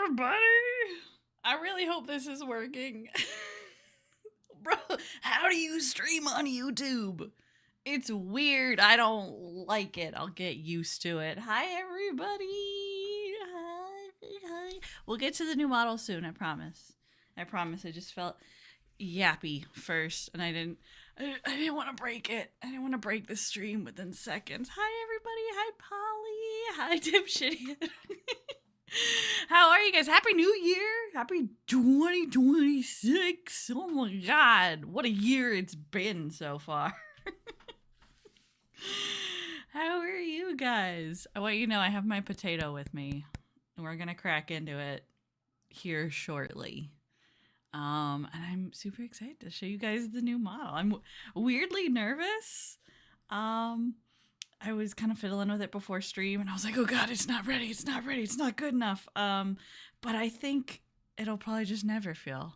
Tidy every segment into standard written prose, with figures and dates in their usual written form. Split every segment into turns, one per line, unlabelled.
everybody! I really hope this is working. Bro, how do you stream on YouTube? It's weird. I don't like it. I'll get used to it. Hi, everybody. Hi. We'll get to the new model soon, I promise. I just felt yappy first, and I didn't want to break it. I didn't want to break the stream within seconds. Hi, everybody. Hi, Polly. Hi, Dipshit. How are you guys? Happy New Year. Happy 2026. Oh my God. What a year it's been so far. How are you guys? I want you to know I have my potato with me, and we're going to crack into it here shortly. And I'm super excited to show you guys the new model. I'm weirdly nervous. I was kind of fiddling with it before stream, and I was like, oh God, it's not ready. It's not good enough. But I think it'll probably just it'll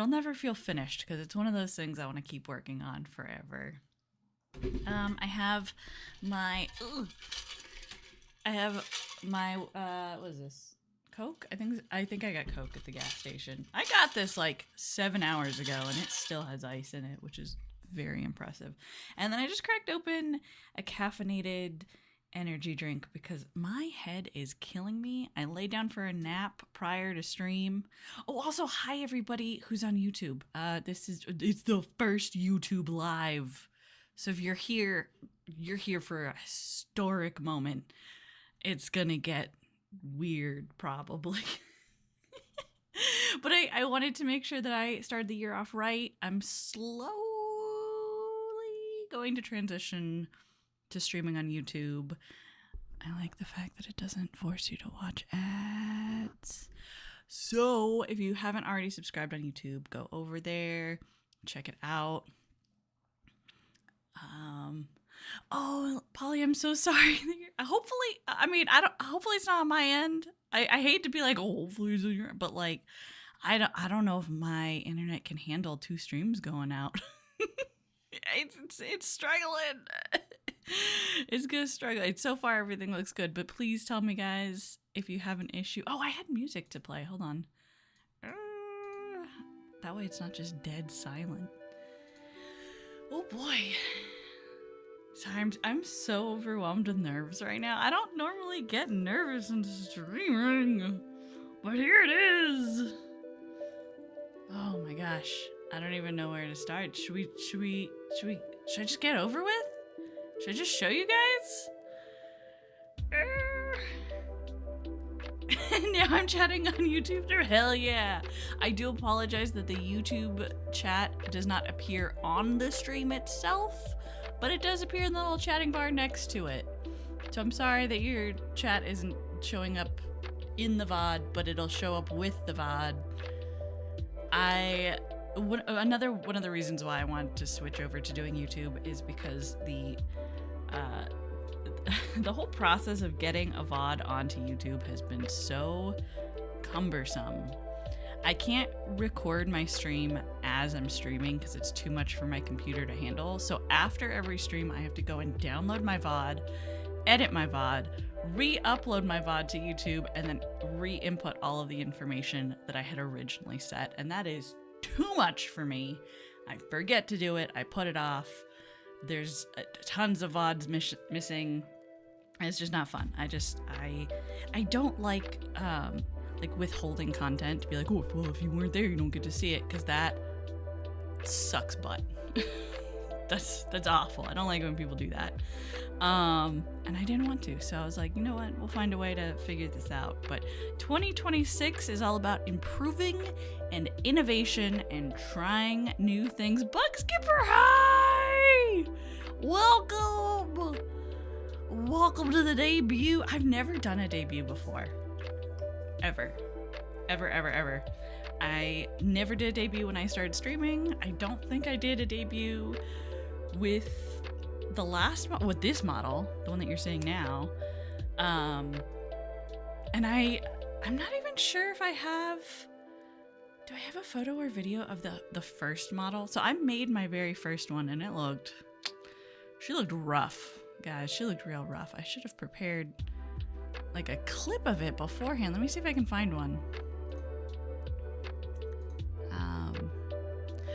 never feel finished, because it's one of those things I want to keep working on forever. I have my, what is this? Coke? I think I got Coke at the gas station. I got this like 7 hours ago, and it still has ice in it, which is very impressive. And then I just cracked open a caffeinated energy drink because my head is killing me. I laid down for a nap prior to stream. Oh, also, hi everybody who's on YouTube. It's the first YouTube live. So if you're here for a historic moment. It's gonna get weird probably. But I wanted to make sure that I started the year off right. I'm slowly going to transition to streaming on YouTube. I like the fact that it doesn't force you to watch ads. So if you haven't already subscribed on YouTube, go over there, check it out. Oh, Polly, I'm so sorry. Hopefully it's not on my end. I hate to be like, oh, hopefully it's on your end, but like, I don't know if my internet can handle 2 streams going out. It's struggling. It's gonna struggle. So far everything looks good, but please tell me, guys, if you have an issue. Oh, I had music to play. Hold on. That way it's not just dead silent. Oh boy. Sorry, I'm so overwhelmed with nerves right now. I don't normally get nervous in streaming, but here it is. Oh my gosh. I don't even know where to start. Should I just get over with? Should I just show you guys? Now I'm chatting on YouTube. Hell yeah. I do apologize that the YouTube chat does not appear on the stream itself, but it does appear in the little chatting bar next to it. So I'm sorry that your chat isn't showing up in the VOD, but it'll show up with the VOD. Another one of the reasons why I wanted to switch over to doing YouTube is because the whole process of getting a VOD onto YouTube has been so cumbersome. I can't record my stream as I'm streaming because it's too much for my computer to handle. So after every stream, I have to go and download my VOD, edit my VOD, re-upload my VOD to YouTube, and then re-input all of the information that I had originally set. And that is too much for me. I forget to do it. I put it off. There's tons of VODs missing. It's just not fun. I don't like withholding content to be like, oh, well, if you weren't there, you don't get to see it, because that sucks butt. That's awful. I don't like when people do that. And I didn't want to, so I was like, you know what? We'll find a way to figure this out. But 2026 is all about improving and innovation and trying new things. Bugskipper, hi! Welcome to the debut. I've never done a debut before. Ever. I never did a debut when I started streaming. I don't think I did a debut with the last with this model, the one that you're seeing now. And I'm not even sure if I have. Do I have a photo or video of the first model? So I made my very first one, and she looked rough, guys. She looked real rough. I should have prepared like a clip of it beforehand. Let me see if I can find one.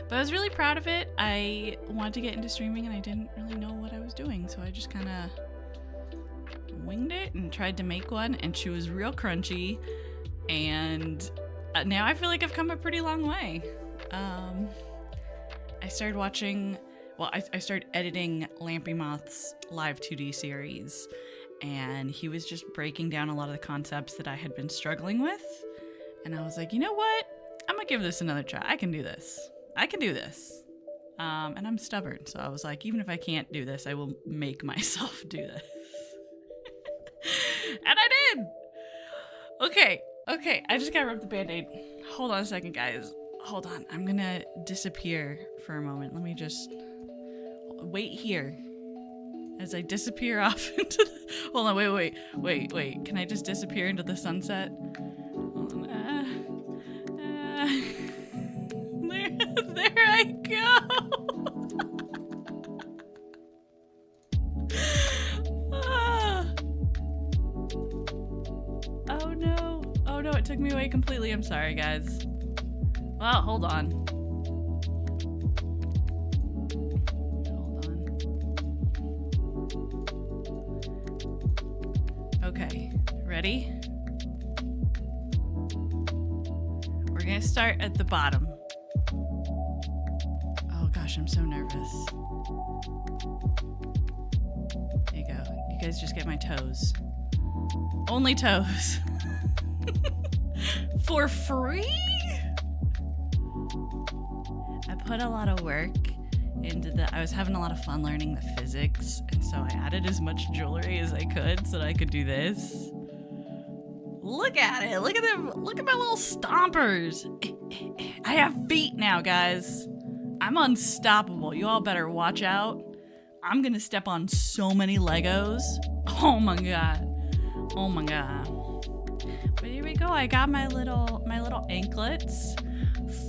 But I was really proud of it. I wanted to get into streaming and I didn't really know what I was doing, so I just kind of winged it and tried to make one, and she was real crunchy, and now I feel like I've come a pretty long way. I started watching, well, I started editing Lampy Moth's live 2D series, and he was just breaking down a lot of the concepts that I had been struggling with, and I was like, you know what? I'm gonna give this another try. I can do this. And I'm stubborn, so I was like, even if I can't do this, I will make myself do this. And I did! Okay, I just gotta rip the Band-Aid. Hold on a second, guys. Hold on, I'm gonna disappear for a moment. Let me just wait here as I disappear off into the... Hold on, wait. Can I just disappear into the sunset? Hold on. There I go! Oh no, it took me away completely. I'm sorry, guys. Well, hold on. Okay, ready? We're gonna start at the bottom. Oh gosh, I'm so nervous. There you go. You guys just get my toes. Only toes. For free? I put a lot of work into I was having a lot of fun learning the physics, and so I added as much jewelry as I could so that I could do this. Look at it. Look at them. Look at my little stompers. I have feet now, guys. I'm unstoppable. You all better watch out. I'm gonna step on so many Legos. Oh my god. Oh my god. But here we go. I got my little anklets.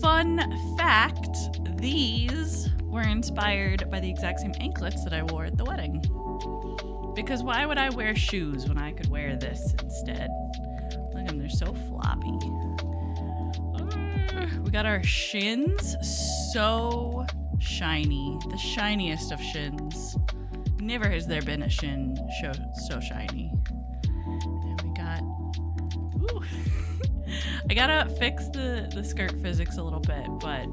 Fun fact, these were inspired by the exact same anklets that I wore at the wedding. Because why would I wear shoes when I could wear this instead? Look at them, they're so floppy. We got our shins, so shiny. The shiniest of shins. Never has there been a shin so shiny. And we got... Ooh. I gotta fix the skirt physics a little bit, but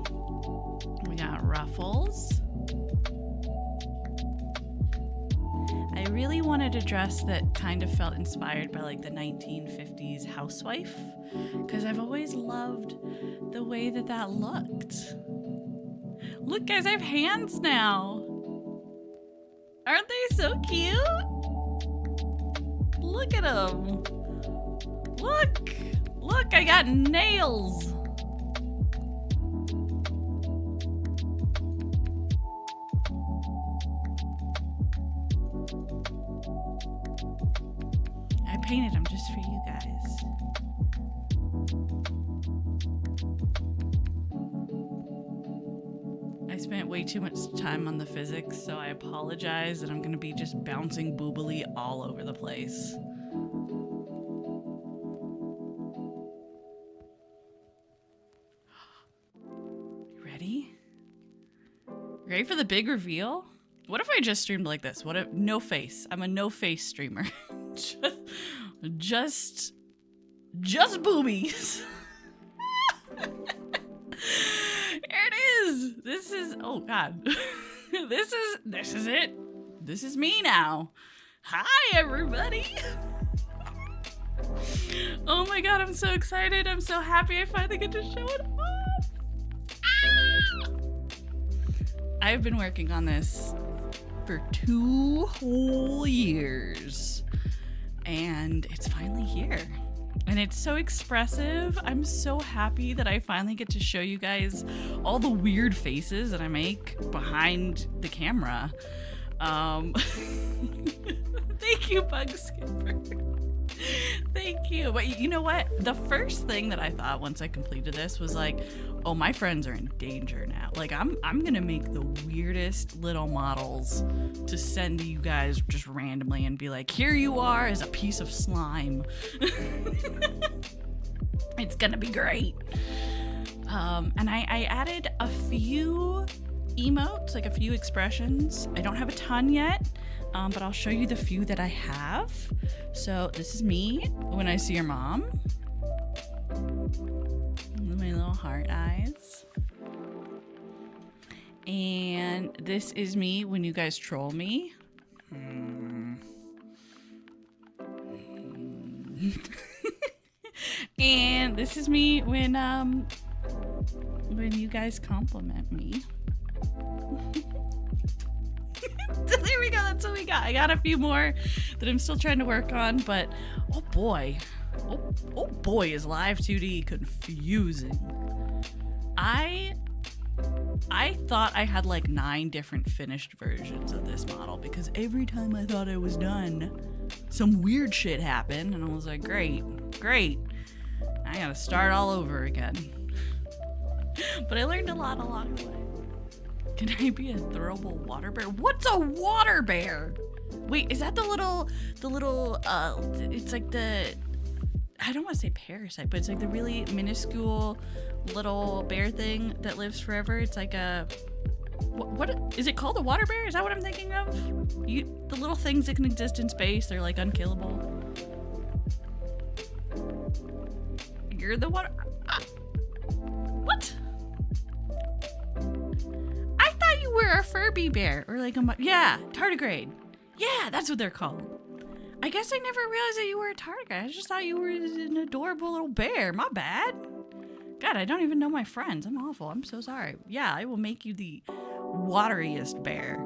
we got ruffles. I really wanted a dress that kind of felt inspired by like the 1950s housewife, because I've always loved the way that looked. Look, guys, I have hands now. Aren't they so cute? Look at them. Look, I got nails. I painted them just for you guys. I spent way too much time on the physics, so I apologize that I'm gonna be just bouncing boobily all over the place. Ready for the big reveal? What if I just streamed like this? What if no face? I'm a no face streamer. just boobies. Here it is. This is, oh god. This is it. This is me now. Hi everybody. Oh my god, I'm so excited. I'm so happy I finally get to show it off. Ah! I've been working on this for 2 whole years, and it's finally here. And it's so expressive. I'm so happy that I finally get to show you guys all the weird faces that I make behind the camera. Thank you, Bug Skipper. Thank you. But you know what? The first thing that I thought once I completed this was like, oh, my friends are in danger now. Like, I'm gonna make the weirdest little models to send to you guys just randomly and be like, here you are as a piece of slime. It's gonna be great. And I added a few emotes, like a few expressions. I don't have a ton yet, but I'll show you the few that I have. So this is me when I see your mom. My little heart eyes. And this is me when you guys troll me. And this is me when you guys compliment me. So there we go, that's what we got. I got a few more that I'm still trying to work on, but oh boy, is Live 2D confusing. I thought I had like 9 different finished versions of this model because every time I thought I was done, some weird shit happened, and I was like, great, I gotta start all over again. But I learned a lot along the way. Can I be a throwable water bear? What's a water bear? Wait, is that the little, it's like the, I don't want to say parasite, but it's like the really minuscule little bear thing that lives forever. It's like a, what is it called? A water bear? Is that what I'm thinking of? The little things that can exist in space, they're like unkillable. You're the water, what? I thought you were a Furby bear, or like yeah, tardigrade. Yeah, that's what they're called. I guess I never realized that you were a tardigrade. I just thought you were an adorable little bear. My bad. God, I don't even know my friends. I'm awful. I'm so sorry. Yeah, I will make you the wateriest bear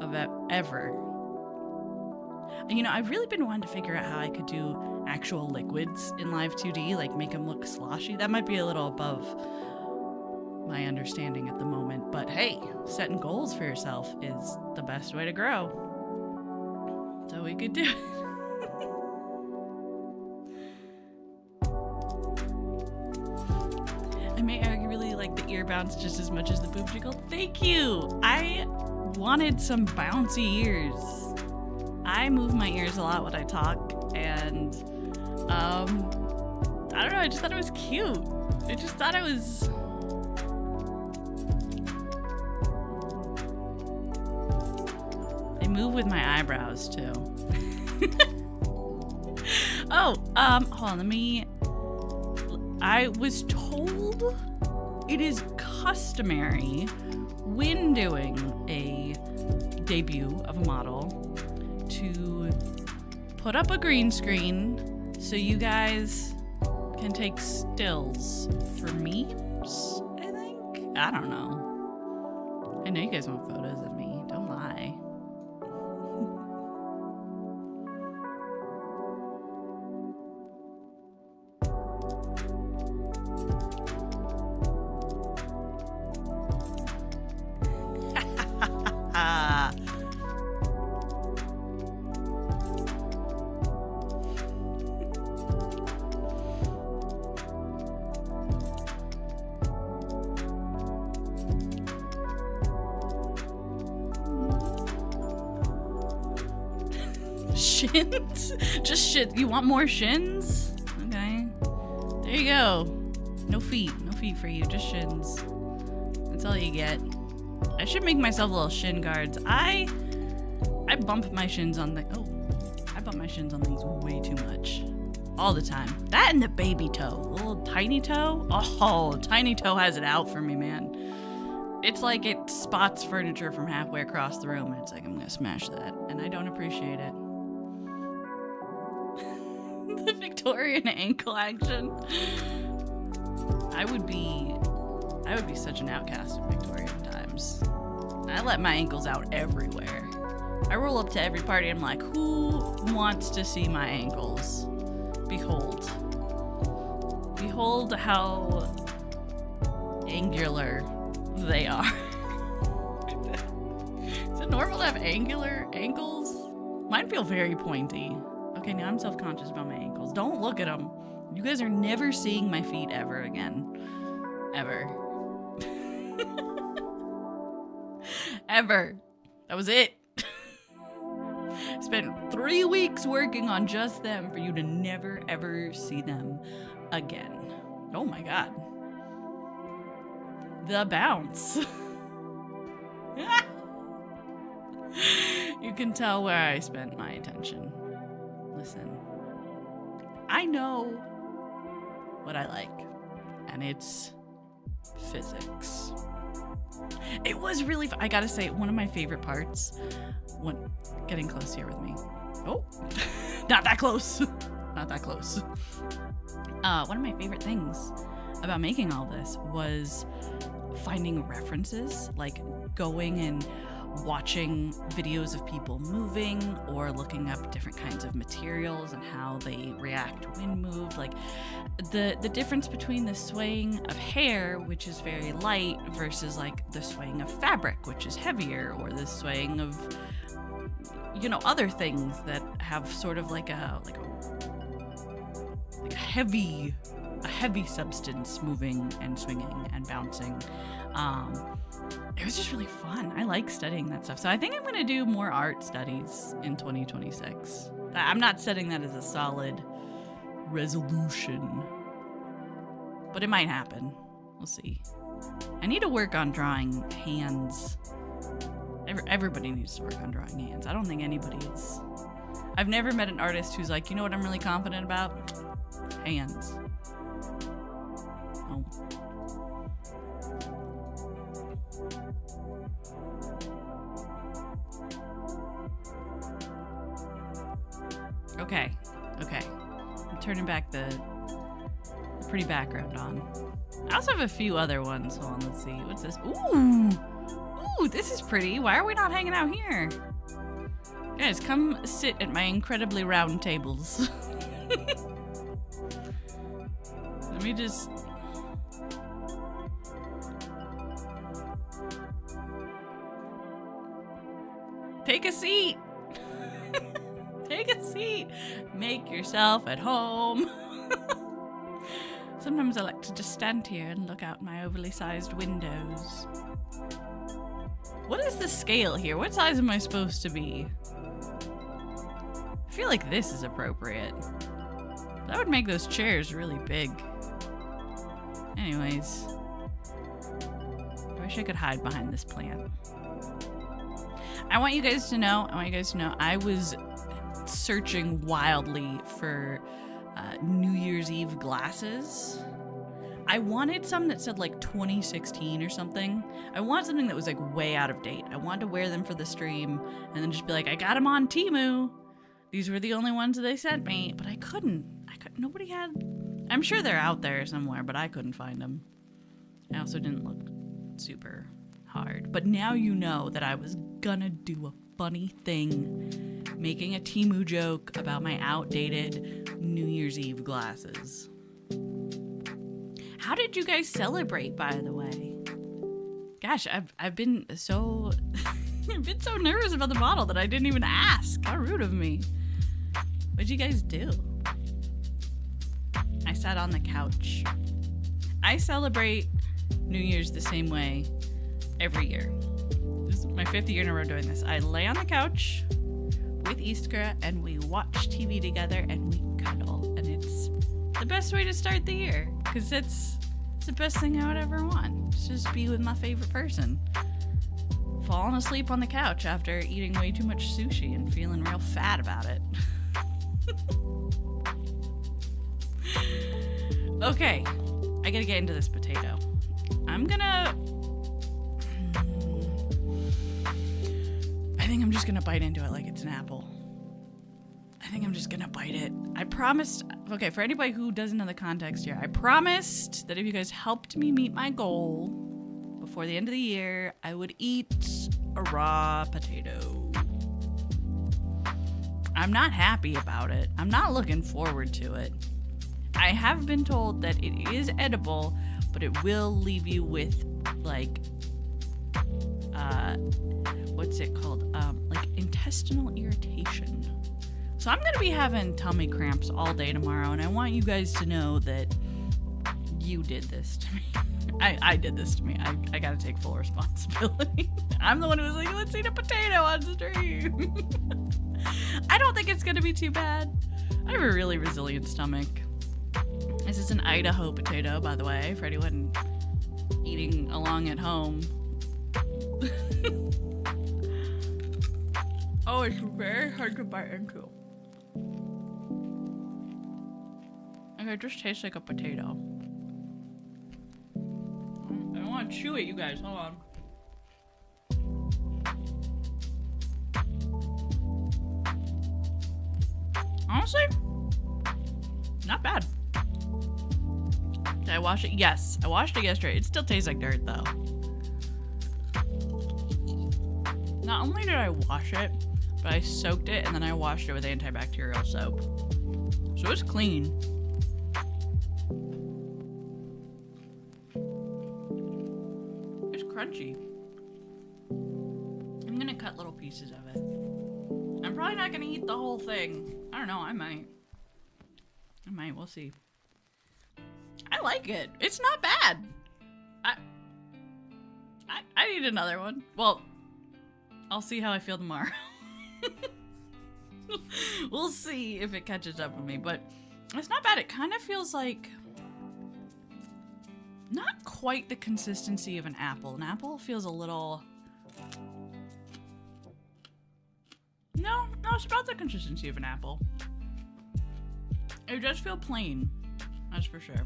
of ever. You know, I've really been wanting to figure out how I could do actual liquids in Live 2D, like make them look sloshy. That might be a little above my understanding at the moment, but hey, setting goals for yourself is the best way to grow. So we could do it. I may argue really like the ear bounce just as much as the boob jiggle. Thank you! I wanted some bouncy ears. I move my ears a lot when I talk, and I don't know, I just thought it was cute. I just thought it was... They move with my eyebrows too. Hold on, I was told it is customary when doing a debut of a model to put up a green screen so you guys can take stills for memes, I think? I don't know. I know you guys want photos of me, don't lie. Shins? Just shit. You want more shins? Okay. There you go. No feet. No feet for you. Just shins. That's all you get. I should make myself little shin guards. I bump my shins on the... Oh. I bump my shins on things way too much. All the time. That and the baby toe. The little tiny toe. Oh, tiny toe has it out for me, man. It's like it spots furniture from halfway across the room, and it's like, I'm gonna smash that. And I don't appreciate it. The Victorian ankle action. I would be such an outcast in Victorian times. I let my ankles out everywhere. I roll up to every party, I'm like, who wants to see my ankles? Behold. Behold how angular they are. Is it normal to have angular ankles? Mine feel very pointy. Okay, now I'm self-conscious about my ankles. Don't look at them. You guys are never seeing my feet ever again. Ever. Ever. That was it. Spent 3 weeks working on just them for you to never ever see them again. Oh my god. The bounce. You can tell where I spent my attention. Listen, I know what I like, and it's physics. It was really I gotta say, one of my favorite parts when getting close here with me. Oh, not that close. Not that close. One of my favorite things about making all this was finding references, like going and watching videos of people moving or looking up different kinds of materials and how they react when moved. Like the difference between the swaying of hair, which is very light, versus like the swaying of fabric, which is heavier, or the swaying of, you know, other things that have sort of like a heavy substance moving and swinging and bouncing. It was just really fun. I like studying that stuff. So I think I'm going to do more art studies in 2026. I'm not setting that as a solid resolution, but it might happen. We'll see. I need to work on drawing hands. Everybody needs to work on drawing hands. I don't think anybody is. I've never met an artist who's like, you know what I'm really confident about? Hands. Oh. Okay. I'm turning back the pretty background on. I also have a few other ones. Hold on, let's see. What's this? Ooh, this is pretty. Why are we not hanging out here? Guys, come sit at my incredibly round tables. Let me just... Take a seat. Take a seat. Make yourself at home. Sometimes I like to just stand here and look out my overly sized windows. What is the scale here? What size am I supposed to be? I feel like this is appropriate. That would make those chairs really big. Anyways. I wish I could hide behind this plant. I want you guys to know, I was searching wildly for New Year's Eve glasses. I wanted some that said like 2016 or something. I wanted something that was like way out of date. I wanted to wear them for the stream and then just be like, I got them on Temu. These were the only ones that they sent me, but I couldn't. Nobody had. I'm sure they're out there somewhere, but I couldn't find them. I also didn't look super hard. But now you know that I was gonna do a funny thing, making a Temu joke about my outdated New Year's Eve glasses. How did you guys celebrate, by the way? Gosh, I've been so I've been so nervous about the bottle that I didn't even ask. How rude of me. What'd you guys do? I sat on the couch. I celebrate New Year's the same way every year. This is my 5th year in a row doing this. I lay on the couch with Iskra and we watch TV together and we cuddle. And it's the best way to start the year because it's the best thing I would ever want. It's just be with my favorite person. Falling asleep on the couch after eating way too much sushi and feeling real fat about it. Okay, I gotta get into this potato. I think I'm just gonna bite into it like it's an apple. I think I'm just gonna bite it. I promised, okay, for anybody who doesn't know the context here, I promised that if you guys helped me meet my goal before the end of the year, I would eat a raw potato. I'm not happy about it. I'm not looking forward to it. I have been told that it is edible, but it will leave you with, like, what's it called? Like intestinal irritation. So I'm gonna be having tummy cramps all day tomorrow, and I want you guys to know that you did this to me. I did this to me. I gotta take full responsibility. I'm the one who was like, let's eat a potato on stream. I don't think it's gonna be too bad. I have a really resilient stomach. This is an Idaho potato, by the way, for anyone eating along at home. Oh, it's very hard to bite into. Okay, it just tastes like a potato. I don't want to chew it, you guys. Hold on. Honestly, not bad. Did I wash it? Yes, I washed it yesterday. It still tastes like dirt, though. Not only did I wash it, but I soaked it and then I washed it with antibacterial soap. So it's clean. It's crunchy. I'm gonna cut little pieces of it. I'm probably not gonna eat the whole thing. I don't know, I might. We'll see. I like it. It's not bad. I need another one. Well, I'll see how I feel tomorrow. We'll see if it catches up with me, but it's not bad. It kind of feels like not quite the consistency of an apple. An apple feels a little... No, it's about the consistency of an apple. It does feel plain, that's for sure.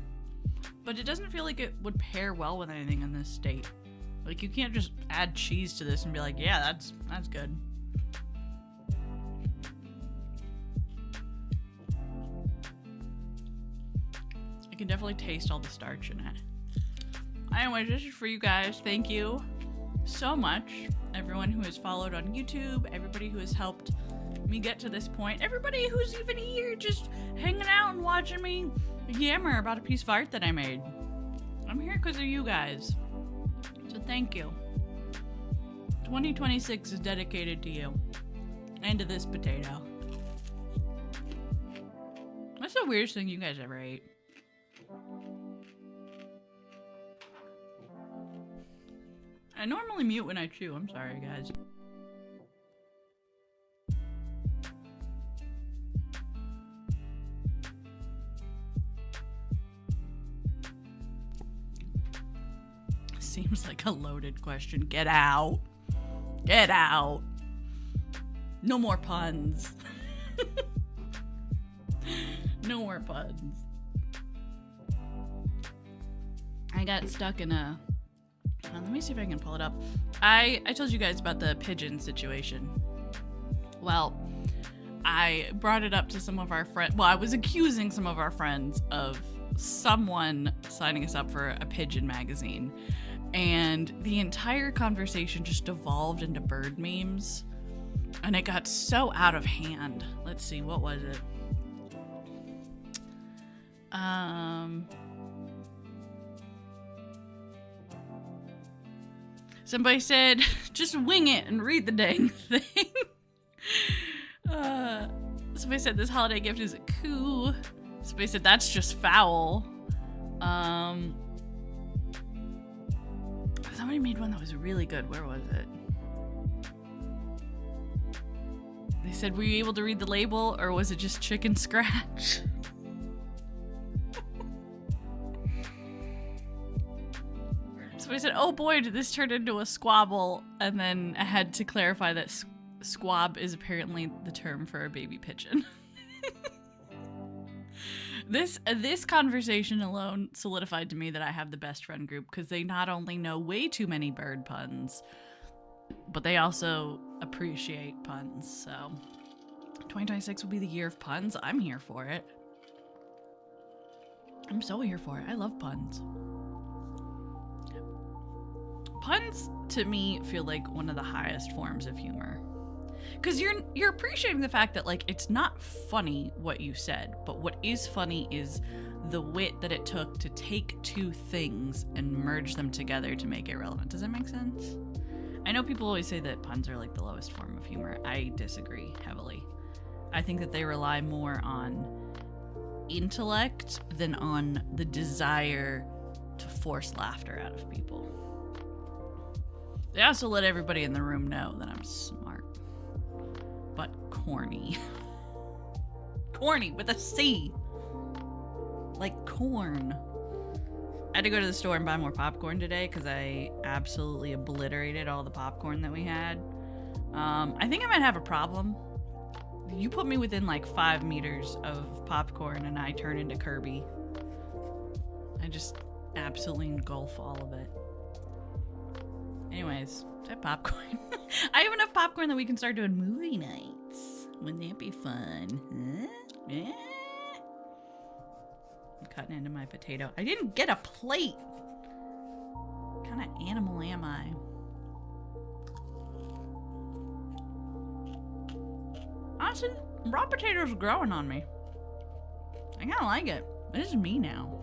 But it doesn't feel like it would pair well with anything in this state. Like, you can't just add cheese to this and be like, yeah, that's good. I can definitely taste all the starch in it. Anyways, this is for you guys. Thank you so much. Everyone who has followed on YouTube, everybody who has helped me get to this point, everybody who's even here just hanging out and watching me yammer about a piece of art that I made. I'm here because of you guys. So thank you. 2026 is dedicated to you. And to this potato. What's the weirdest thing you guys ever ate? I normally mute when I chew. I'm sorry, guys. Seems like a loaded question. Get out. Get out. No more puns. No more puns. I got stuck in a... let me see if I can pull it up. I told you guys about the pigeon situation. Well, I brought it up to some of our friends. Well, I was accusing some of our friends of someone signing us up for a pigeon magazine. And the entire conversation just devolved into bird memes. And it got so out of hand. Let's see, what was it? Somebody said, just wing it and read the dang thing. Somebody said, this holiday gift is a coup. Somebody said, that's just foul. Somebody made one that was really good. Where was it? They said, were you able to read the label, or was it just chicken scratch? Somebody said, oh boy, did this turn into a squabble, and then I had to clarify that squab is apparently the term for a baby pigeon. This conversation alone solidified to me that I have the best friend group, because they not only know way too many bird puns, but they also appreciate puns. So 2026 will be the year of puns. I'm here for it. I'm so here for it. I love puns. Puns to me feel like one of the highest forms of humor. Because you're appreciating the fact that, like, it's not funny what you said, but what is funny is the wit that it took to take two things and merge them together to make it relevant. Does that make sense? I know people always say that puns are like the lowest form of humor. I disagree heavily. I think that they rely more on intellect than on the desire to force laughter out of people. They also let everybody in the room know that I'm smart, but corny. Corny with a C. Like corn. I had to go to the store and buy more popcorn today because I absolutely obliterated all the popcorn that we had. I think I might have a problem. You put me within like 5 meters of popcorn and I turn into Kirby. I just absolutely engulf all of it. Anyways, I have popcorn. I have enough popcorn that we can start doing movie nights. Wouldn't that be fun? Huh? Yeah. I'm cutting into my potato. I didn't get a plate. What kind of animal am I? Honestly, raw potatoes are growing on me. I kind of like it. This is me now.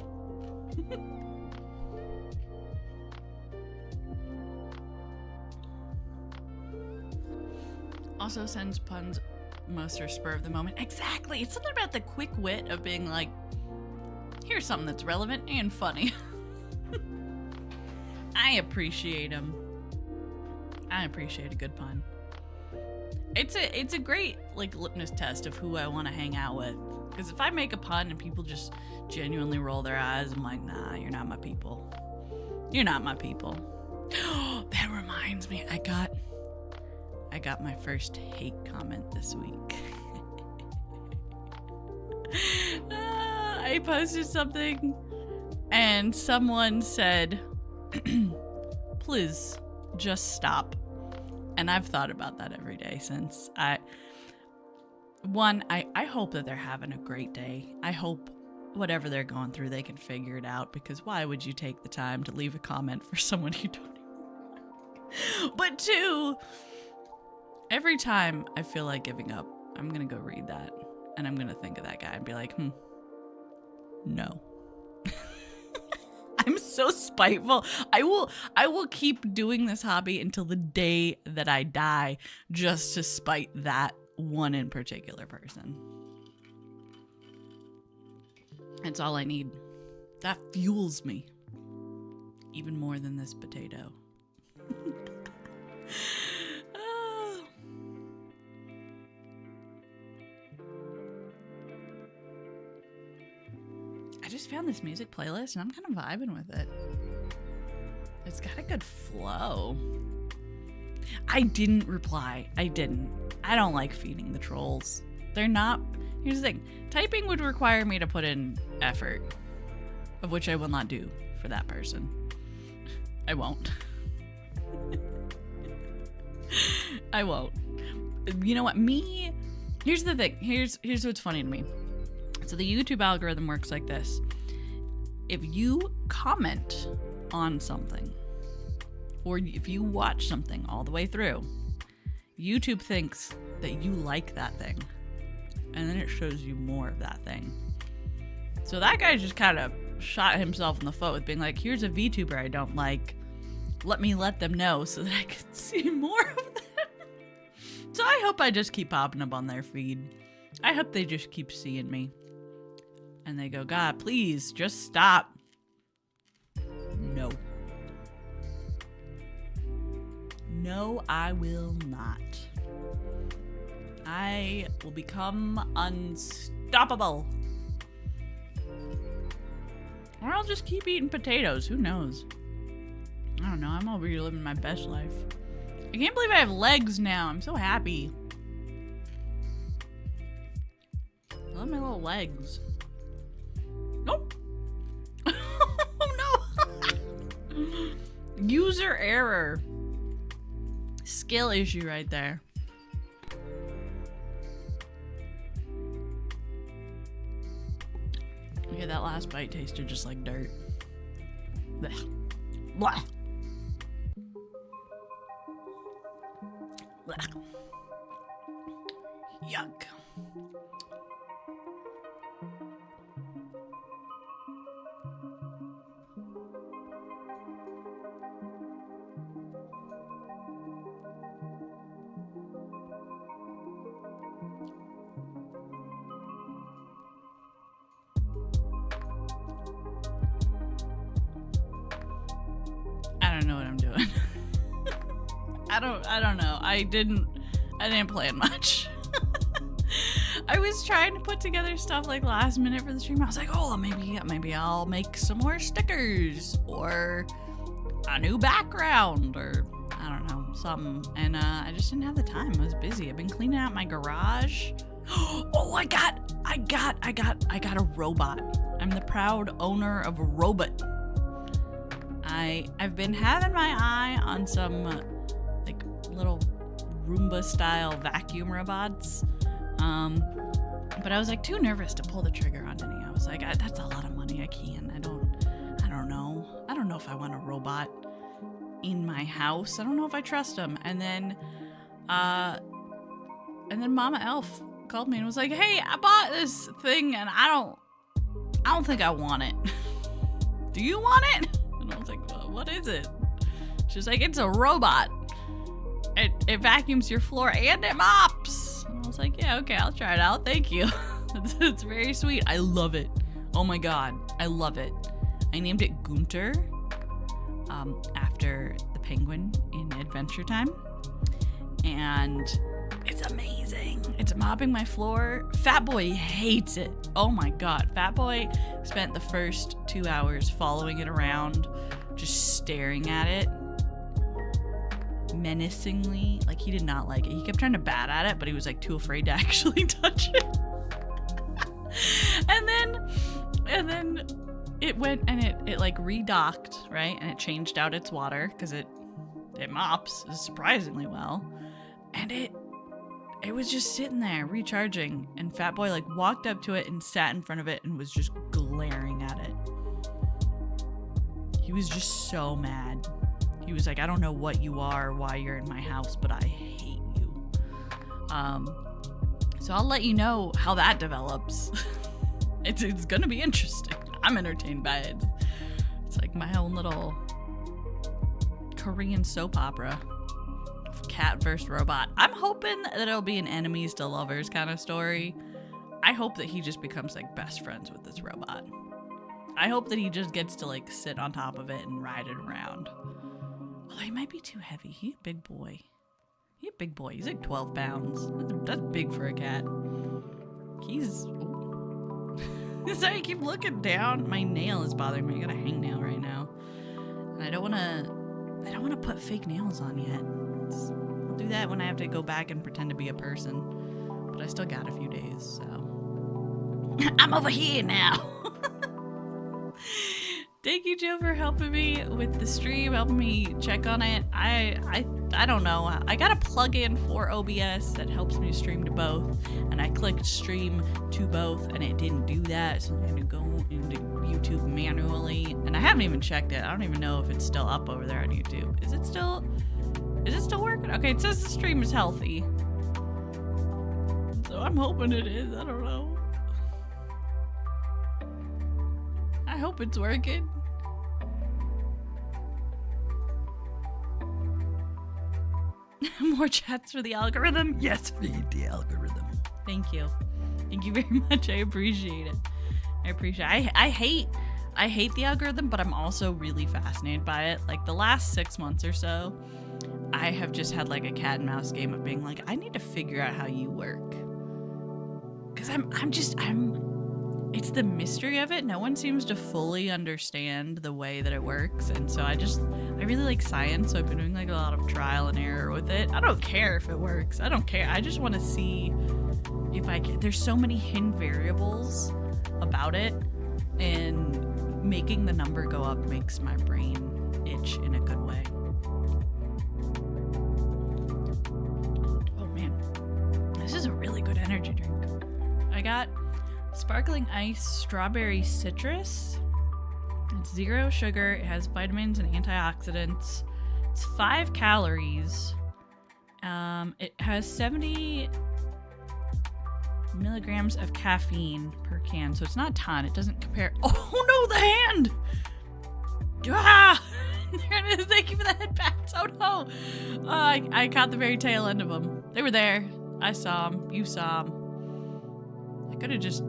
Also, since puns most are spur of the moment. Exactly. It's something about the quick wit of being like, here's something that's relevant and funny. I appreciate them. I appreciate a good pun. It's a great like litmus test of who I want to hang out with. Because if I make a pun and people just genuinely roll their eyes, I'm like, nah, you're not my people. You're not my people. That reminds me, I got my first hate comment this week. I posted something and someone said, please just stop. And I've thought about that every day since. I hope that they're having a great day. I hope whatever they're going through, they can figure it out, because why would you take the time to leave a comment for someone you don't even like? But two, every time I feel like giving up, I'm going to go read that and I'm going to think of that guy and be like, no. I'm so spiteful. I will keep doing this hobby until the day that I die just to spite that one in particular person. That's all I need. That fuels me. Even more than this potato. I just found this music playlist and I'm kind of vibing with it. It's got a good flow. I didn't reply. I don't like feeding the trolls. They're not. Here's the thing. Typing would require me to put in effort, of which I will not do for that person. I won't. I won't. You know what? Here's the thing. Here's what's funny to me. So the YouTube algorithm works like this. If you comment on something, or if you watch something all the way through, YouTube thinks that you like that thing. And then it shows you more of that thing. So that guy just kind of shot himself in the foot with being like, here's a VTuber I don't like. Let me let them know so that I can see more of them. So I hope I just keep popping up on their feed. I hope they just keep seeing me. And they go, God, please, just stop. No. No, I will not. I will become unstoppable. Or I'll just keep eating potatoes. Who knows? I don't know. I'm over here living my best life. I can't believe I have legs now. I'm so happy. I love my little legs. Nope. Oh no. User error. Skill issue right there. Okay, that last bite tasted just like dirt. Blech. Blah. Blech. Yuck. don't know what I'm doing. I don't know. I didn't plan much. I was trying to put together stuff like last minute for the stream. I was like, oh, maybe I'll make some more stickers or a new background or I don't know, something. And I just didn't have the time. I was busy. I've been cleaning out my garage. Oh, I got a robot. I'm the proud owner of a robot. I've been having my eye on some like little Roomba style vacuum robots. But I was like too nervous to pull the trigger on any. I was like, that's a lot of money. I can't. I don't know. I don't know if I want a robot in my house. I don't know if I trust them. And then Mama Elf called me and was like, hey, I bought this thing and I don't think I want it. Do you want it? And I was like, well, what is it? She's like, it's a robot. It vacuums your floor and it mops. And I was like, yeah, okay, I'll try it out. Thank you. It's very sweet. I love it. Oh my God. I love it. I named it Gunter, after the penguin in Adventure Time. And it's amazing. It's mopping my floor. Fat Boy hates it. Oh my God. Fat Boy spent the first 2 hours following it around, just staring at it menacingly. Like, he did not like it. He kept trying to bat at it, but he was like too afraid to actually touch it. and then it went and it like redocked, right? And it changed out its water because it mops surprisingly well. And it was just sitting there recharging, and Fat Boy like walked up to it and sat in front of it and was just glaring at it. He was just so mad. He was like, I don't know what you are, why you're in my house, but I hate you. So I'll let you know how that develops. It's gonna be interesting. I'm entertained by it. It's like my own little Korean soap opera. Cat versus robot. I'm hoping that it'll be an enemies to lovers kind of story. I hope that he just becomes like best friends with this robot. I hope that he just gets to like sit on top of it and ride it around. Although he might be too heavy. He's a big boy. He's like 12 pounds. That's big for a cat. Sorry, I keep looking down. My nail is bothering me. I got a hangnail right now. And I don't want to put fake nails on yet. I'll do that when I have to go back and pretend to be a person. But I still got a few days, so I'm over here now. Thank you, Joe, for helping me with the stream, helping me check on it. I don't know. I got a plug-in for OBS that helps me stream to both, and I clicked stream to both, and it didn't do that, so I had to go into YouTube manually, and I haven't even checked it. I don't even know if it's still up over there on YouTube. Is it still working? Okay, it says the stream is healthy, so I'm hoping it is. I don't know. I hope it's working. More chats for the algorithm? Yes, feed the algorithm. Thank you. Thank you very much. I appreciate it. I hate the algorithm, but I'm also really fascinated by it. Like the last 6 months or so, I have just had like a cat and mouse game of being like, I need to figure out how you work. Cause it's the mystery of it. No one seems to fully understand the way that it works. And so I really like science. So I've been doing like a lot of trial and error with it. I don't care if it works. I don't care. I just want to see if I can. There's so many hidden variables about it. And making the number go up makes my brain itch in a good way. Oh man. This is a really good energy drink. I got Sparkling Ice Strawberry Citrus. It's 0 sugar. It has vitamins and antioxidants. It's 5 calories. It has 70 milligrams of caffeine per can, so it's not a ton. It doesn't compare. Oh no, the hand! Ah! There it is. Thank you for the head pats. Oh no! I caught the very tail end of them. They were there. I saw them. You saw them. I could have just...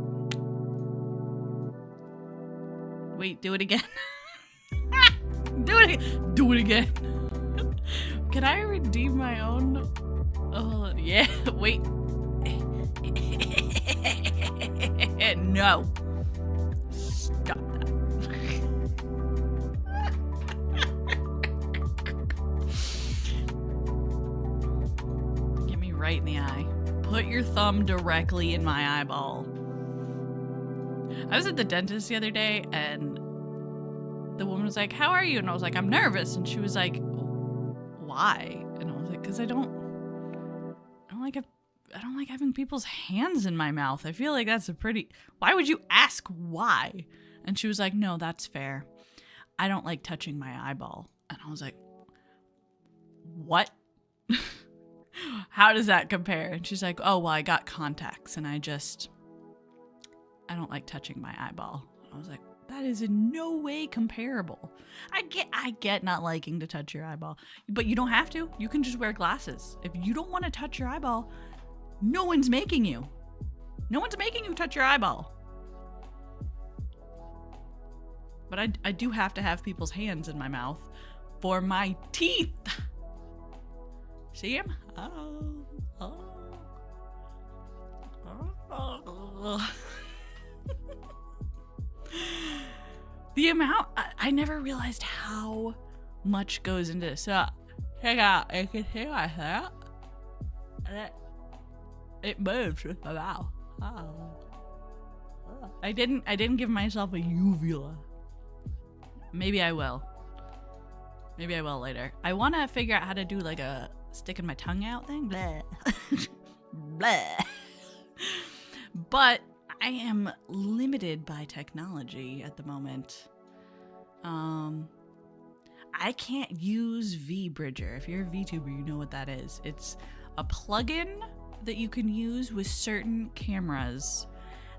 Wait, do it again. Do it again. Do it again. Can I redeem my own? Oh, yeah. Wait. No. Stop that. Get me right in the eye. Put your thumb directly in my eyeball. I was at the dentist the other day, and the woman was like, "How are you?" And I was like, "I'm nervous." And she was like, "Why?" And I was like, "Because I don't like having people's hands in my mouth. I feel like that's why would you ask why?" And she was like, "No, that's fair. I don't like touching my eyeball." And I was like, "What?" How does that compare? And she's like, "Oh, well, I got contacts and I don't like touching my eyeball." I was like, that is in no way comparable. I get not liking to touch your eyeball, but you don't have to. You can just wear glasses. If you don't want to touch your eyeball, no one's making you. No one's making you touch your eyeball. But I do have to have people's hands in my mouth for my teeth. See him? Oh. The amount, I never realized how much goes into this. So, check out, you can see my hair. It moves with my mouth. I didn't give myself a uvula. Maybe I will. Maybe I will later. I want to figure out how to do like a sticking my tongue out thing. Blah. Blah. But I am limited by technology at the moment. I can't use VBridger. If you're a VTuber, you know what that is. It's a plugin that you can use with certain cameras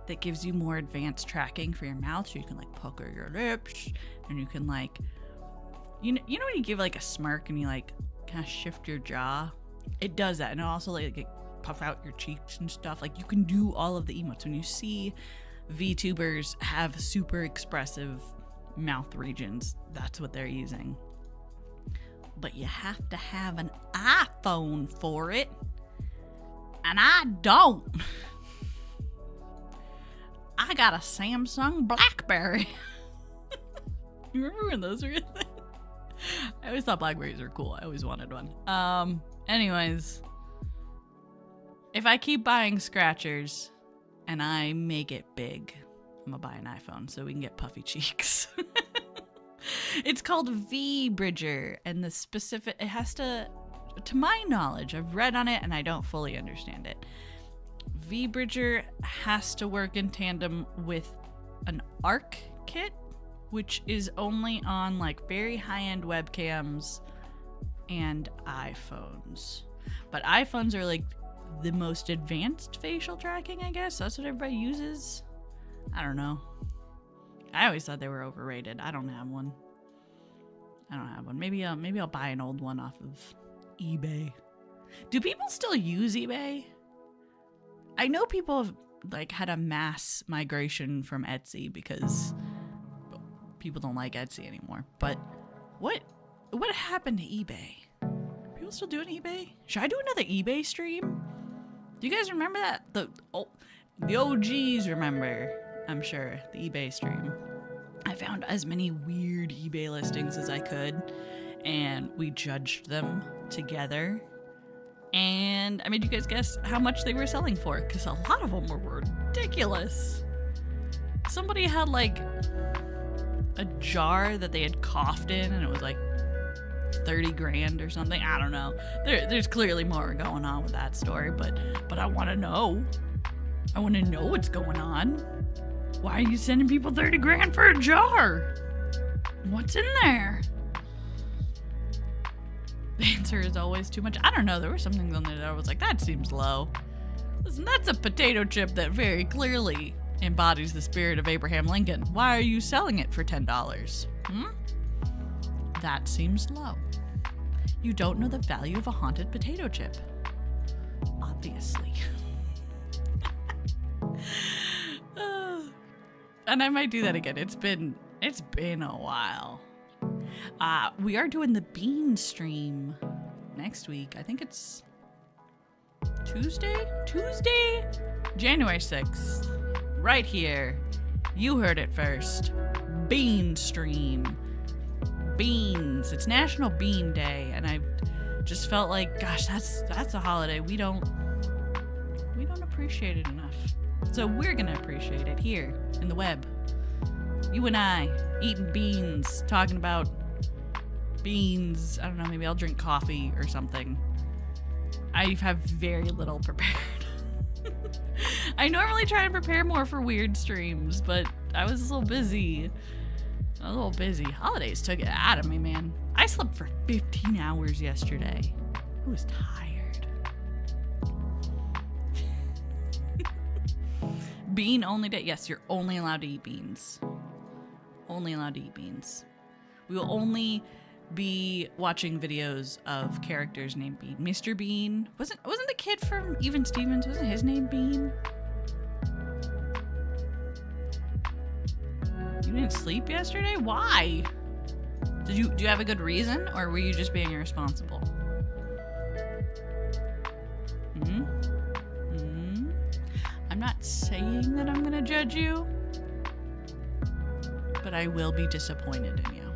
that gives you more advanced tracking for your mouth, so you can like pucker your lips, and you can like, you know when you give like a smirk and you like kind of shift your jaw? It does that, and it also like puff out your cheeks and stuff. Like you can do all of the emotes. When you see VTubers have super expressive mouth regions, that's what they're using. But you have to have an iPhone for it, and I don't. I got a Samsung Blackberry. You remember when those were a thing? I always thought Blackberries were cool. I always wanted one. Anyways, if I keep buying scratchers and I make it big, I'm gonna buy an iPhone so we can get puffy cheeks. It's called VBridger, and it has to my knowledge, I've read on it and I don't fully understand it. VBridger has to work in tandem with an ARC kit, which is only on like very high-end webcams and iPhones. But iPhones are like the most advanced facial tracking, I guess. That's what everybody uses. I don't know. I always thought they were overrated. I don't have one. Maybe I'll buy an old one off of eBay. Do people still use eBay? I know people have like had a mass migration from Etsy because people don't like Etsy anymore. But what happened to eBay? Are people still doing eBay? Should I do another eBay stream? Do you guys remember that? The OGs remember, I'm sure, the eBay stream. I found as many weird eBay listings as I could, and we judged them together. And I made you guys guess how much they were selling for, because a lot of them were ridiculous. Somebody had like a jar that they had coughed in, and it was like 30 grand or something. I don't know. There's clearly more going on with that story, but I want to know. I want to know what's going on. Why are you sending people 30 grand for a jar? What's in there? The answer is always too much. I don't know. There were some things on there that I was like, that seems low. Listen, that's a potato chip that very clearly embodies the spirit of Abraham Lincoln. Why are you selling it for $10? That seems low. You don't know the value of a haunted potato chip. Obviously. And I might do that again. It's been a while. We are doing the bean stream next week. I think it's Tuesday, January 6th, right here. You heard it first. Bean stream. Beans. It's National Bean Day, and I just felt like, gosh, that's a holiday we don't appreciate it enough. So we're gonna appreciate it here in the web. You and I eating beans, talking about beans. I don't know, maybe I'll drink coffee or something. I have very little prepared. I normally try and prepare more for weird streams, but I was a little busy. Holidays took it out of me, man. I slept for 15 hours yesterday. I was tired. Bean only day. Yes, you're only allowed to eat beans. Only allowed to eat beans. We will only be watching videos of characters named Bean. Mr. Bean. Wasn't the kid from Even Stevens, wasn't his name Bean? You didn't sleep yesterday? Why? Do you have a good reason, or were you just being irresponsible? I'm not saying that I'm gonna judge you, but I will be disappointed in you.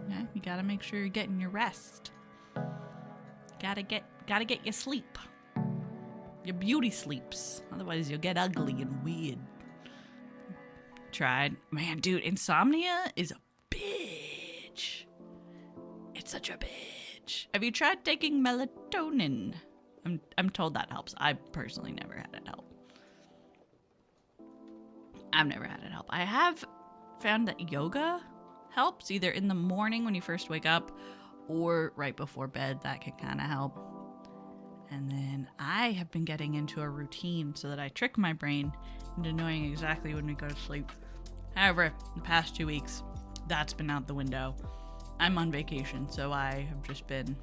Okay? You gotta make sure you're getting your rest. Gotta get your sleep. Your beauty sleeps. Otherwise you'll get ugly and weird. Tried. Man, dude, insomnia is a bitch. It's such a bitch. Have you tried taking melatonin? I'm told that helps. I personally never had it help. I've never had it help. I have found that yoga helps either in the morning when you first wake up or right before bed. That can kind of help. And then I have been getting into a routine so that I trick my brain into knowing exactly when we go to sleep. However, the past 2 weeks, that's been out the window. I'm on vacation, so I have just been...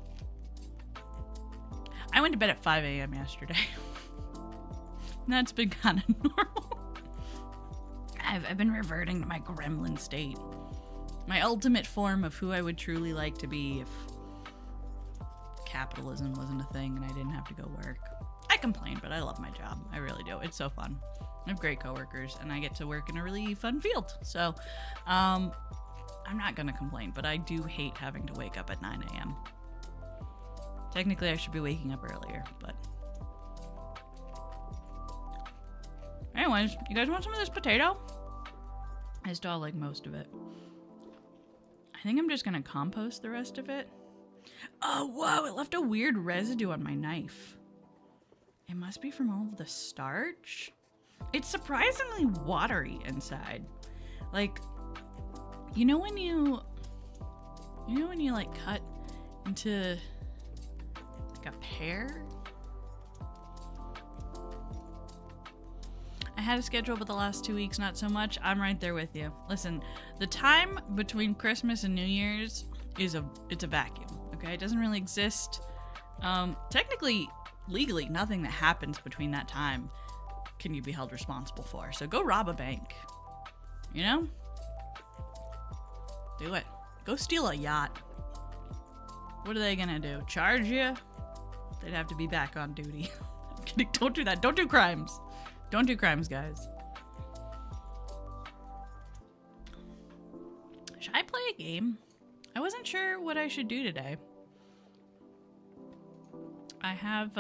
I went to bed at 5 a.m. yesterday. That's been kind of normal. I've been reverting to my gremlin state. My ultimate form of who I would truly like to be if capitalism wasn't a thing and I didn't have to go work. I complain, but I love my job. I really do. It's so fun. I have great coworkers, and I get to work in a really fun field. So, I'm not gonna complain, but I do hate having to wake up at 9 a.m. Technically, I should be waking up earlier, but... Anyways, you guys want some of this potato? I still like most of it. I think I'm just gonna compost the rest of it. Oh, whoa, it left a weird residue on my knife. It must be from all of the starch. It's surprisingly watery inside. Like, you know when you like cut into like a pear? I had a schedule, but the last 2 weeks, not so much. I'm right there with you. Listen, the time between Christmas and New Year's it's a vacuum, okay? It doesn't really exist. Technically, legally, nothing that happens between that time can you be held responsible for. So go rob a bank, you know? Do it. Go steal a yacht. What are they gonna do? Charge you? They'd have to be back on duty. I'm kidding. Don't do that. Don't do crimes. Don't do crimes, guys. Should I play a game? I wasn't sure what I should do today. I have,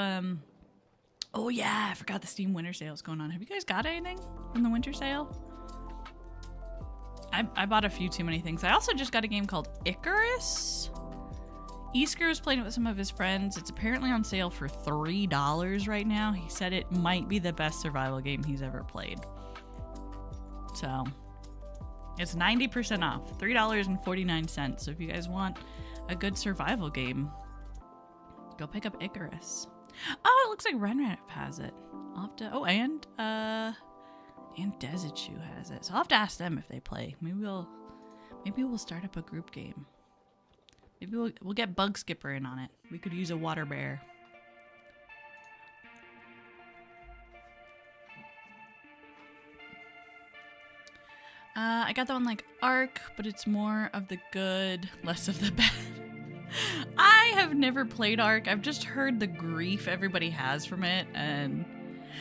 oh yeah, I forgot the Steam winter sale is going on. Have you guys got anything from the winter sale? I bought a few too many things. I also just got a game called Icarus. Easker is playing it with some of his friends. It's apparently on sale for $3 right now. He said it might be the best survival game he's ever played. So, it's 90% off. $3.49. So if you guys want a good survival game, go pick up Icarus. Oh, it looks like Renrap has it. I'll have to... Oh, and Dezichu has it. So I'll have to ask them if they play. Maybe we'll start up a group game. Maybe we'll get Bug Skipper in on it. We could use a water bear. I got that one like Ark, but it's more of the good, less of the bad. I have never played Ark. I've just heard the grief everybody has from it, and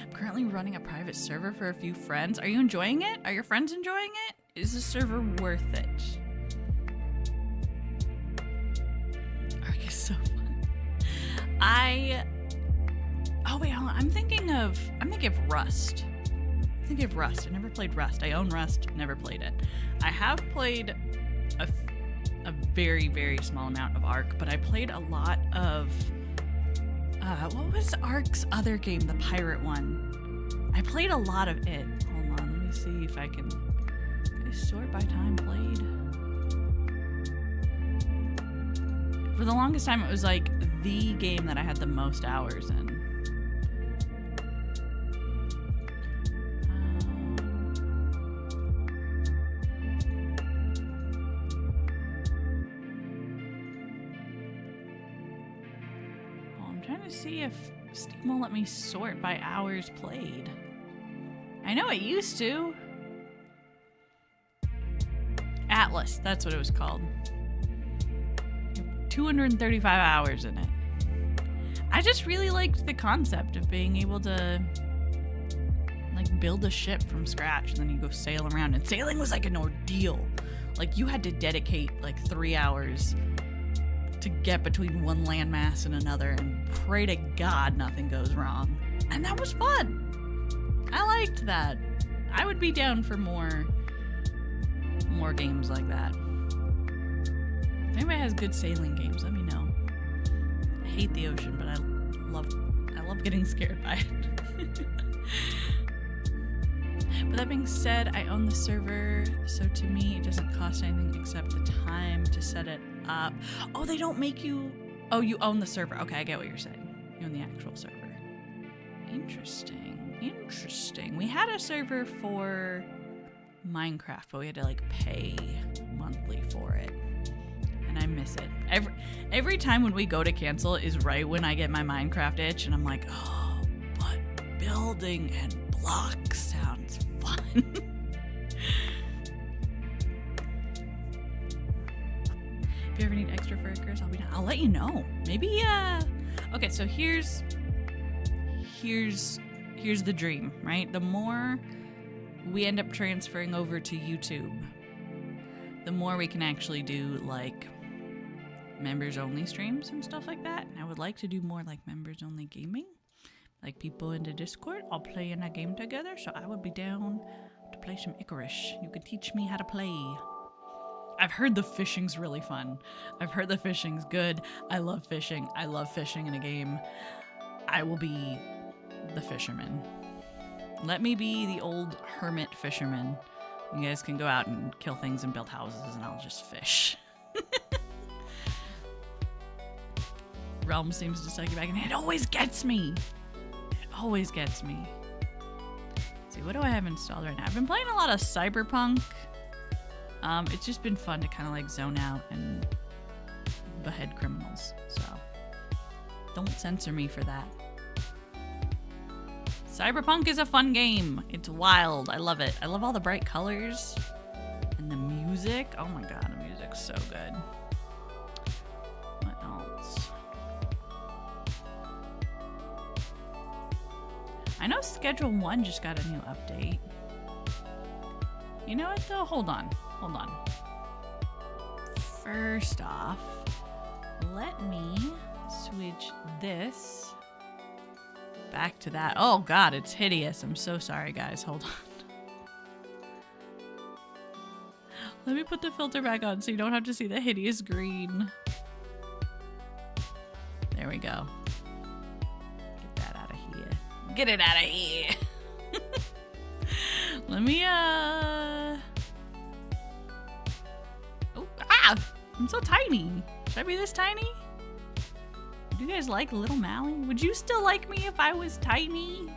I'm currently running a private server for a few friends. Are you enjoying it? Are your friends enjoying it? Is the server worth it? Ark is so fun. Oh wait, hold on. I'm thinking of Rust. I never played Rust. I own Rust, never played it. I have played a very, very small amount of Ark, but I played a lot of what was Ark's other game, the pirate one? I played a lot of it. Hold on, let me see if I can sort by time played. For the longest time, it was like the game that I had the most hours in. See if Steam will let me sort by hours played. I know it used to. Atlas, that's what it was called. 235 hours in it. I just really liked the concept of being able to like build a ship from scratch and then you go sail around, and sailing was like an ordeal. Like you had to dedicate like 3 hours to get between one landmass and another and pray to God nothing goes wrong. And that was fun. I liked that. I would be down for more games like that. If anybody has good sailing games, let me know. I hate the ocean, but I love getting scared by it. But that being said, I own the server, so to me it doesn't cost anything except the time to set it up. Oh, they don't make you... Oh, you own the server. Okay, I get what you're saying. You own the actual server. Interesting. Interesting. We had a server for Minecraft, but we had to like pay monthly for it. And I miss it. Every time when we go to cancel is right when I get my Minecraft itch, and I'm like, oh, but building and blocks sounds fun. If you ever need extra furkers, I'll let you know. Maybe okay, so here's the dream, right? The more we end up transferring over to YouTube, the more we can actually do like members only streams and stuff like that. And I would like to do more like members only gaming. Like people into Discord, I'll play in a game together, so I would be down to play some Icarus. You could teach me how to play. I've heard the fishing's really fun. I've heard the fishing's good. I love fishing. I love fishing in a game. I will be the fisherman. Let me be the old hermit fisherman. You guys can go out and kill things and build houses, and I'll just fish. Realm seems to suck you back, and it always gets me. Always gets me. Let's see, what do I have installed right now? I've been playing a lot of Cyberpunk. It's just been fun to kind of like zone out and behead criminals. So don't censor me for that. Cyberpunk is a fun game. It's wild. I love it. I love all the bright colors and the music. Oh my god, the music's so good. What else? I know Schedule 1 just got a new update. You know what though? Hold on. First off, let me switch this back to that. Oh god, it's hideous. I'm so sorry guys. Hold on. Let me put the filter back on so you don't have to see the hideous green. There we go. Get that out of here. Get it out of here. Let me, Oh, ah! I'm so tiny. Should I be this tiny? Do you guys like little Mally? Would you still like me if I was tiny?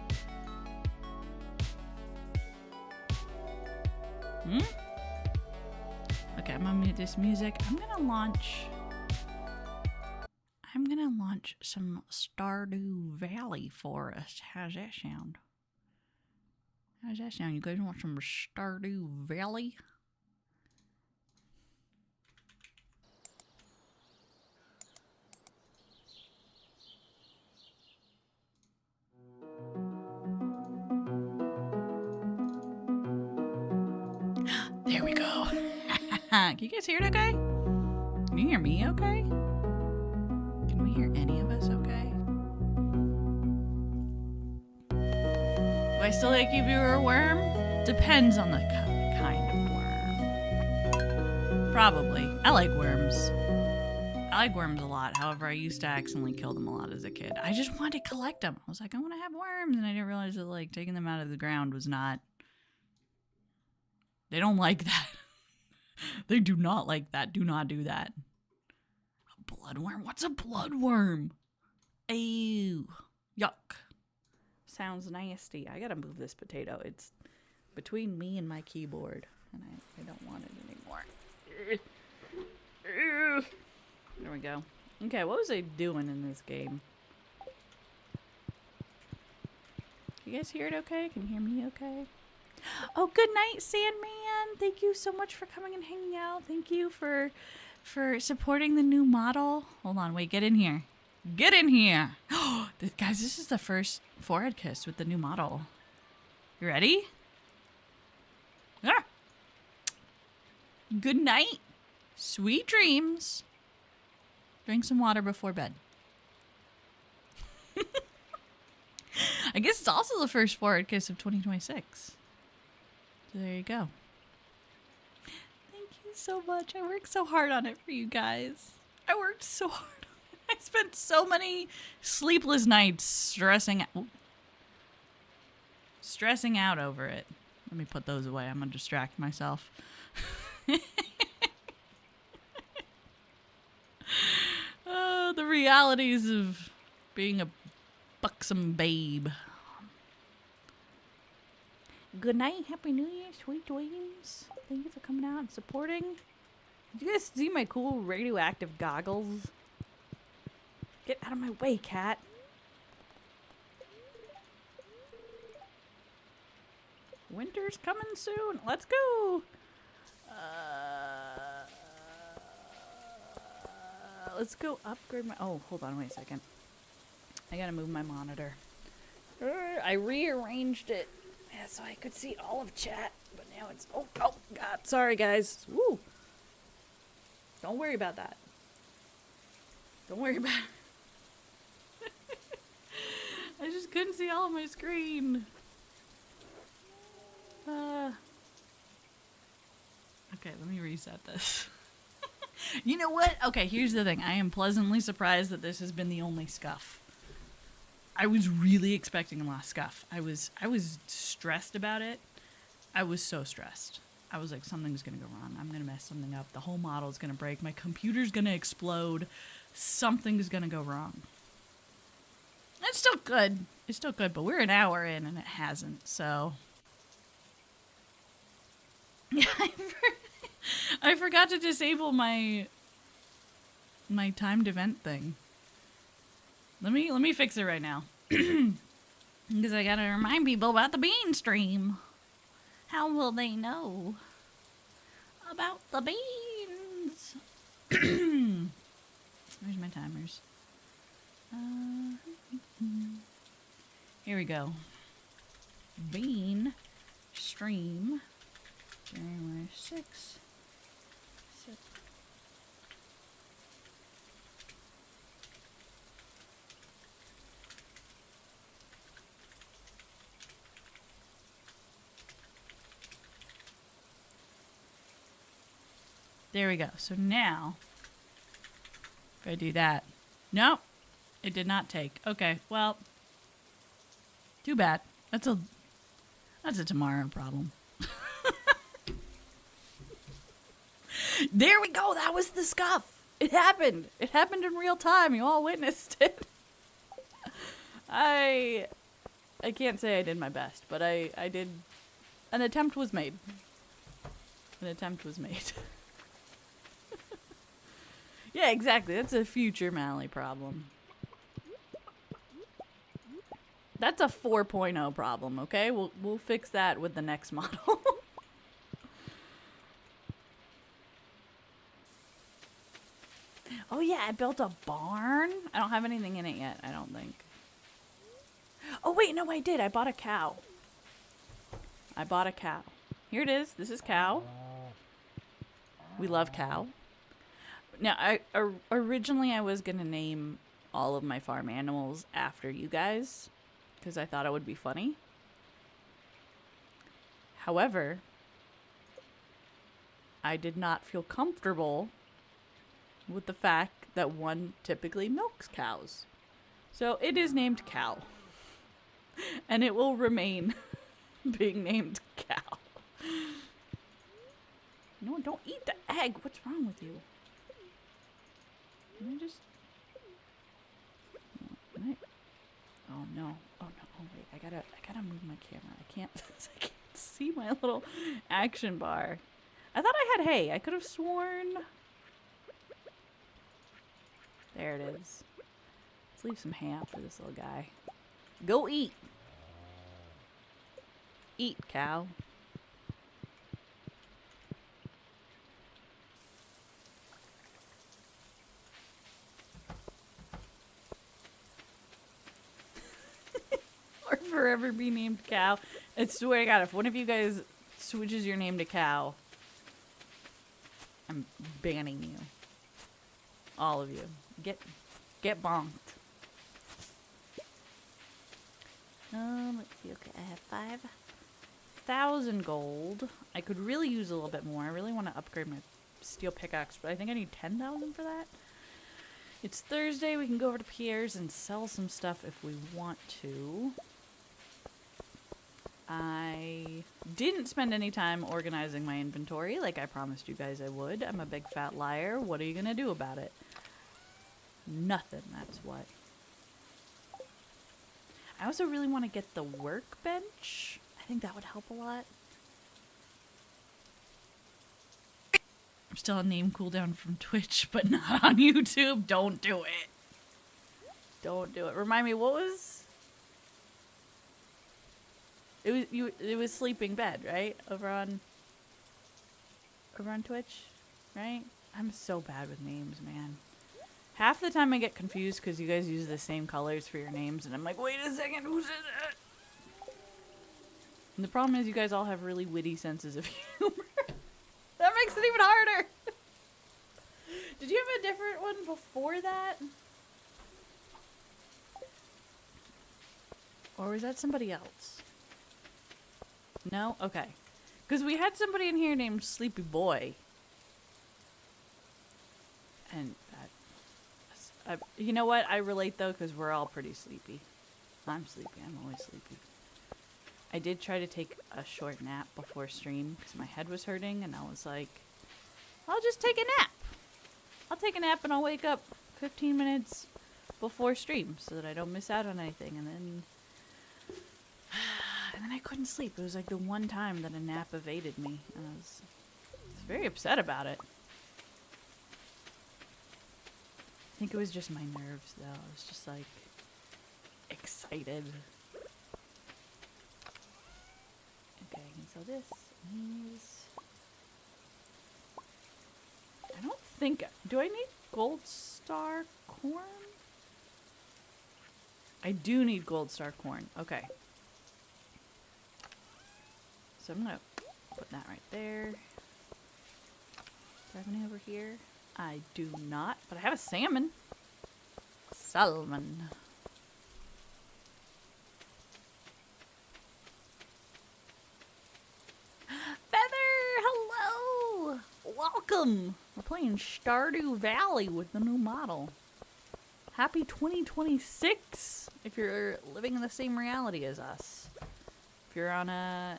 Okay, I'm gonna mute this music. I'm gonna launch some Stardew Valley for us. How's that sound? You guys want some Stardew Valley? There we go. Can you guys hear it okay? Can you hear me okay? Can we hear any of us okay? Do I still like give you a worm? Depends on the kind of worm. Probably. I like worms. I like worms a lot. However, I used to accidentally kill them a lot as a kid. I just wanted to collect them. I was like, I want to have worms. And I didn't realize that, like, taking them out of the ground was not... They don't like that. They do not like that. Do not do that. A bloodworm? What's a bloodworm? Ew. Yuck. Sounds nasty. I gotta move this potato. It's between me and my keyboard. And I don't want it anymore. There we go. Okay, what was I doing in this game? You guys hear it okay? Can you hear me okay? Oh, good night, Sandman. Thank you so much for coming and hanging out. Thank you for supporting the new model. Hold on, wait, get in here. Get in here. Guys, this is the first forehead kiss with the new model. You ready? Ah. Good night. Sweet dreams. Drink some water before bed. I guess it's also the first forehead kiss of 2026. So there you go. Thank you so much. I worked so hard on it for you guys. I worked so hard on it. I spent so many sleepless nights stressing out over it. Let me put those away. I'm going to distract myself. The realities of being a buxom babe. Good night. Happy New Year. Sweet dreams. Thank you for coming out and supporting. Did you guys see my cool radioactive goggles? Get out of my way, cat. Winter's coming soon. Let's go. Let's go upgrade my... Oh, hold on. Wait a second. I gotta move my monitor. I rearranged it so I could see all of chat. But now it's... Oh, God. Sorry, guys. Woo. Don't worry about that. Don't worry about it. I just couldn't see all of my screen. Okay, let me reset this. You know what? Okay, here's the thing. I am pleasantly surprised that this has been the only scuff. I was really expecting a lot of scuff. I was stressed about it. I was so stressed. I was like, something's going to go wrong. I'm going to mess something up. The whole model's going to break. My computer's going to explode. Something's going to go wrong. It's still good. It's still good, but we're an hour in and it hasn't, so... Yeah, I forgot to disable my timed event thing. Let me fix it right now. Because I gotta remind people about the bean stream. How will they know about the beans? Where's my timers? Here we go. Bean stream. January 6th. There we go. So now, if I do that, nope, it did not take. Okay, well, too bad. That's a tomorrow problem. There we go. That was the scuff. It happened. It happened in real time. You all witnessed it. I can't say I did my best, but I did. An attempt was made. An attempt was made. Yeah, exactly. That's a future Mally problem. That's a 4.0 problem, okay? We'll fix that with the next model. Oh yeah, I built a barn. I don't have anything in it yet, I don't think. Oh wait, no, I did. I bought a cow. I bought a cow. Here it is. This is cow. We love cow. Now, originally I was going to name all of my farm animals after you guys because I thought it would be funny. However, I did not feel comfortable with the fact that one typically milks cows. So it is named Cow. And it will remain being named Cow. No, don't eat the egg. What's wrong with you? Can I just... Oh no. Oh no. Oh wait. I gotta move my camera. I can't see my little action bar. I thought I had hay. I could have sworn. There it is. Let's leave some hay out for this little guy. Go eat. Eat, cow. Or forever be named Cow. I swear to God, if one of you guys switches your name to Cow, I'm banning you. All of you. Get bonked. Let's see. Okay, I have 5,000 gold. I could really use a little bit more. I really want to upgrade my steel pickaxe, but I think I need 10,000 for that. It's Thursday. We can go over to Pierre's and sell some stuff if we want to. I didn't spend any time organizing my inventory like I promised you guys I would. I'm a big fat liar. What are you going to do about it? Nothing, that's what. I also really want to get the workbench. I think that would help a lot. I'm still on name cooldown from Twitch, but not on YouTube. Don't do it. Don't do it. Remind me, what was... It was sleeping bed, right? Over on Twitch, right? I'm so bad with names, man. Half the time I get confused because you guys use the same colors for your names, and I'm like, wait a second, who's that? And the problem is you guys all have really witty senses of humor. That makes it even harder. Did you have a different one before that? Or was that somebody else? No? Okay. Because we had somebody in here named Sleepy Boy. And you know what? I relate, though, because we're all pretty sleepy. I'm sleepy. I'm always sleepy. I did try to take a short nap before stream because my head was hurting, and I was like, I'll just take a nap. I'll take a nap, and I'll wake up 15 minutes before stream so that I don't miss out on anything. And then I couldn't sleep. It was like the one time that a nap evaded me, and I was very upset about it. I think it was just my nerves, though. I was just like excited. Okay, so this is... I don't think... Do I need gold star corn? I do need gold star corn. Okay. So I'm going to put that right there. Do I have any over here? I do not, but I have a salmon. Salmon. Welcome! We're playing Stardew Valley with the new model. Happy 2026 if you're living in the same reality as us. If you're on a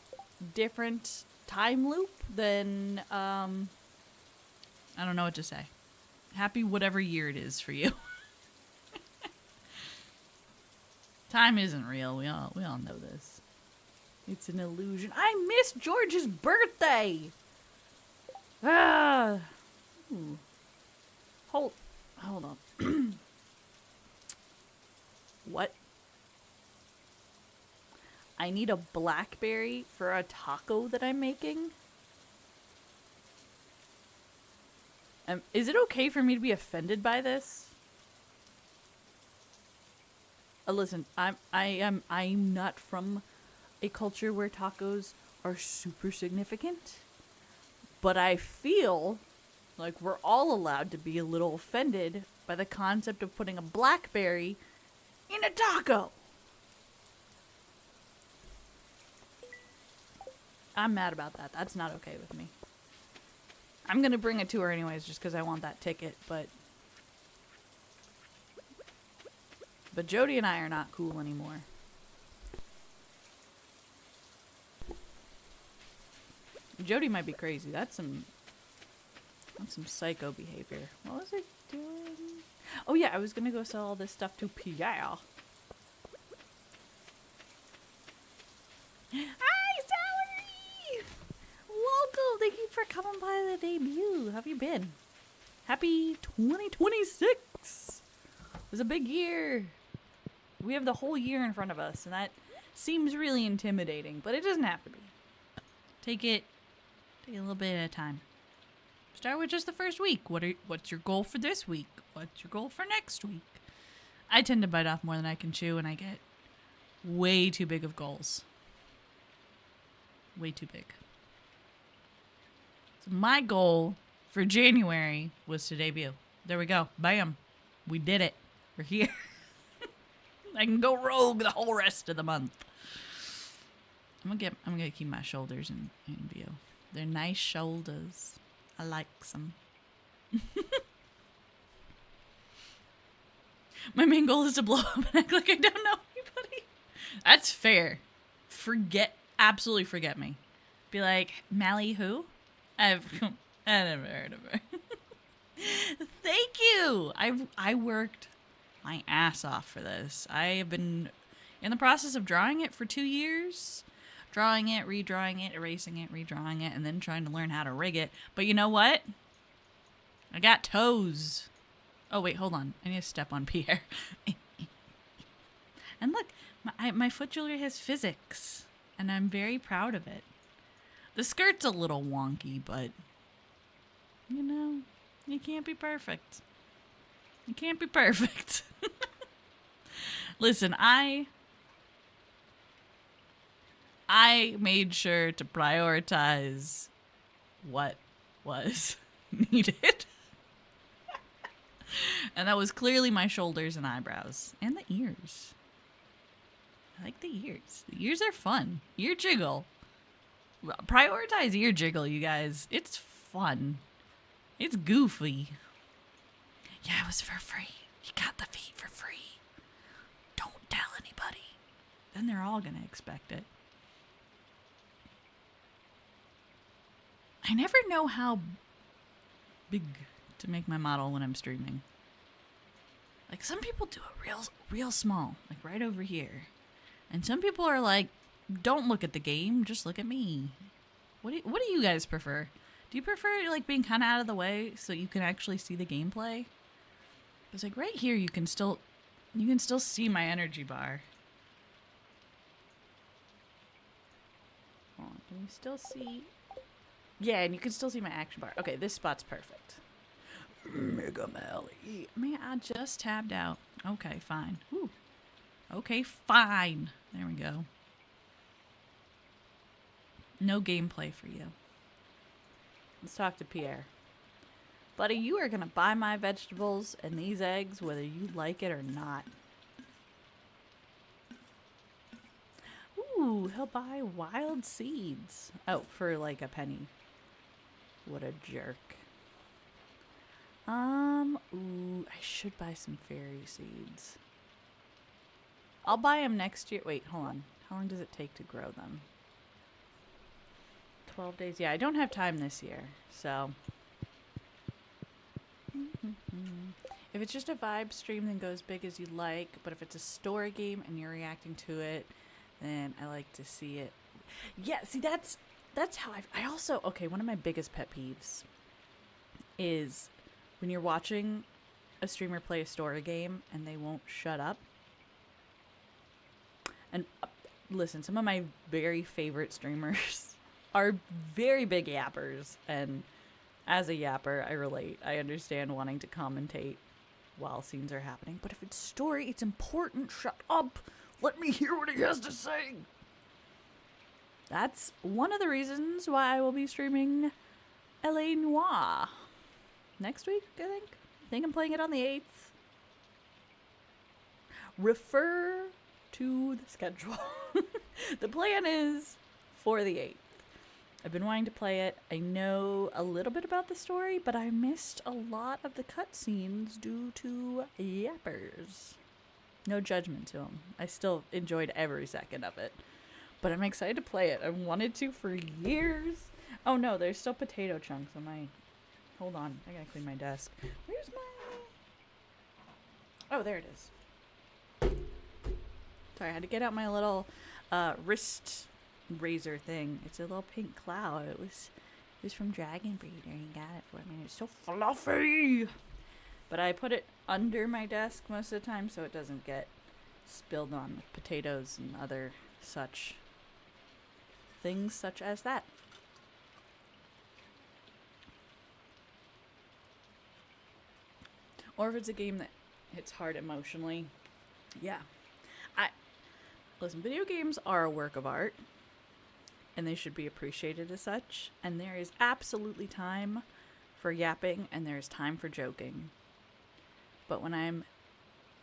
different time loop, then I don't know what to say. Happy whatever year it is for you. Time isn't real. We all know this. It's an illusion. I missed George's birthday! Ah. Ooh. Hold on. What? I need a blackberry for a taco that I'm making? Is it okay for me to be offended by this? Listen, I'm not from a culture where tacos are super significant. But I feel Like, we're all allowed to be a little offended by the concept of putting a blackberry in a taco. I'm mad about that. That's not okay with me. I'm going to bring it to her anyways just because I want that ticket, but Jody and I are not cool anymore. Jody might be crazy. That's some psycho behavior. What was I doing? Oh yeah, I was gonna go sell all this stuff to Pierre. Hi, Salary! Welcome! Thank you for coming by the debut. How have you been? Happy 2026! It was a big year. We have the whole year in front of us, and that seems really intimidating, but it doesn't have to be. Take a little bit at a time. Start with just the first week. What's your goal for this week? What's your goal for next week? I tend to bite off more than I can chew, and I get way too big of goals. Way too big. So my goal for January was to debut. There we go. Bam. We did it. We're here. I can go rogue the whole rest of the month. I'm gonna keep my shoulders in view. They're nice shoulders. I like them. My main goal is to blow up and act like I don't know anybody. That's fair. Absolutely forget me. Be like, Mally who? I never heard of her. Thank you. I worked my ass off for this. I have been in the process of drawing it for 2 years. Drawing it, redrawing it, erasing it, redrawing it, and then trying to learn how to rig it. But you know what? I got toes. Oh, wait, hold on. I need to step on Pierre. And look, my foot jewelry has physics, and I'm very proud of it. The skirt's a little wonky, but, you know, you can't be perfect. You can't be perfect. Listen, I made sure to prioritize what was needed. And that was clearly my shoulders and eyebrows. And the ears. I like the ears. The ears are fun. Ear jiggle. Prioritize ear jiggle, you guys. It's fun. It's goofy. Yeah, it was for free. You got the feet for free. Don't tell anybody. Then they're all going to expect it. I never know how big to make my model when I'm streaming. Like, some people do it real small, like right over here. And some people are like, don't look at the game, just look at me. What do you guys prefer? Do you prefer like being kind of out of the way so you can actually see the gameplay? Because like right here you can still see my energy bar. Hold on, can you still see? Yeah, and you can still see my action bar. Okay, this spot's perfect. Mega Mally. Man, I just tabbed out. Okay, fine. Whew. Okay, fine. There we go. No gameplay for you. Let's talk to Pierre. Buddy, you are going to buy my vegetables and these eggs whether you like it or not. Ooh, he'll buy wild seeds. Oh, for like a penny. What a jerk. Ooh, I should buy some fairy seeds. I'll buy them next year. Wait, hold on. How long does it take to grow them? 12 days. Yeah, I don't have time this year, so. If it's just a vibe stream, then go as big as you like. But if it's a story game and you're reacting to it, then I like to see it. Yeah, see, that's how I also, okay, one of my biggest pet peeves is when you're watching a streamer play a story game and they won't shut up. And listen, some of my very favorite streamers are very big yappers, and as a yapper, I relate. I understand wanting to commentate while scenes are happening, but if it's story, it's important. Shut up. Let me hear what he has to say. That's one of the reasons why I will be streaming LA Noire. next week, I think. I think I'm playing it on the 8th. Refer to the schedule. The plan is for the 8th. I've been wanting to play it. I know a little bit about the story, but I missed a lot of the cutscenes due to yappers. No judgment to them. I still enjoyed every second of it. But I'm excited to play it. I've wanted to for years. Oh no, there's still potato chunks on my... Hold on, I gotta clean my desk. Where's my... Oh, there it is. Sorry, I had to get out my little wrist razor thing. It's a little pink cloud. It was from Dragon Breeder. He got it for me. It's so fluffy. But I put it under my desk most of the time so it doesn't get spilled on potatoes and other such things such as that. Or if it's a game that hits hard emotionally. Yeah. Listen, video games are a work of art, and they should be appreciated as such. And there is absolutely time for yapping, and there is time for joking. But when I'm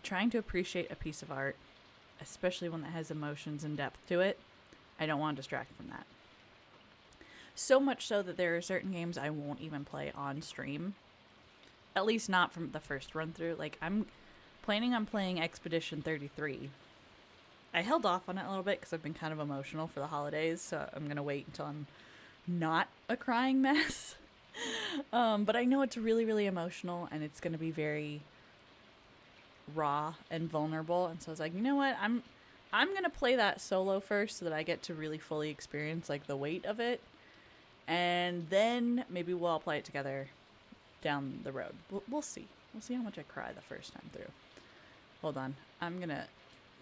trying to appreciate a piece of art, especially one that has emotions and depth to it, I don't want to distract from that. So much so that there are certain games I won't even play on stream. At least not from the first run through. Like, I'm planning on playing Expedition 33. I held off on it a little bit because I've been kind of emotional for the holidays, so I'm going to wait until I'm not a crying mess. But I know it's really, really emotional, and it's going to be very raw and vulnerable. And so I was like, you know what? I'm going to play that solo first so that I get to really fully experience, like, the weight of it. And then maybe we'll all play it together down the road. We'll see. We'll see how much I cry the first time through. Hold on. I'm going to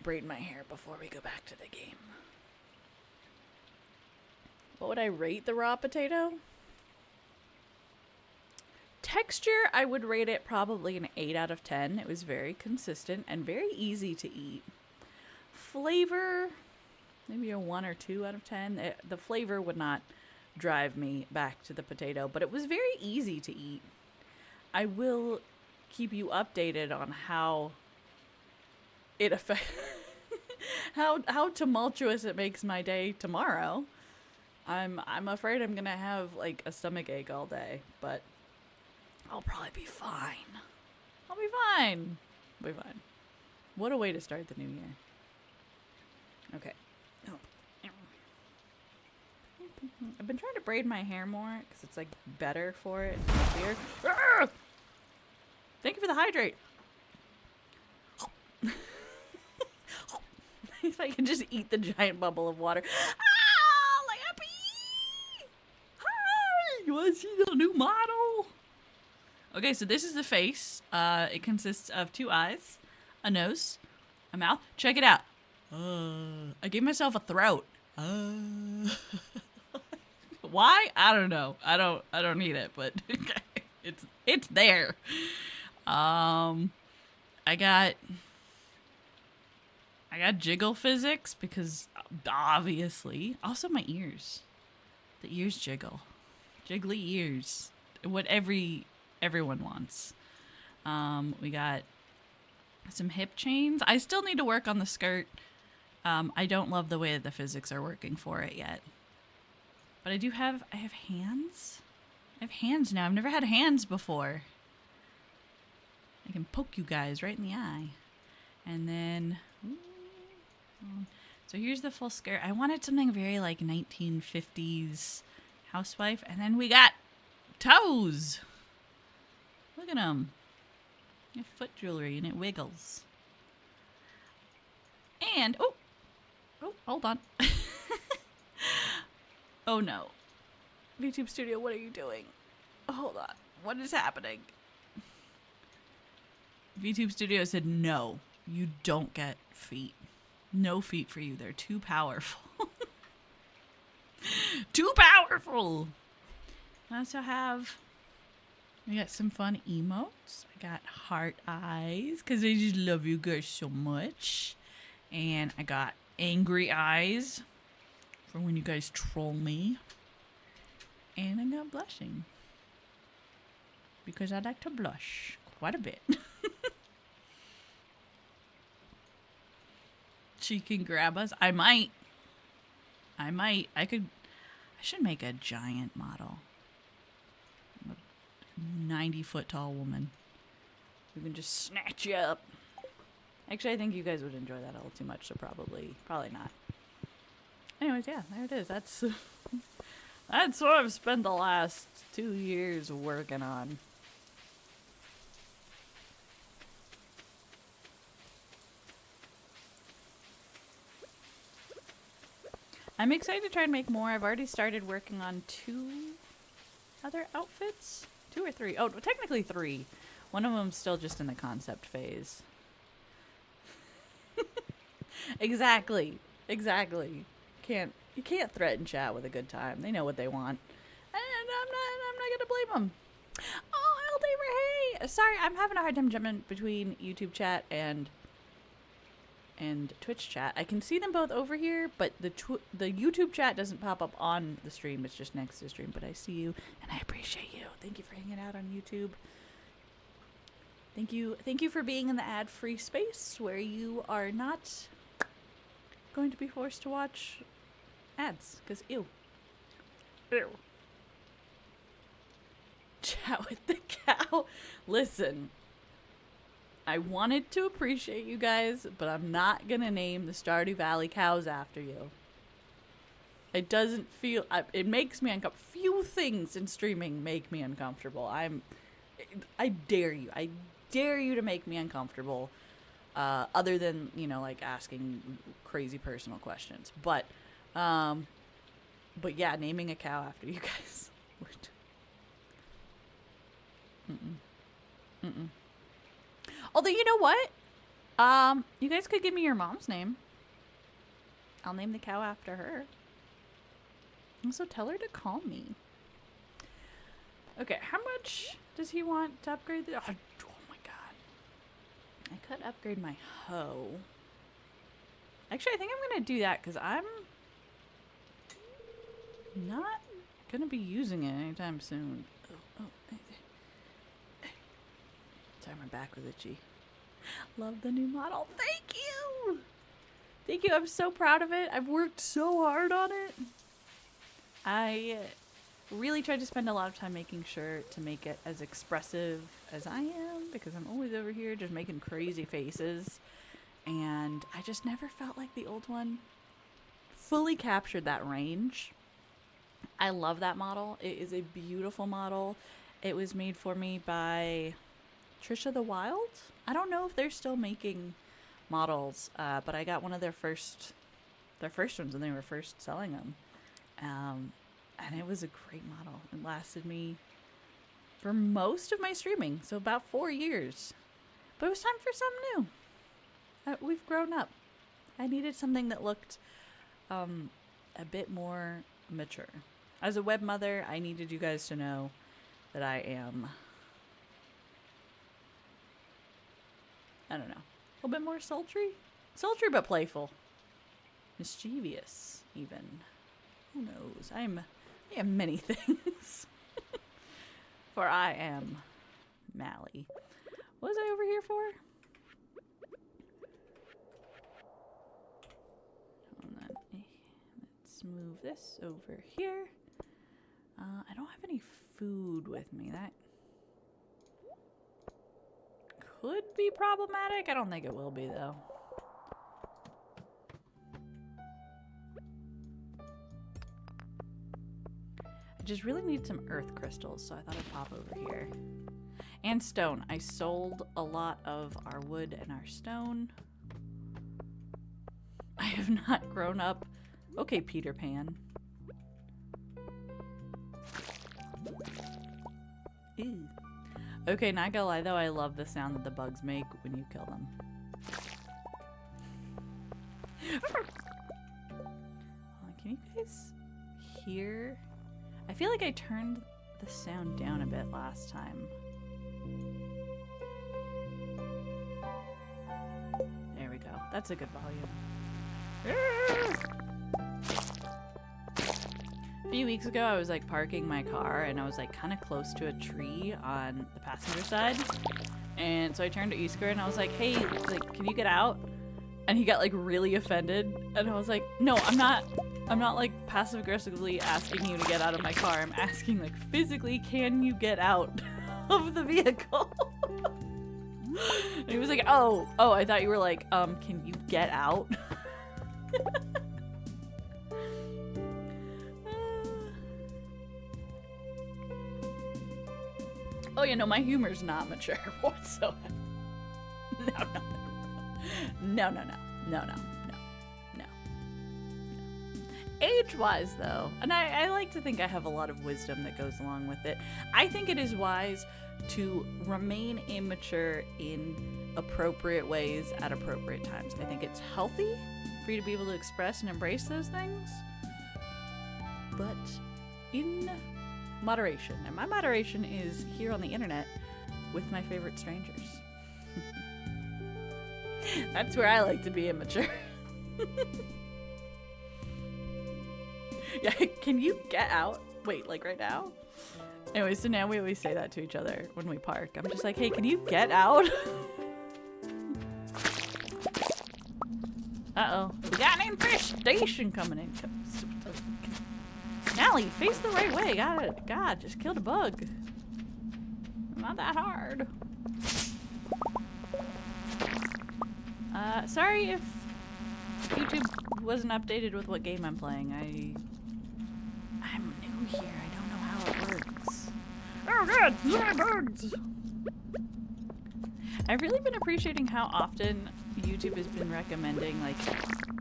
braid my hair before we go back to the game. What would I rate the raw potato? Texture, I would rate it probably an 8 out of 10. It was very consistent and very easy to eat. Flavor, maybe a 1 or 2 out of 10. The flavor would not drive me back to the potato, but it was very easy to eat. I will keep you updated on how it affects how tumultuous it makes my day tomorrow. I'm afraid I'm gonna have like a stomach ache all day, but I'll probably be fine. I'll be fine. I'll be fine. What a way to start the new year. Okay. Oh. I've been trying to braid my hair more because it's like better for it. Ah! Thank you for the hydrate. If I can just eat the giant bubble of water. Ah, Lappy! Hi! You want to see the new model? Okay, so this is the face. It consists of 2 eyes, a nose, a mouth. Check it out. I gave myself a throat. Why? I don't know. I don't need it, but it's there. I got jiggle physics because obviously. Also my ears. The ears jiggle. Jiggly ears. What everyone wants. We got some hip chains. I still need to work on the skirt. I don't love the way that the physics are working for it yet. But I have hands. I have hands now. I've never had hands before. I can poke you guys right in the eye. And then, so here's the full skirt. I wanted something very like 1950s housewife. And then we got toes. Look at them. You have foot jewelry and it wiggles. And, oh, hold on. Oh no. YouTube Studio, what are you doing? Hold on. What is happening? VTube Studio said, no, you don't get feet. No feet for you. They're too powerful. Too powerful. I also we got some fun emotes. I got heart eyes because I just love you guys so much. And I got angry eyes for when you guys troll me. And I got blushing. because I like to blush quite a bit. She can grab us. I might. I should make a giant model. I'm a 90-foot tall woman who can just snatch you up. Actually, I think you guys would enjoy that a little too much, so probably not. Anyways, yeah, there it is. That's what I've spent the last 2 years working on. I'm excited to try and make more. I've already started working on 2 other outfits. 2 or 3. Oh, technically 3. One of them's still just in the concept phase. Exactly. You can't threaten chat with a good time. They know what they want. And I'm not gonna blame them. Oh, Eldaver, hey! Sorry, I'm having a hard time jumping between YouTube chat and Twitch chat. I can see them both over here, but the YouTube chat doesn't pop up on the stream. It's just next to the stream, but I see you and I appreciate you. Thank you for hanging out on YouTube. Thank you for being in the ad-free space where you are not going to be forced to watch ads, because ew. Chat with the cow. Listen, I wanted to appreciate you guys, but I'm not gonna name the Stardew Valley cows after you. It doesn't feel, it makes me uncomfortable. Few things in streaming make me uncomfortable. I dare you to make me uncomfortable, other than, like asking crazy personal questions. But yeah, naming a cow after you guys would. Although, you know what? You guys could give me your mom's name. I'll name the cow after her. Also, tell her to call me. Okay, how much does he want to upgrade the... Oh my god. I could upgrade my hoe. Actually, I think I'm going to do that because I'm not going to be using it anytime soon. Sorry, my back was itchy. Love the new model. Thank you! Thank you. I'm so proud of it. I've worked so hard on it. I really tried to spend a lot of time making sure to make it as expressive as I am, because I'm always over here just making crazy faces. And I just never felt like the old one fully captured that range. I love that model. It is a beautiful model. It was made for me by Trisha the Wild. I don't know if they're still making models, but I got one of their first ones when they were first selling them. And it was a great model. It lasted me for most of my streaming, so about 4 years. But it was time for something new. We've grown up. I needed something that looked a bit more mature. As a web mother, I needed you guys to know that I am, I don't know, a little bit more sultry? Sultry but playful. Mischievous, even. Who knows? I am many things. For I am Mally. What was I over here for? Hold on. Let's move this over here. I don't have any food with me. That could be problematic. I don't think it will be, though. I just really need some earth crystals, so I thought I'd pop over here. And stone. I sold a lot of our wood and our stone. I have not grown up. Okay, Peter Pan. Ew. Okay, not gonna lie though, I love the sound that the bugs make when you kill them. Can you guys hear? I feel like I turned the sound down a bit last time. There we go. That's a good volume. A few weeks ago, I was like parking my car and I was like kind of close to a tree on the passenger side. And so I turned to Isker and I was like, hey, like, can you get out? And he got like really offended. And I was like, no, I'm not like passive aggressively asking you to get out of my car. I'm asking like physically, can you get out of the vehicle? And he was like, oh, I thought you were like, can you get out? Oh, you know, my humor's not mature whatsoever. No. Age-wise, though, and I like to think I have a lot of wisdom that goes along with it. I think it is wise to remain immature in appropriate ways at appropriate times. I think it's healthy for you to be able to express and embrace those things, but in moderation. And my moderation is here on the internet with my favorite strangers. That's where I like to be immature. Yeah, can you get out? Wait, like right now? Anyway, so now we always say that to each other when we park. I'm just like, hey, can you get out? Uh-oh. We got an infestation coming in. Allie, face the right way. Got it. God, just killed a bug. Not that hard. Sorry if YouTube wasn't updated with what game I'm playing. I'm new here. I don't know how it works. Oh god, more bugs! I've really been appreciating how often YouTube has been recommending like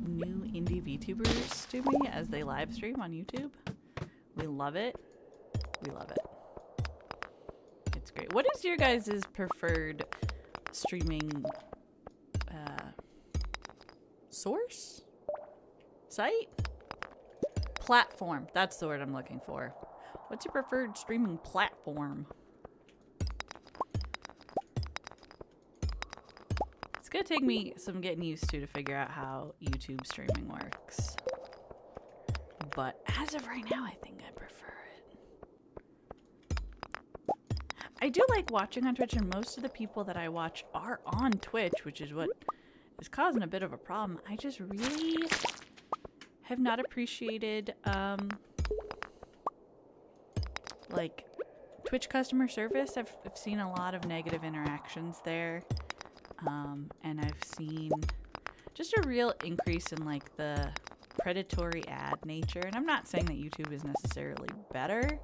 new indie VTubers to me as they live stream on YouTube. We love it. We love it. It's great. What is your guys' preferred streaming source? Site? Platform. That's the word I'm looking for. What's your preferred streaming platform? It's gonna take me some getting used to figure out how YouTube streaming works. But as of right now, I think I prefer it. I do like watching on Twitch, and most of the people that I watch are on Twitch, which is what is causing a bit of a problem. I just really have not appreciated, like, Twitch customer service. I've seen a lot of negative interactions there, and I've seen just a real increase in, like, the predatory ad nature. And I'm not saying that YouTube is necessarily better,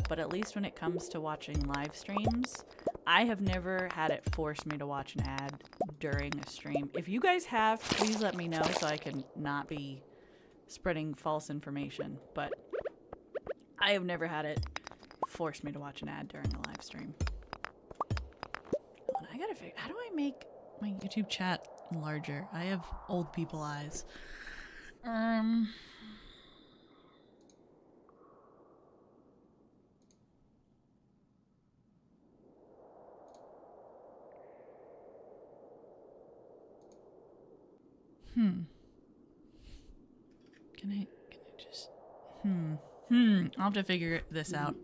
but at least when it comes to watching live streams, I have never had it force me to watch an ad during a stream. If you guys have, please let me know so I can not be spreading false information. But I have never had it force me to watch an ad during a live stream. I gotta figure, how do I make my YouTube chat larger? I have old people eyes. Can I just I'll have to figure this out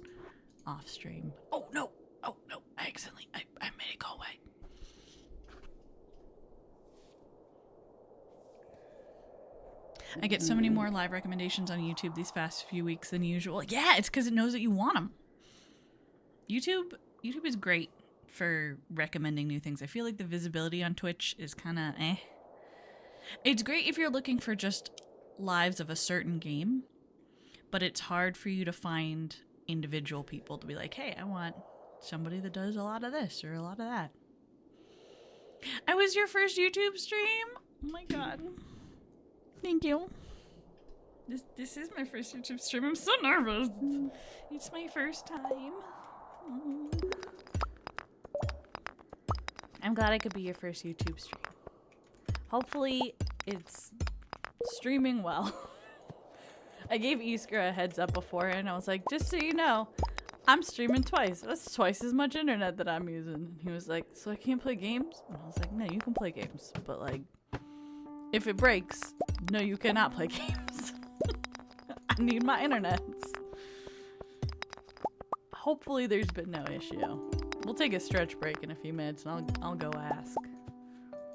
off stream. Oh no, I accidentally I made it go away. I get so many more live recommendations on YouTube these past few weeks than usual. Yeah, it's because it knows that you want them. YouTube is great for recommending new things. I feel like the visibility on Twitch is kind of eh. It's great if you're looking for just lives of a certain game, but it's hard for you to find individual people to be like, hey, I want somebody that does a lot of this or a lot of that. I was your first YouTube stream? Oh my god. Thank you. This is my first YouTube stream. I'm so nervous. It's my first time. I'm glad I could be your first YouTube stream. Hopefully it's streaming well. I gave Iskra a heads up before and I was like, just so you know, I'm streaming twice. That's twice as much internet that I'm using. And he was like, so I can't play games? And I was like, no, you can play games. But like, if it breaks, no, you cannot play games. I need my internet. hopefully there's been no issue. We'll take a stretch break in a few minutes and I'll go ask.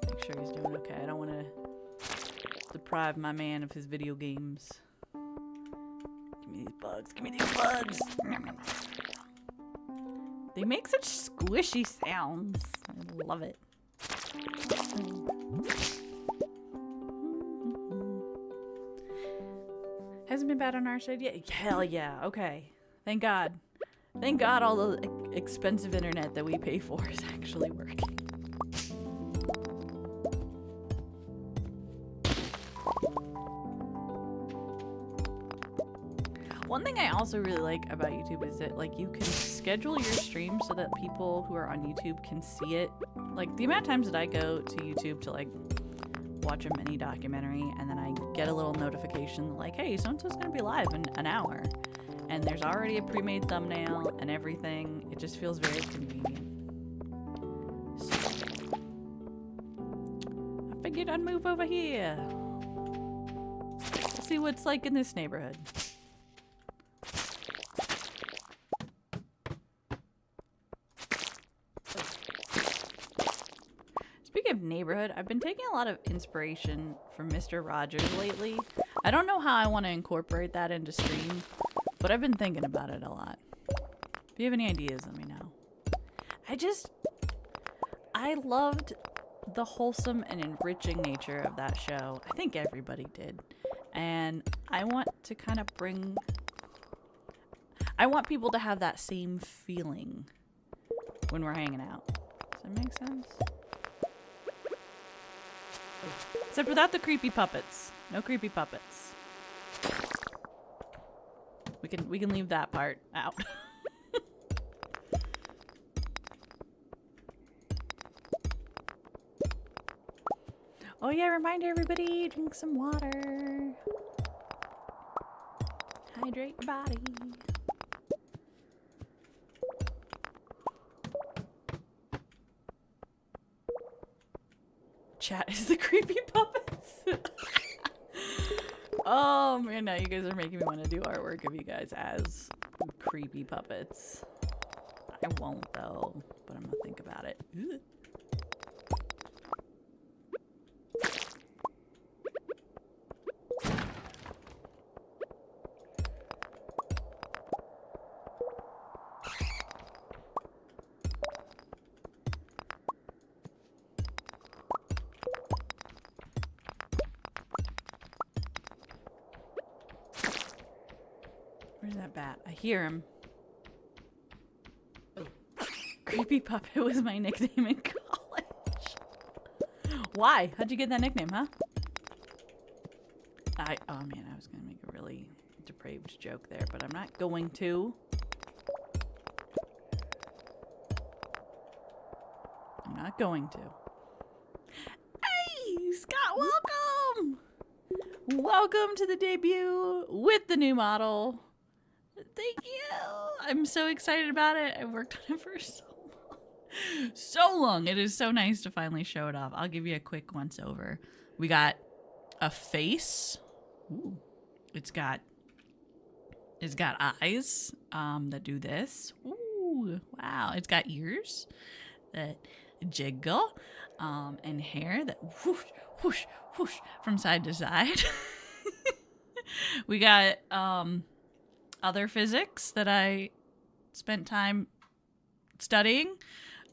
Make sure he's doing okay. I don't want to deprive my man of his video games. Give me these bugs. Give me these bugs. They make such squishy sounds. I love it. Hasn't been bad on our side yet? Hell yeah. Okay. Thank God. Thank God all the expensive internet that we pay for is actually working. One thing I also really like about YouTube is that like you can schedule your stream so that people who are on YouTube can see it. Like the amount of times that I go to YouTube to like watch a mini documentary and then I get a little notification like, hey, so-and-so's gonna be live in an hour. And there's already a pre-made thumbnail and everything. It just feels very convenient. So, I figured I'd move over here. Let's see what's like in this neighborhood. Speaking of neighborhood, I've been taking a lot of inspiration from Mr. Rogers lately. I don't know how I want to incorporate that into stream, but I've been thinking about it a lot. If you have any ideas, let me know. I loved the wholesome and enriching nature of that show. I think everybody did. And I want to kind of I want people to have that same feeling when we're hanging out. Does that make sense? Except without the creepy puppets. No creepy puppets. We can leave that part out. Oh yeah, remind everybody, drink some water. Hydrate your body. Chat is the creepy puppets. Oh man, now you guys are making me want to do artwork of you guys as creepy puppets. I won't though, but I'm gonna think about it. Where's that bat? I hear him. Oh. Creepy Puppet was my nickname in college. Why? How'd you get that nickname, huh? Oh man, I was gonna make a really depraved joke there, but I'm not going to. I'm not going to. Hey, Scott, welcome! Welcome to the debut with the new model. Thank you. I'm so excited about it. I worked on it for so long. It is so nice to finally show it off. I'll give you a quick once over. We got a face. Ooh. It's got eyes that do this. Ooh, wow. It's got ears that jiggle and hair that whoosh, whoosh, whoosh from side to side. We got other physics that I spent time studying.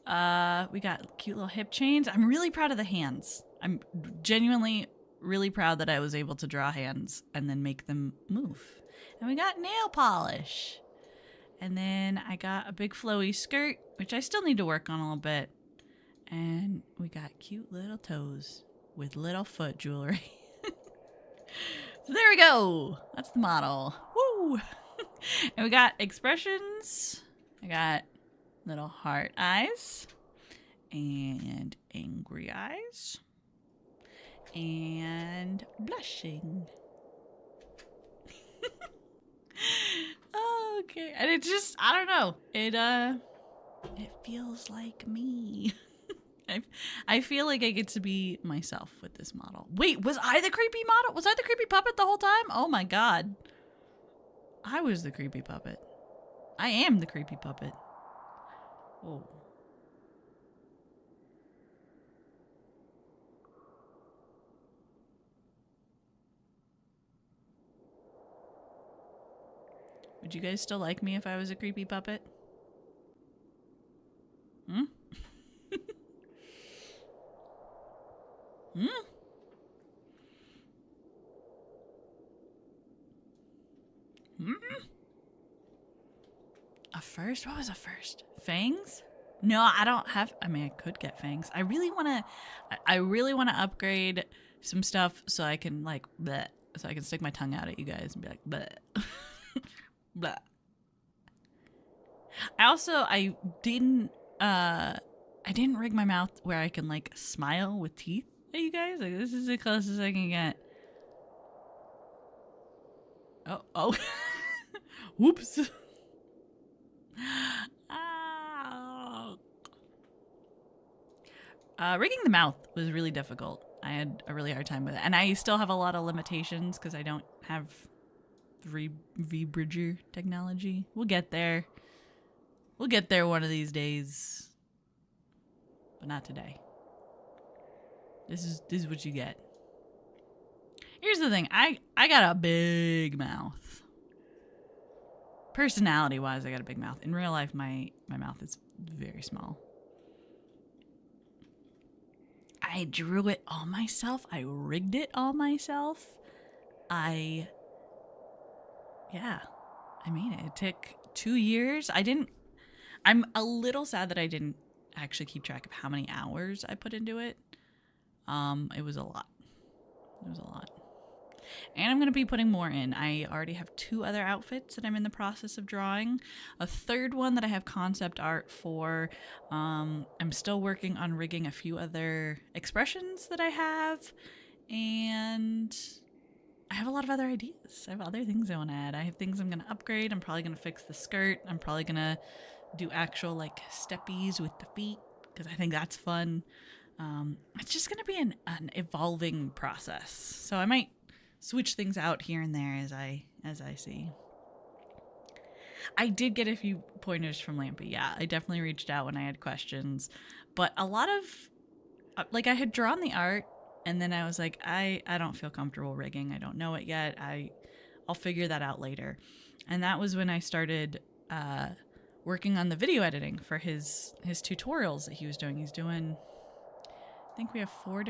We got cute little hip chains. I'm really proud of the hands. I'm genuinely really proud that I was able to draw hands and then make them move. And we got nail polish. And then I got a big flowy skirt, which I still need to work on a little bit. And we got cute little toes with little foot jewelry. So there we go. That's the model. Woo! And we got expressions. I got little heart eyes and angry eyes and blushing. Okay. And it just, I don't know. It feels like me. I feel like I get to be myself with this model. Wait, was I the creepy model? Was I the creepy puppet the whole time? Oh my god. I was the creepy puppet. I am the creepy puppet. Oh. Would you guys still like me if I was a creepy puppet? Hmm? Hmm? Hmm? A first? What was a first? Fangs? No, I don't have. I mean, I could get fangs. I really want to. I really want to upgrade some stuff so I can like bleh, so I can stick my tongue out at you guys and be like bleh. Bleh. I didn't rig my mouth where I can like smile with teeth at you guys. Like this is the closest I can get. Oh. Whoops. Ow. Rigging the mouth was really difficult. I had a really hard time with it. And I still have a lot of limitations because I don't have V-Bridger technology. We'll get there. We'll get there one of these days. But not today. This is what you get. Here's the thing. I got a big mouth. Personality-wise, I got a big mouth. In real life, my mouth is very small. I drew it all myself. I rigged it all myself. I made it. It took 2 years. I'm a little sad that I didn't actually keep track of how many hours I put into it. It was a lot. And I'm going to be putting more in. I already have 2 other outfits that I'm in the process of drawing. A third one that I have concept art for. I'm still working on rigging a few other expressions that I have. And I have a lot of other ideas. I have other things I want to add. I have things I'm going to upgrade. I'm probably going to fix the skirt. I'm probably going to do actual like steppies with the feet because I think that's fun. It's just going to be an evolving process. So I might switch things out here and there as I see. I did get a few pointers from Lampy. Yeah, I definitely reached out when I had questions. But a lot of, like I had drawn the art and then I was like, I don't feel comfortable rigging. I don't know it yet. I'll figure that out later. And that was when I started working on the video editing for his tutorials that he was doing. He's doing, I think we have 4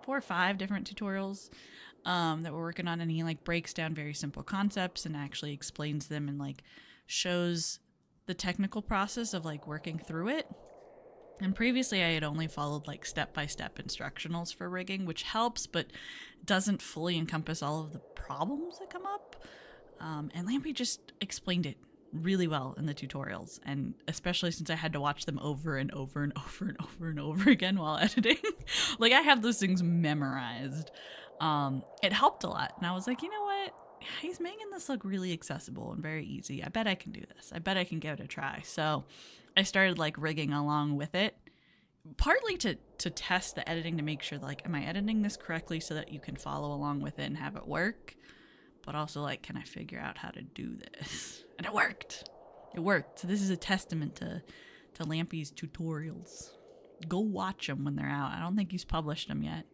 or 5 different tutorials that we're working on, and he like breaks down very simple concepts and actually explains them and like shows the technical process of like working through it. And previously I had only followed like step-by-step instructionals for rigging, which helps but doesn't fully encompass all of the problems that come up. And Lampy just explained it really well in the tutorials, and especially since I had to watch them over and over and over and over and over again while editing. Like I have those things memorized. It helped a lot, and I was like, you know what? He's making this look really accessible and very easy. I bet I can do this. I bet I can give it a try. So I started like rigging along with it, partly to test the editing to make sure like, am I editing this correctly so that you can follow along with it and have it work? But also like, can I figure out how to do this? And it worked. So this is a testament to Lampy's tutorials. Go watch them when they're out. I don't think he's published them yet.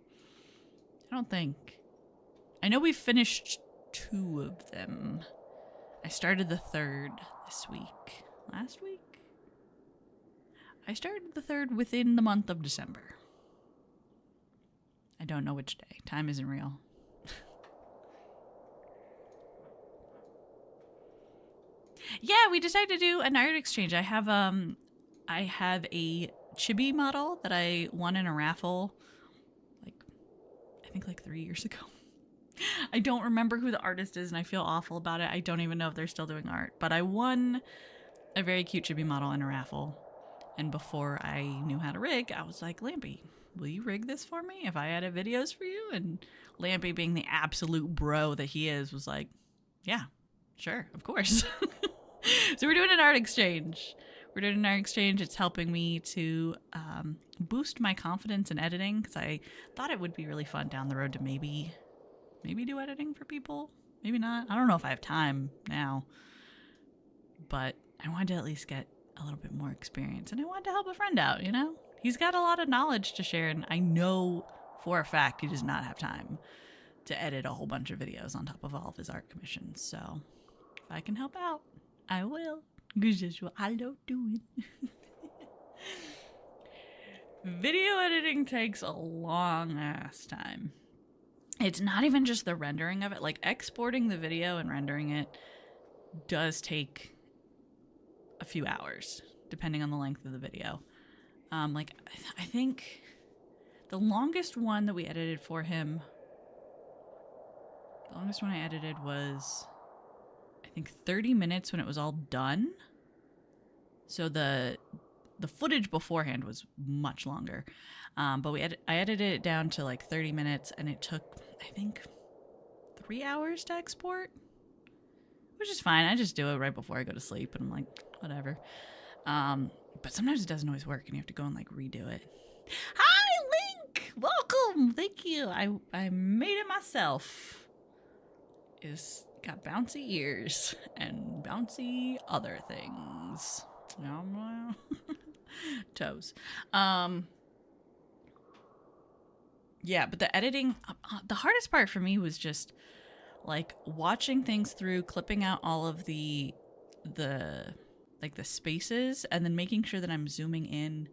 I don't think. I know we've finished 2 of them. I started the 3rd this week. Last week? I started the 3rd within the month of December. I don't know which day. Time isn't real. Yeah, we decided to do an art exchange. I have a chibi model that I won in a raffle I think like 3 years ago. I don't remember who the artist is and I feel awful about it. I don't even know if they're still doing art, but I won a very cute chibi model in a raffle. And before I knew how to rig, I was like, Lampy, will you rig this for me if I edit videos for you? And Lampy, being the absolute bro that he is, was like, yeah, sure, of course. So we're doing an art exchange. It's helping me to boost my confidence in editing because I thought it would be really fun down the road to maybe do editing for people. Maybe not. I don't know if I have time now. But I wanted to at least get a little bit more experience, and I wanted to help a friend out, you know? He's got a lot of knowledge to share, and I know for a fact he does not have time to edit a whole bunch of videos on top of all of his art commissions. So if I can help out, I will. Because that's what I love doing. Video editing takes a long ass time. It's not even just the rendering of it. Like, exporting the video and rendering it does take a few hours, depending on the length of the video. I think the longest one that we edited for him, the longest one I edited was, I think, 30 minutes when it was all done. So the footage beforehand was much longer. But I edited it down to like 30 minutes, and it took, I think, 3 hours to export, which is fine. I just do it right before I go to sleep, and I'm like, whatever. But sometimes it doesn't always work, and you have to go and like redo it. Hi, Link! Welcome! Thank you. I made it myself. It's got bouncy ears and bouncy other things. Toes. Yeah, but the editing, the hardest part for me was just like watching things through, clipping out all of the spaces, and then making sure that I'm zooming in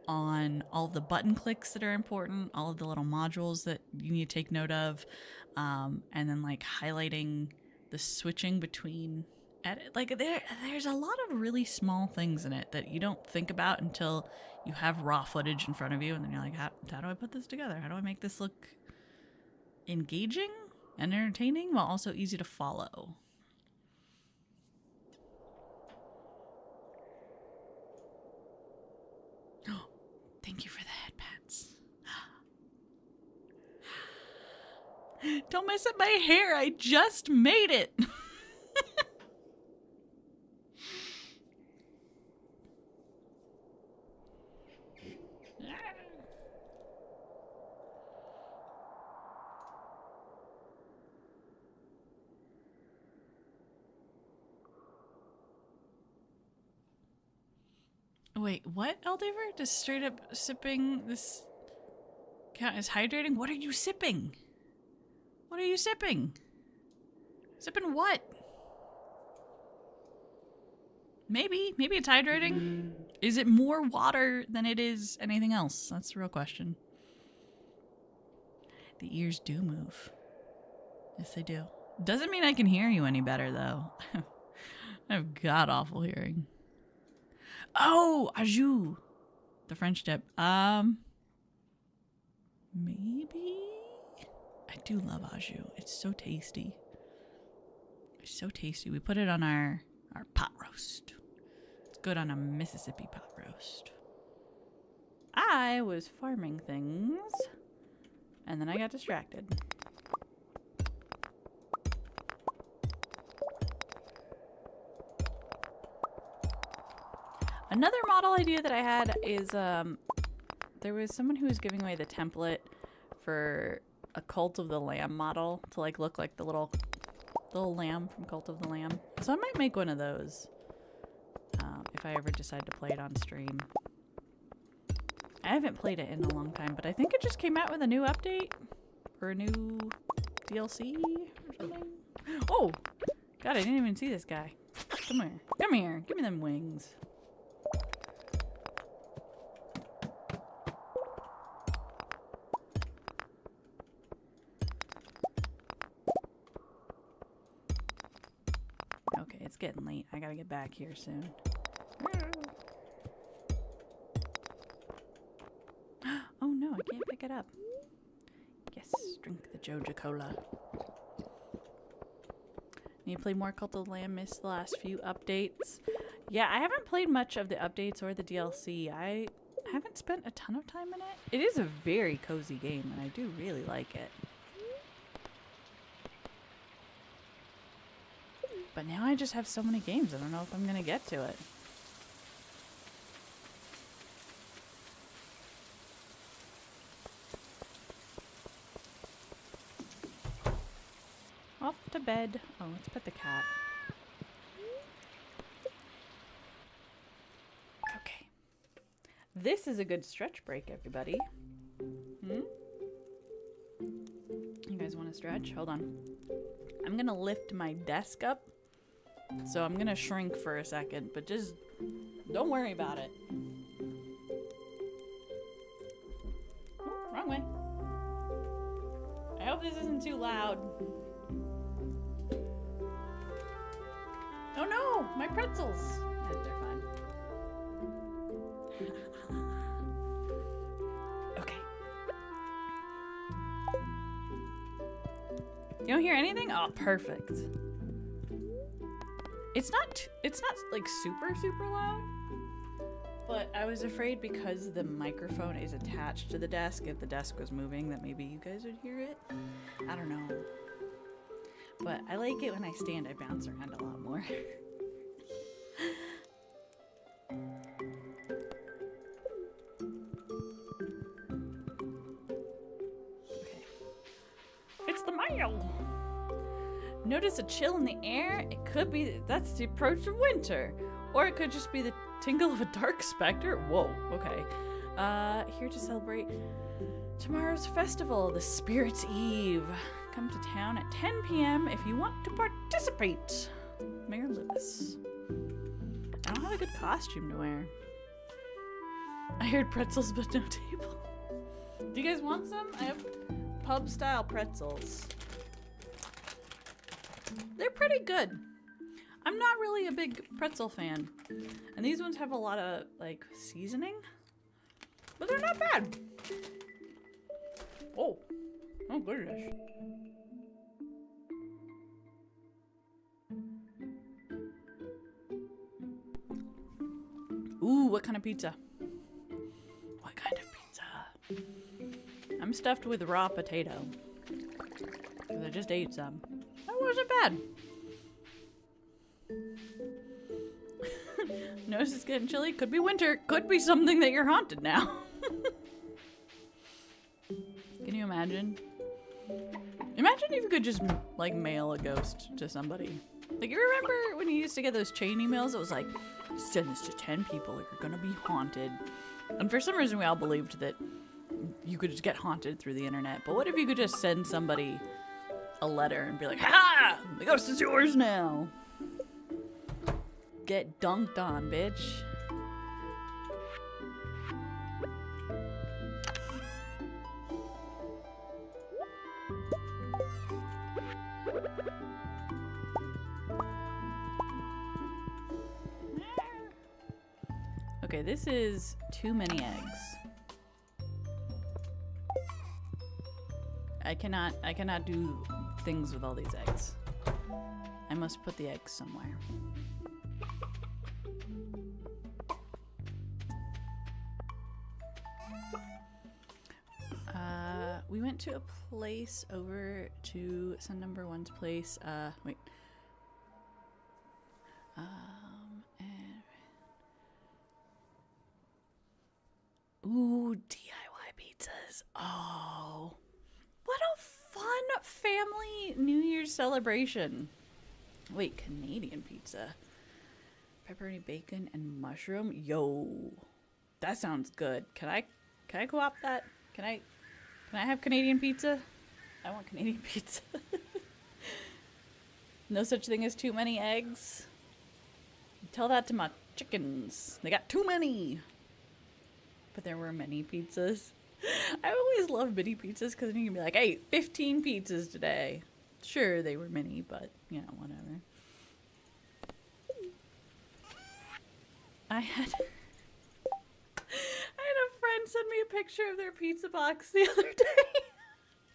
on all of the button clicks that are important, all of the little modules that you need to take note of, and then like highlighting the switching between edit. Like there's a lot of really small things in it that you don't think about until you have raw footage in front of you, and then you're like, how do I put this together? How do I make this look engaging and entertaining while also easy to follow? Thank you for the headpats. Don't mess up my hair. I just made it. Wait, what, Eldaver? Does straight up sipping this count as hydrating? What are you sipping? What are you sipping? Sipping what? Maybe it's hydrating. Is it more water than it is anything else? That's the real question. The ears do move. Yes, they do. Doesn't mean I can hear you any better, though. I have god-awful hearing. Oh, ajou. The French dip. Maybe? I do love ajou. It's so tasty. It's so tasty. We put it on our pot roast. It's good on a Mississippi pot roast. I was farming things, and then I got distracted. Another model idea that I had is there was someone who was giving away the template for a Cult of the Lamb model to like look like the little lamb from Cult of the Lamb. So I might make one of those if I ever decide to play it on stream. I haven't played it in a long time, but I think it just came out with a new update or a new DLC or something. Oh, God, I didn't even see this guy. Come here. Come here. Give me them wings. Okay, it's getting late. I gotta get back here soon. Oh no, I can't pick it up. Yes, drink the Joja Cola. Need to play more Cult of the Lamb. Missed the last few updates. Yeah, I haven't played much of the updates or the DLC. I haven't spent a ton of time in it. It is a very cozy game, and I do really like it. But now I just have so many games, I don't know if I'm gonna get to it. Off to bed. Oh, let's pet the cat. This is a good stretch break, everybody. You guys want to stretch? Hold on. I'm going to lift my desk up. So I'm going to shrink for a second, but just don't worry about it. Oh, wrong way. I hope this isn't too loud. Oh no, my pretzels. They're fine. Okay. You don't hear anything? Oh, perfect. It's not like super loud, but I was afraid because the microphone is attached to the desk, if the desk was moving, that maybe you guys would hear it. I don't know. But I like it when I stand, I bounce around a lot more. Okay. It's the mail! Notice a chill in the air? It could be that's the approach of winter. Or it could just be the tingle of a dark specter. Whoa, okay. Here to celebrate tomorrow's festival, the Spirit's Eve. Come to town at 10 p.m. if you want to participate. Mayor Lewis. I don't have a good costume to wear. I heard pretzels but no table. Do you guys want some? I have pub-style pretzels. They're pretty good. I'm not really a big pretzel fan. And these ones have a lot of, like, seasoning. But they're not bad. Oh. Oh, goodness. Ooh, what kind of pizza? What kind of pizza? I'm stuffed with raw potato. Because I just ate some. That wasn't bad. Notice it's getting chilly. Could be winter. Could be something that you're haunted now. Can you imagine? Imagine if you could just, like, mail a ghost to somebody. Like, you remember when you used to get those chain emails? It was like, send this to 10 people or you're gonna be haunted. And for some reason we all believed that you could just get haunted through the internet. But what if you could just send somebody a letter and be like, ha! The ghost is yours now. Get dunked on, bitch. Okay, this is too many eggs. I cannot do things with all these eggs. I must put the eggs somewhere. We went to a place over to Sun Number One's place. Wait. And ooh, DIY pizzas. Oh, what a fun family New Year's celebration. Wait, Canadian pizza. Pepperoni, bacon, and mushroom. Yo, that sounds good. Can I co-opt that? Can I have Canadian pizza? I want Canadian pizza. No such thing as too many eggs. Tell that to my chickens. They got too many. But there were many pizzas. I always love mini pizzas because then you can be like, I ate 15 pizzas today. Sure, they were mini, but, you know, whatever. I had a friend send me a picture of their pizza box the other day.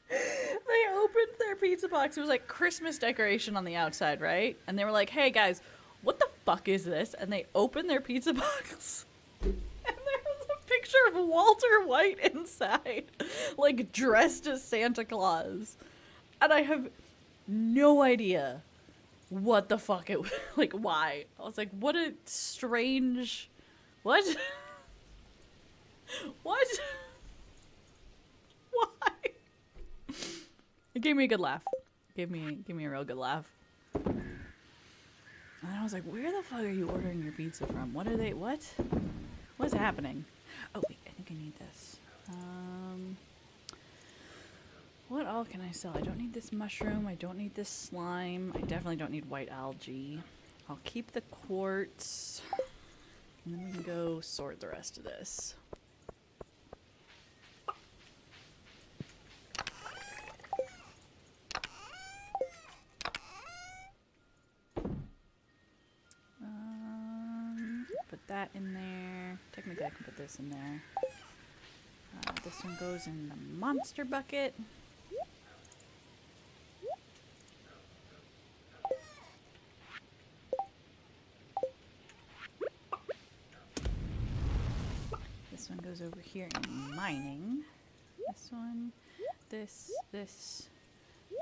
They opened their pizza box. It was like Christmas decoration on the outside, right? And they were like, hey guys, what the fuck is this? And they opened their pizza box. And there was a picture of Walter White inside, like dressed as Santa Claus. And I have no idea what the fuck it was. Like, why? I was like, what a strange... What? What? Why? It gave me a good laugh. Gave me a real good laugh. And I was like, where the fuck are you ordering your pizza from? What are they... What? What's happening? Oh, wait, I think I need this. What all can I sell? I don't need this mushroom. I don't need this slime. I definitely don't need white algae. I'll keep the quartz. And then we can go sort the rest of this. Put that in there. Technically I can put this in there. This one goes in the monster bucket. This one goes over here in mining. This one, this, and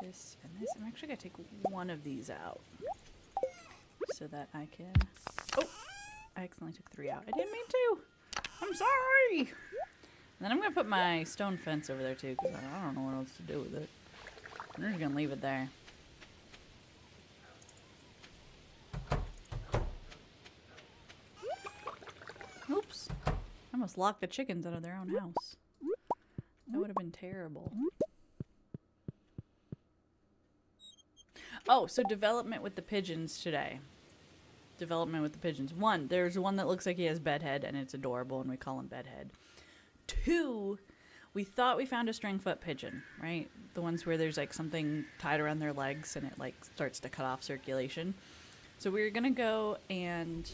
this. I'm actually going to take one of these out so that I can... Oh! I accidentally took 3 out. I didn't mean to! I'm sorry! And then I'm going to put my stone fence over there too, because I don't know what else to do with it. I'm just going to leave it there. Oops. I almost locked the chickens out of their own house. That would have been terrible. Oh, so development with the pigeons today. Development with the pigeons. 1, there's one that looks like he has bedhead and it's adorable and we call him bedhead. 2, we thought we found a stringfoot pigeon, right? The ones where there's like something tied around their legs and it like starts to cut off circulation. So we were gonna go and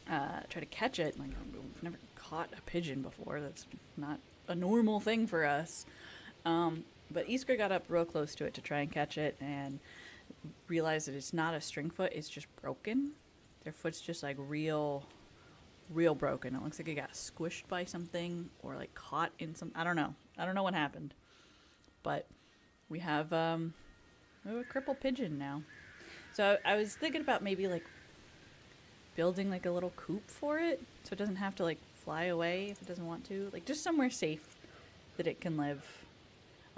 try to catch it. Like, we've never caught a pigeon before. That's not a normal thing for us. But Iskra got up real close to it to try and catch it and realized that it's not a stringfoot, it's just broken. Their foot's just like real broken. It looks like it got squished by something or like caught in some, I don't know what happened. But we have a crippled pigeon now. So I was thinking about maybe like building like a little coop for it so it doesn't have to like fly away if it doesn't want to. Like just somewhere safe that it can live.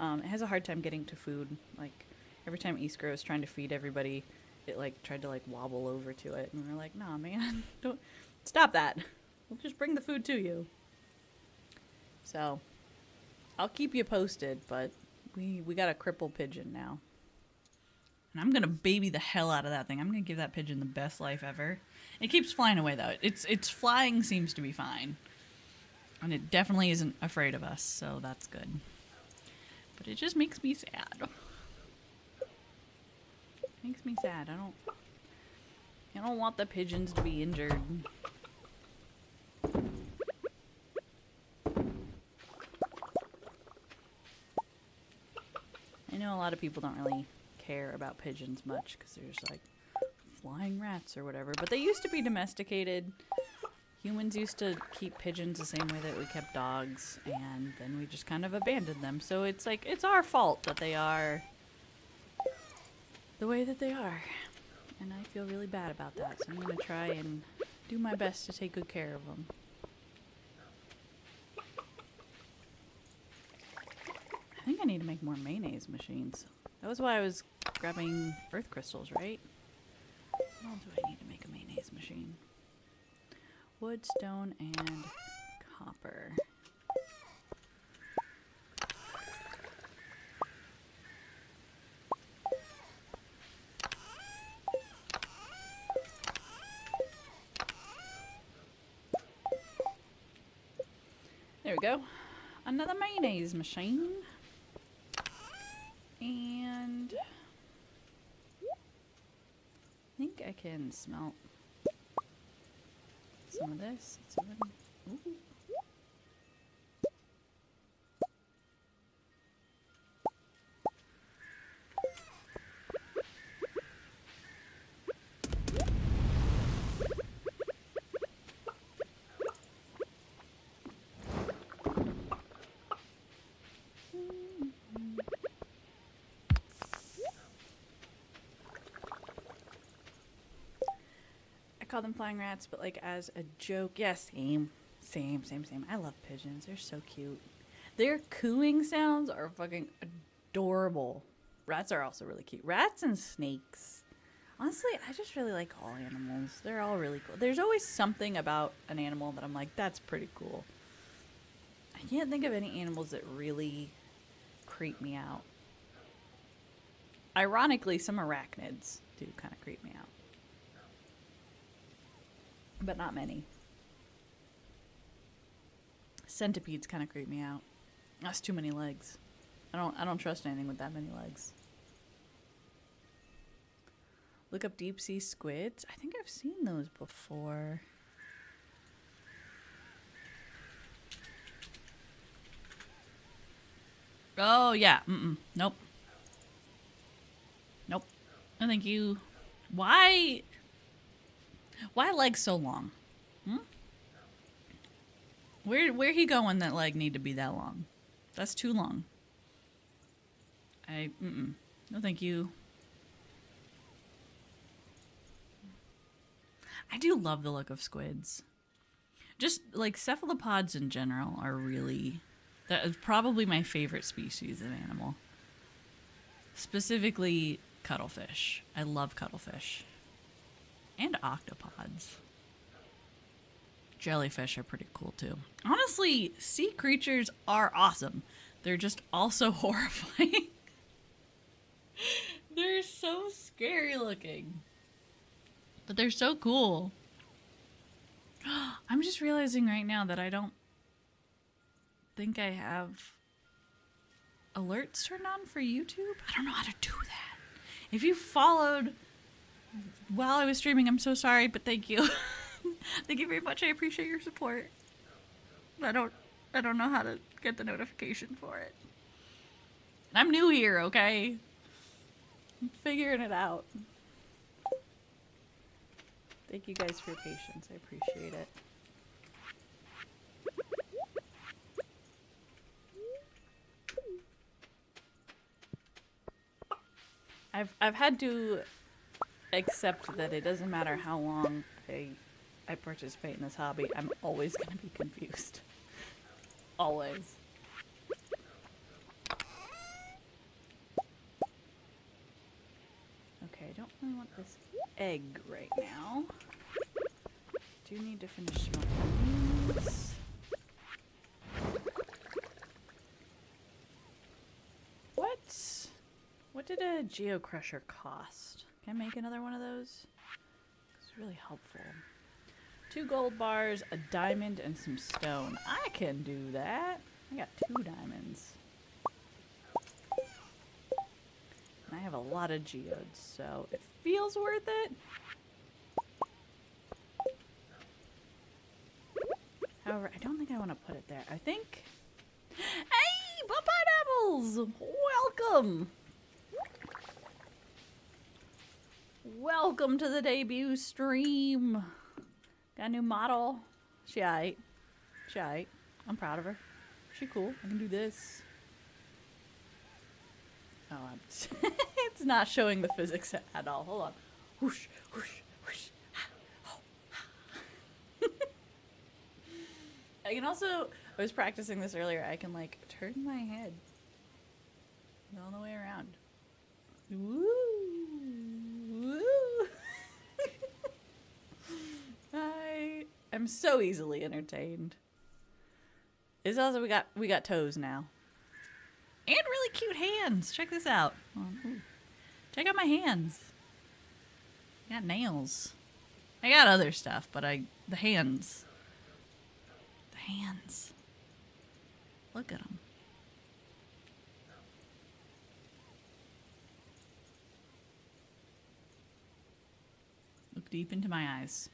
It has a hard time getting to food. Like every time Iskra was trying to feed everybody, it like tried to like wobble over to it, and we were like, "Nah, man, don't stop that. We'll just bring the food to you." So I'll keep you posted, but we got a crippled pigeon now, and I'm gonna baby the hell out of that thing. I'm gonna give that pigeon the best life ever. It keeps flying away though. Its flying seems to be fine, and it definitely isn't afraid of us, so that's good. But it just makes me sad. Makes me sad. I don't want the pigeons to be injured. I know a lot of people don't really care about pigeons much because they're just like flying rats or whatever, but they used to be domesticated. Humans used to keep pigeons the same way that we kept dogs, and then we just kind of abandoned them. So it's like, it's our fault that they are the way that they are. And I feel really bad about that, so I'm going to try and do my best to take good care of them. I think I need to make more mayonnaise machines. That was why I was grabbing earth crystals, right? What else do I need to make a mayonnaise machine? Wood, stone, and copper. There we go. Another mayonnaise machine. And I think I can smelt some of this. Ooh. Call them flying rats, but like as a joke. Yes, same. I love pigeons. They're so cute. Their cooing sounds are fucking adorable. Rats are also really cute. Rats and snakes Honestly, I just really like all animals. They're all really cool. There's always something about an animal that I'm like, that's pretty cool. I can't think of any animals that really creep me out. Ironically, some arachnids do kind of creep me out. But not many. Centipedes kind of creep me out. That's too many legs. I don't trust anything with that many legs. Look up deep sea squids. I think I've seen those before. Oh yeah. Nope. Nope. No thank you. Why legs so long? Where he going that leg need to be that long? That's too long. No thank you. I do love the look of squids. Just like cephalopods in general are really, that is probably my favorite species of animal. Specifically cuttlefish. I love cuttlefish. And octopods. Jellyfish are pretty cool too. Honestly, sea creatures are awesome. They're just also horrifying. They're so scary looking. But they're so cool. I'm just realizing right now that I don't think I have alerts turned on for YouTube. I don't know how to do that. If you followed while I was streaming, I'm so sorry, but thank you. Thank you very much. I appreciate your support. I don't know how to get the notification for it. I'm new here, okay? I'm figuring it out. Thank you guys for your patience. I appreciate it. I've had to accept that it doesn't matter how long I participate in this hobby, I'm always going to be confused. Always. Okay, I don't really want this egg right now. Do need to finish smoking these. What did a geocrusher cost? Can I make another one of those? It's really helpful. 2 gold bars, a diamond, and some stone. I can do that. I got 2 diamonds. And I have a lot of geodes, so it feels worth it. However, I don't think I want to put it there. I think... Hey, pineapples! Welcome! Welcome to the debut stream. Got a new model. She aight. I'm proud of her. She cool. I can do this. Oh, it's not showing the physics at all. Hold on. Whoosh, whoosh, whoosh. I can also, I was practicing this earlier, I can like turn my head all the way around. Woo! Woo! I am so easily entertained. It's also, we got toes now. And really cute hands. Check this out. Ooh. Check out my hands. I got nails. I got other stuff, but the hands. The hands. Look at them. Look deep into my eyes.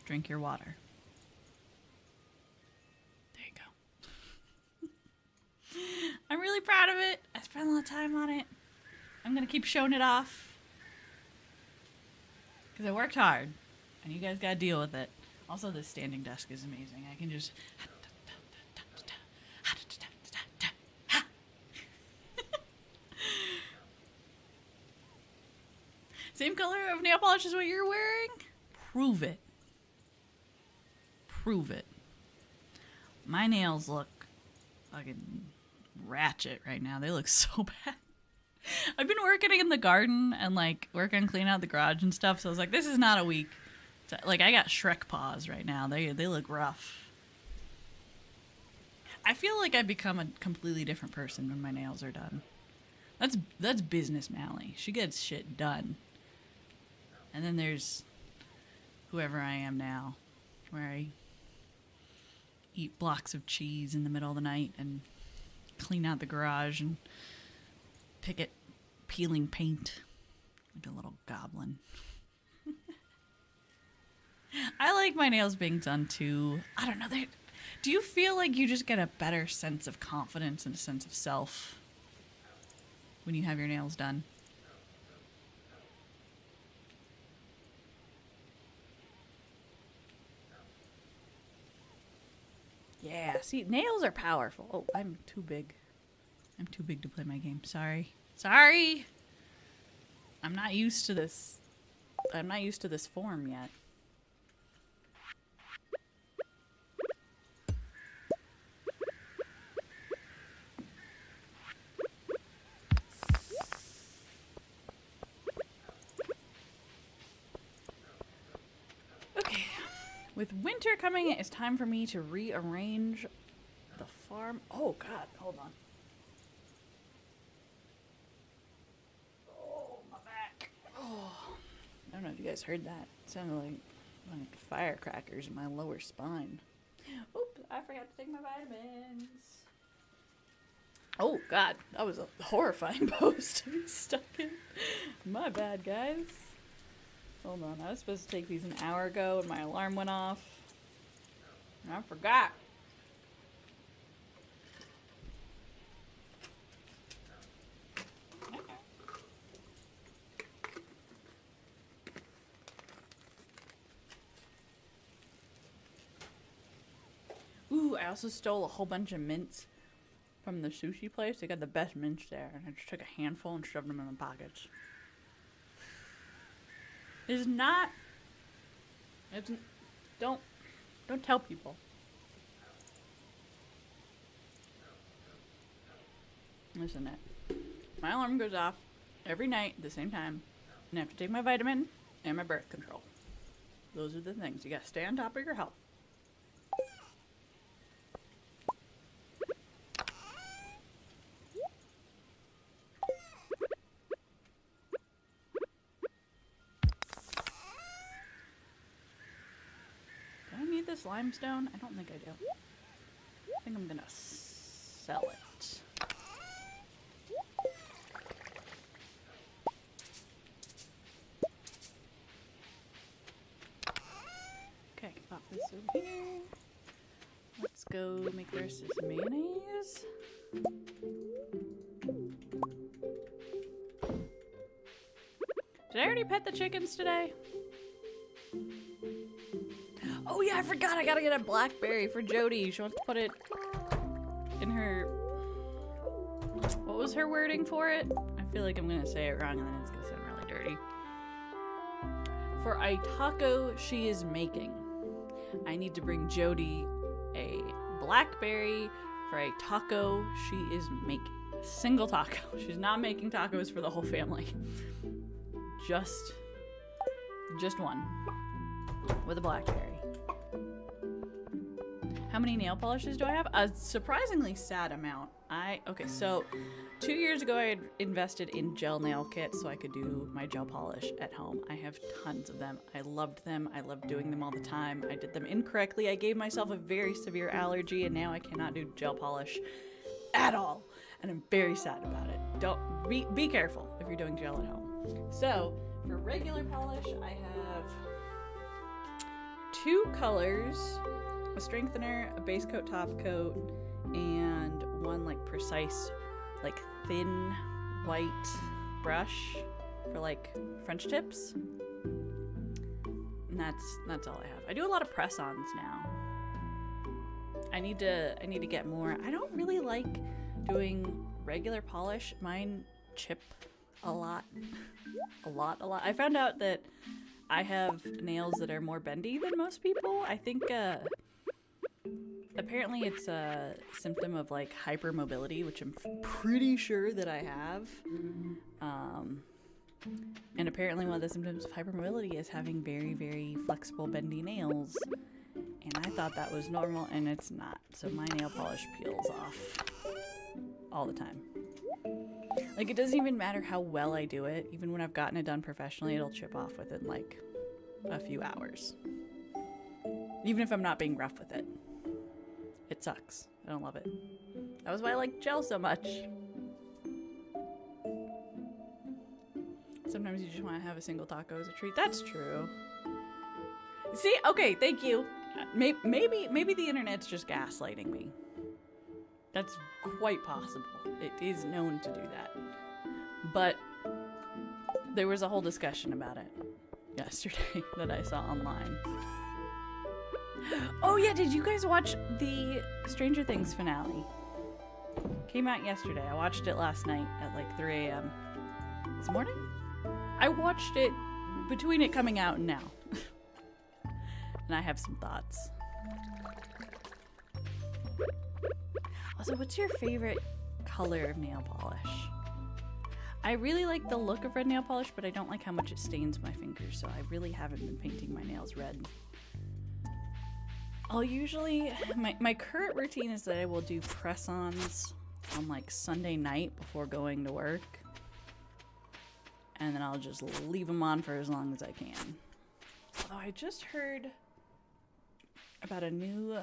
Drink your water. There you go. I'm really proud of it. I spent a lot of time on it. I'm going to keep showing it off. Because I worked hard. And you guys got to deal with it. Also, this standing desk is amazing. I can just... Same color of nail polish as what you're wearing? Prove it. Prove it. My nails look fucking ratchet right now. They look so bad. I've been working in the garden and like working on cleaning out the garage and stuff. So I was like, this is not a week. Like I got Shrek paws right now. They look rough. I feel like I become a completely different person when my nails are done. That's business Mally. She gets shit done. And then there's whoever I am now, where I eat blocks of cheese in the middle of the night and clean out the garage and pick at peeling paint like a little goblin. I like my nails being done too. I don't know. Do you feel like you just get a better sense of confidence and a sense of self when you have your nails done? Yeah, see, nails are powerful. Oh, I'm too big. I'm too big to play my game. Sorry. Sorry! I'm not used to this. I'm not used to this form yet. With winter coming, it's time for me to rearrange the farm. Oh, God. Hold on. Oh, my back. Oh. I don't know if you guys heard that. It sounded like firecrackers in my lower spine. Oops, I forgot to take my vitamins. Oh, God. That was a horrifying pose to be stuck in. My bad, guys. Hold on, I was supposed to take these an hour ago and my alarm went off. And I forgot. Ooh, I also stole a whole bunch of mints from the sushi place. They got the best mints there. And I just took a handful and shoved them in my pockets. Don't tell people. Listen, my alarm goes off every night at the same time, and I have to take my vitamin and my birth control. Those are the things. You gotta stay on top of your health. This limestone? I don't think I do. I think I'm gonna sell it. Okay, pop this over here. Let's go make the rest of this mayonnaise. Did I already pet the chickens today? Oh yeah, I forgot. I gotta get a blackberry for Jody. She wants to put it in her... What was her wording for it? I feel like I'm gonna say it wrong and then it's gonna sound really dirty. For a taco she is making, I need to bring Jody a blackberry for a taco she is making. Single taco. She's not making tacos for the whole family. Just one. With a blackberry. How many nail polishes do I have? A surprisingly sad amount. Okay, so 2 years ago I had invested in gel nail kits so I could do my gel polish at home. I have tons of them. I loved them. I loved doing them all the time. I did them incorrectly. I gave myself a very severe allergy and now I cannot do gel polish at all. And I'm very sad about it. Don't be careful if you're doing gel at home. So for regular polish, I have 2 colors. A strengthener, a base coat, top coat, and one like precise, like thin white brush for like French tips. And that's all I have. I do a lot of press-ons now. I need to get more. I don't really like doing regular polish. Mine chip a lot. A lot. I found out that I have nails that are more bendy than most people. I think Apparently it's a symptom of like hypermobility, which I'm pretty sure that I have. And apparently one of the symptoms of hypermobility is having very, very flexible, bendy nails. And I thought that was normal, and it's not. So my nail polish peels off all the time. Like, it doesn't even matter how well I do it. Even when I've gotten it done professionally, it'll chip off within like a few hours. Even if I'm not being rough with it. It sucks. I don't love it. That was why I like gel so much. Sometimes you just want to have a single taco as a treat. That's true. See? Okay, thank you. Maybe the internet's just gaslighting me. That's quite possible. It is known to do that. But there was a whole discussion about it yesterday that I saw online. Oh yeah, did you guys watch the Stranger Things finale? Came out yesterday. I watched it last night at like 3 a.m. This morning? I watched it between it coming out and now. And I have some thoughts. Also, what's your favorite color of nail polish? I really like the look of red nail polish, but I don't like how much it stains my fingers, so I really haven't been painting my nails red. I'll usually, my current routine is that I will do press-ons on like Sunday night before going to work. And then I'll just leave them on for as long as I can. Although I just heard about a new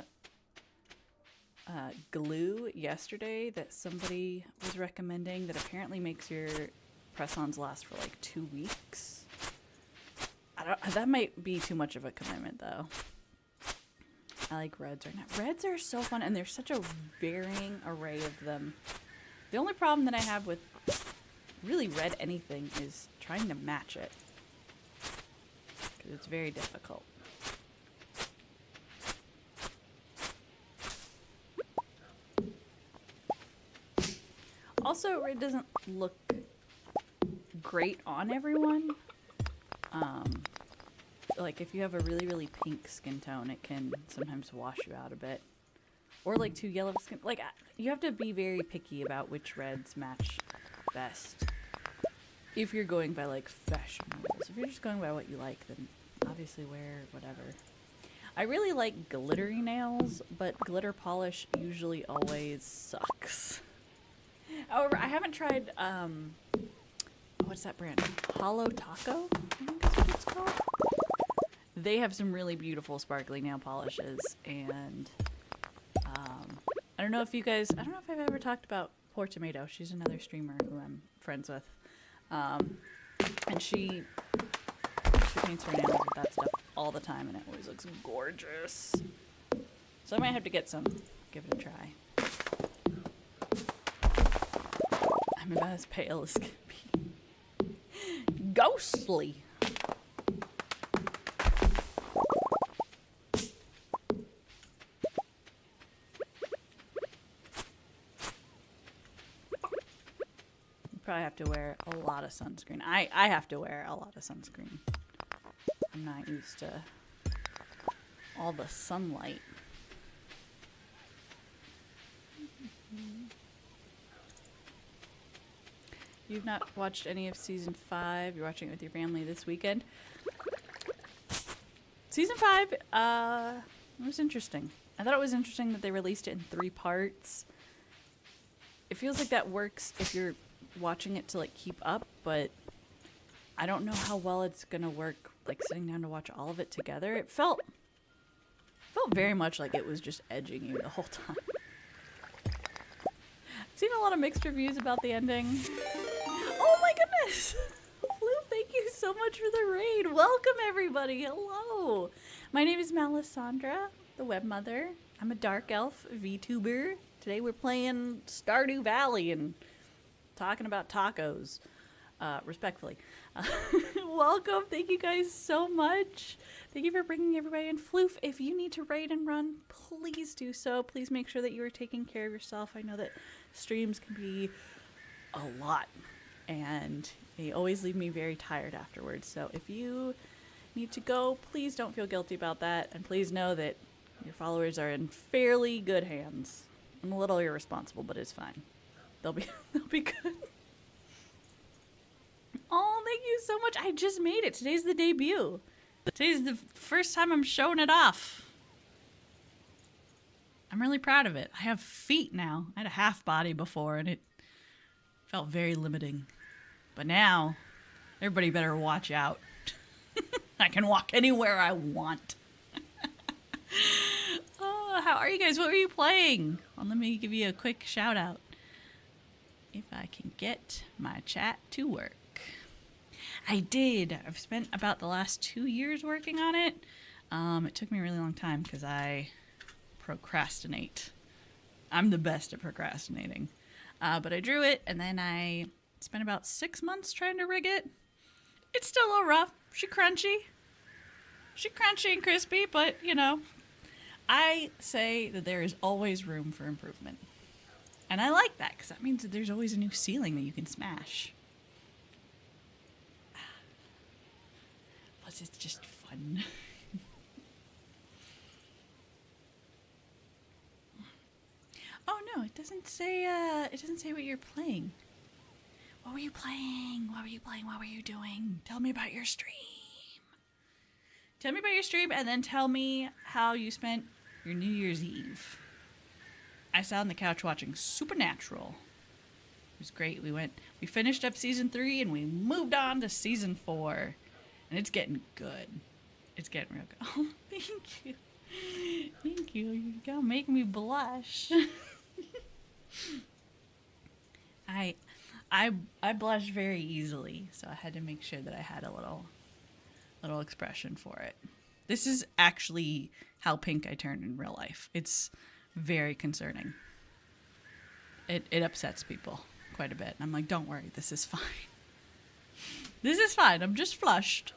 glue yesterday that somebody was recommending that apparently makes your press-ons last for like 2 weeks. That might be too much of a commitment though. I like reds right now. Reds are so fun, and there's such a varying array of them. The only problem that I have with really red anything is trying to match it, because it's very difficult. Also, red doesn't look great on everyone. Like if you have a really, really pink skin tone, it can sometimes wash you out a bit. Or like too yellow skin. Like, you have to be very picky about which reds match best. If you're going by like fashion rules. If you're just going by what you like, then obviously wear whatever. I really like glittery nails, but glitter polish usually always sucks. However, I haven't tried, what's that brand? Hollow Taco? I think that's what it's called. They have some really beautiful sparkly nail polishes, and I don't know if I've ever talked about Poor Tomato. She's another streamer who I'm friends with. And she paints her nails with that stuff all the time, and it always looks gorgeous. So I might have to get some, give it a try. I'm about as pale as can be. Ghostly. Probably have to wear a lot of sunscreen. I have to wear a lot of sunscreen. I'm not used to all the sunlight. You've not watched any of season 5. You're watching it with your family this weekend. Season 5, it was interesting. I thought it was interesting that they released it in 3 parts. It feels like that works if you're watching it to like keep up, but I don't know how well it's gonna work like sitting down to watch all of it together. It felt very much like it was just edging you the whole time. I've seen a lot of mixed reviews about the ending. Oh my goodness! Floof, thank you so much for the raid. Welcome everybody. Hello. My name is Malicandre, the web mother. I'm a dark elf VTuber. Today we're playing Stardew Valley and talking about tacos, respectfully. Welcome. Thank you guys so much. Thank you for bringing everybody in. Floof, if you need to raid and run, please do so. Please make sure that you are taking care of yourself. I know that streams can be a lot, and they always leave me very tired afterwards. So if you need to go, please don't feel guilty about that, and please know that Your followers are in fairly good hands. I'm a little irresponsible, but it's fine. They'll be good. Oh, thank you so much. I just made it. Today's the debut. Today's the first time I'm showing it off. I'm really proud of it. I have feet now. I had a half body before, and it felt very limiting. But now, everybody better watch out. I can walk anywhere I want. Oh, how are you guys? What were you playing? Well, let me give you a quick shout out. If I can get my chat to work. I did. I've spent about the last 2 years working on it. It took me a really long time because I procrastinate. I'm the best at procrastinating. But I drew it, and then I spent about 6 months trying to rig it. It's still a little rough. She crunchy and crispy, but, you know, I say that there is always room for improvement. And I like that, because that means that there's always a new ceiling that you can smash. Plus, it's just fun. Oh no, it doesn't say what you're playing. What were you playing? What were you playing? What were you doing? Tell me about your stream. Tell me about your stream, and then tell me how you spent your New Year's Eve. I sat on the couch watching Supernatural. It was great. We finished up season 3 and we moved on to season 4. And it's getting good. It's getting real good. Oh, thank you. Thank you. You're gonna make me blush. I blush very easily, so I had to make sure that I had a little expression for it. This is actually how pink I turn in real life. It's very concerning. It upsets people quite a bit. I'm like, don't worry, this is fine. This is fine. I'm just flushed.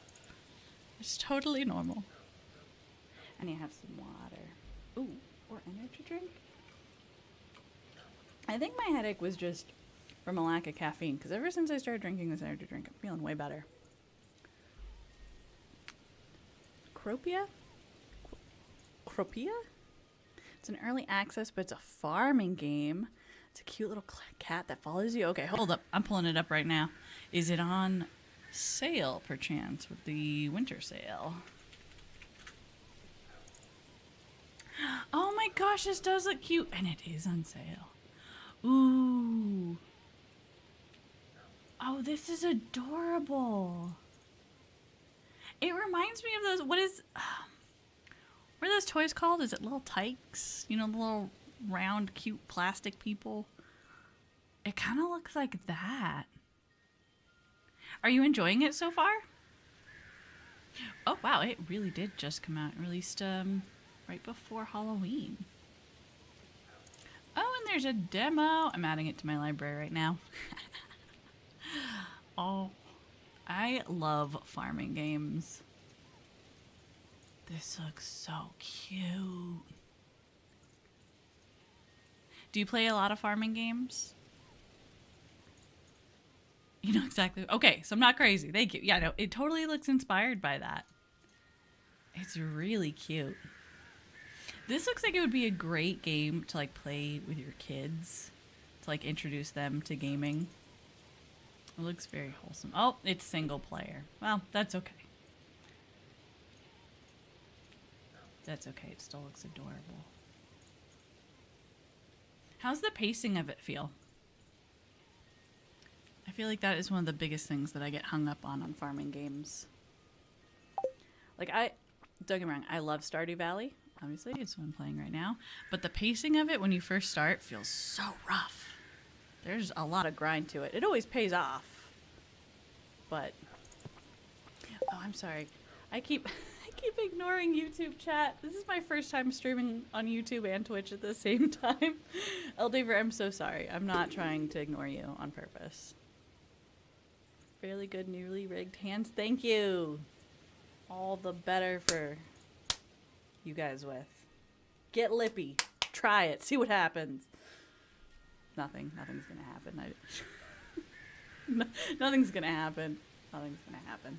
It's totally normal. I need to have some water. Ooh, or energy drink? I think my headache was just from a lack of caffeine, because ever since I started drinking this energy drink, I'm feeling way better. Cropia? Cropia? It's an early access, but it's a farming game. It's a cute little cat that follows you. Okay, hold up. I'm pulling it up right now. Is it on sale, perchance, with the winter sale? Oh my gosh, this does look cute. And it is on sale. Ooh. Oh, this is adorable. It reminds me of those, what are those toys called? Is it little tykes? You know, the little round, cute plastic people? It kind of looks like that. Are you enjoying it so far? Oh, wow, it really did just come out. Released right before Halloween. Oh, and there's a demo. I'm adding it to my library right now. Oh, I love farming games. This looks so cute. Do you play a lot of farming games? You know exactly. Okay, so I'm not crazy. Thank you. Yeah, no, it totally looks inspired by that. It's really cute. This looks like it would be a great game to like play with your kids, to like introduce them to gaming. It looks very wholesome. Oh, it's single player. Well, that's okay. That's okay. It still looks adorable. How's the pacing of it feel? I feel like that is one of the biggest things that I get hung up on farming games. Like, don't get me wrong, I love Stardew Valley. Obviously, it's what I'm playing right now. But the pacing of it when you first start feels so rough. There's a lot of grind to it. It always pays off. But, oh, I'm sorry. I keep ignoring YouTube chat. This is my first time streaming on YouTube and Twitch at the same time. Eldaver, I'm so sorry. I'm not trying to ignore you on purpose. Fairly good newly rigged hands. Thank you. All the better for you guys with. Get lippy. Try it. See what happens. Nothing's gonna happen. Nothing's gonna happen. Nothing's gonna happen.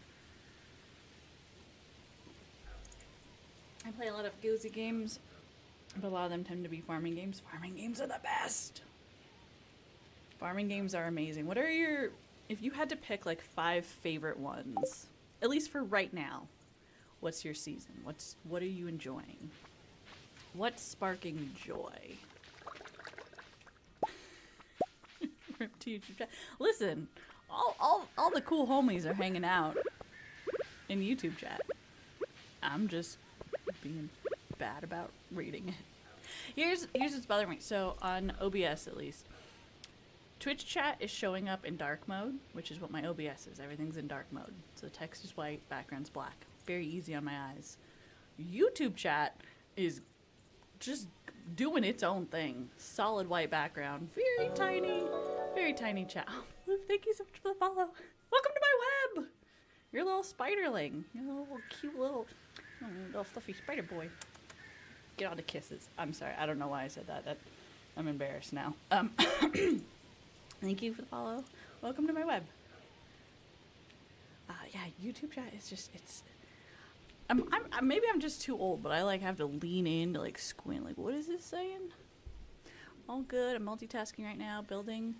I play a lot of Goosey games. But a lot of them tend to be farming games. Farming games are the best. Farming games are amazing. What are your, if you had to pick like 5 favorite ones, at least for right now, what's your season? What are you enjoying? What's sparking joy? Rip to YouTube chat. Listen, all the cool homies are hanging out in YouTube chat. I'm just being bad about reading it. Here's what's bothering me. So on OBS at least, Twitch chat is showing up in dark mode, which is what my OBS is. Everything's in dark mode. So the text is white, background's black. Very easy on my eyes. YouTube chat is just doing its own thing. Solid white background. Very tiny chat. Oh, Luke, thank you so much for the follow. Welcome to my web. You're a little spiderling. You're a little cute little fluffy spider boy. Get on to kisses. I'm sorry. I don't know why I said that. I'm embarrassed now. Thank you for the follow. Welcome to my web. Yeah, YouTube chat is just, it's, maybe I'm just too old, but I like have to lean in to like squint. Like, what is this saying? All good. I'm multitasking right now, building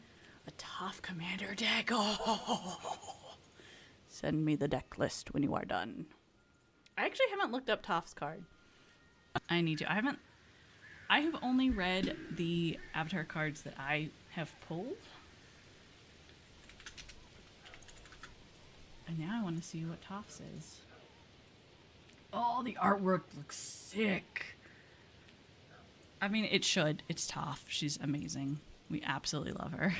a Toph Commander deck. Oh, send me the deck list when you are done. I actually haven't looked up Toph's card. I need to. I have only read the Avatar cards that I have pulled. And now I want to see what Toph's is. Oh, the artwork looks sick. I mean, it should. It's Toph. She's amazing. We absolutely love her.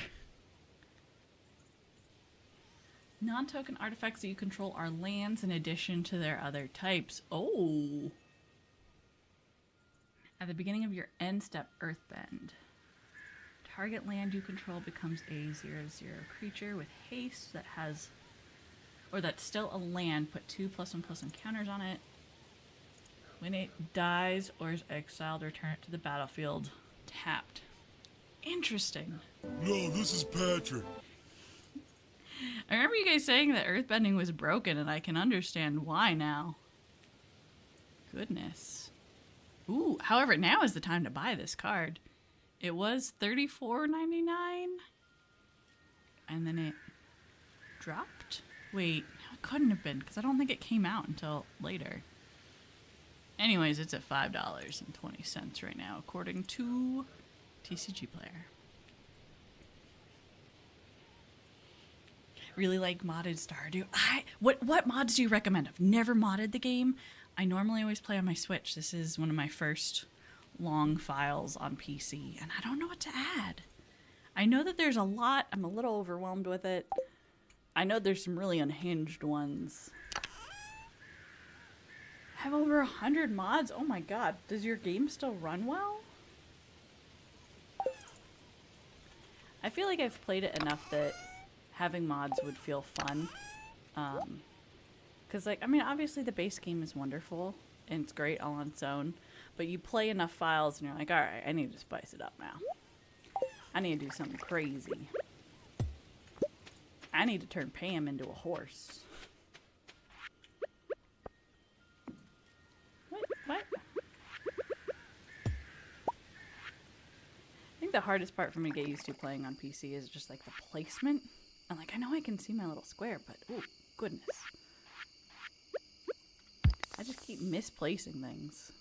Non-token artifacts that you control are lands in addition to their other types. Oh. At the beginning of your end step, Earthbend. Target land you control becomes a 0/0 creature with haste that has, or that's still a land. Put 2+1/+1 counters on it. When it dies or is exiled, return it to the battlefield tapped. Interesting.
No, this is Patrick.
I remember you guys saying that earthbending was broken, and I can understand why now. Goodness. Ooh, however, now is the time to buy this card. It was $34.99, and then it dropped? Wait, no, it couldn't have been, because I don't think it came out until later. Anyways, it's at $5.20 right now, according to TCG Player. Really like modded Stardew. What mods do you recommend? I've never modded the game. I normally always play on my Switch. This is one of my first long files on PC, and I don't know what to add. I know that there's a lot. I'm a little overwhelmed with it. I know there's some really unhinged ones. I have over 100 mods. Oh my god. Does your game still run well? I feel like I've played it enough that having mods would feel fun. Because, like, I mean, obviously the base game is wonderful, and it's great all on its own, but you play enough files, and you're like, alright, I need to spice it up now. I need to do something crazy. I need to turn Pam into a horse. What? I think the hardest part for me to get used to playing on PC is just, like, the placement. I'm like, I know I can see my little square, but, oh, goodness. I just keep misplacing things.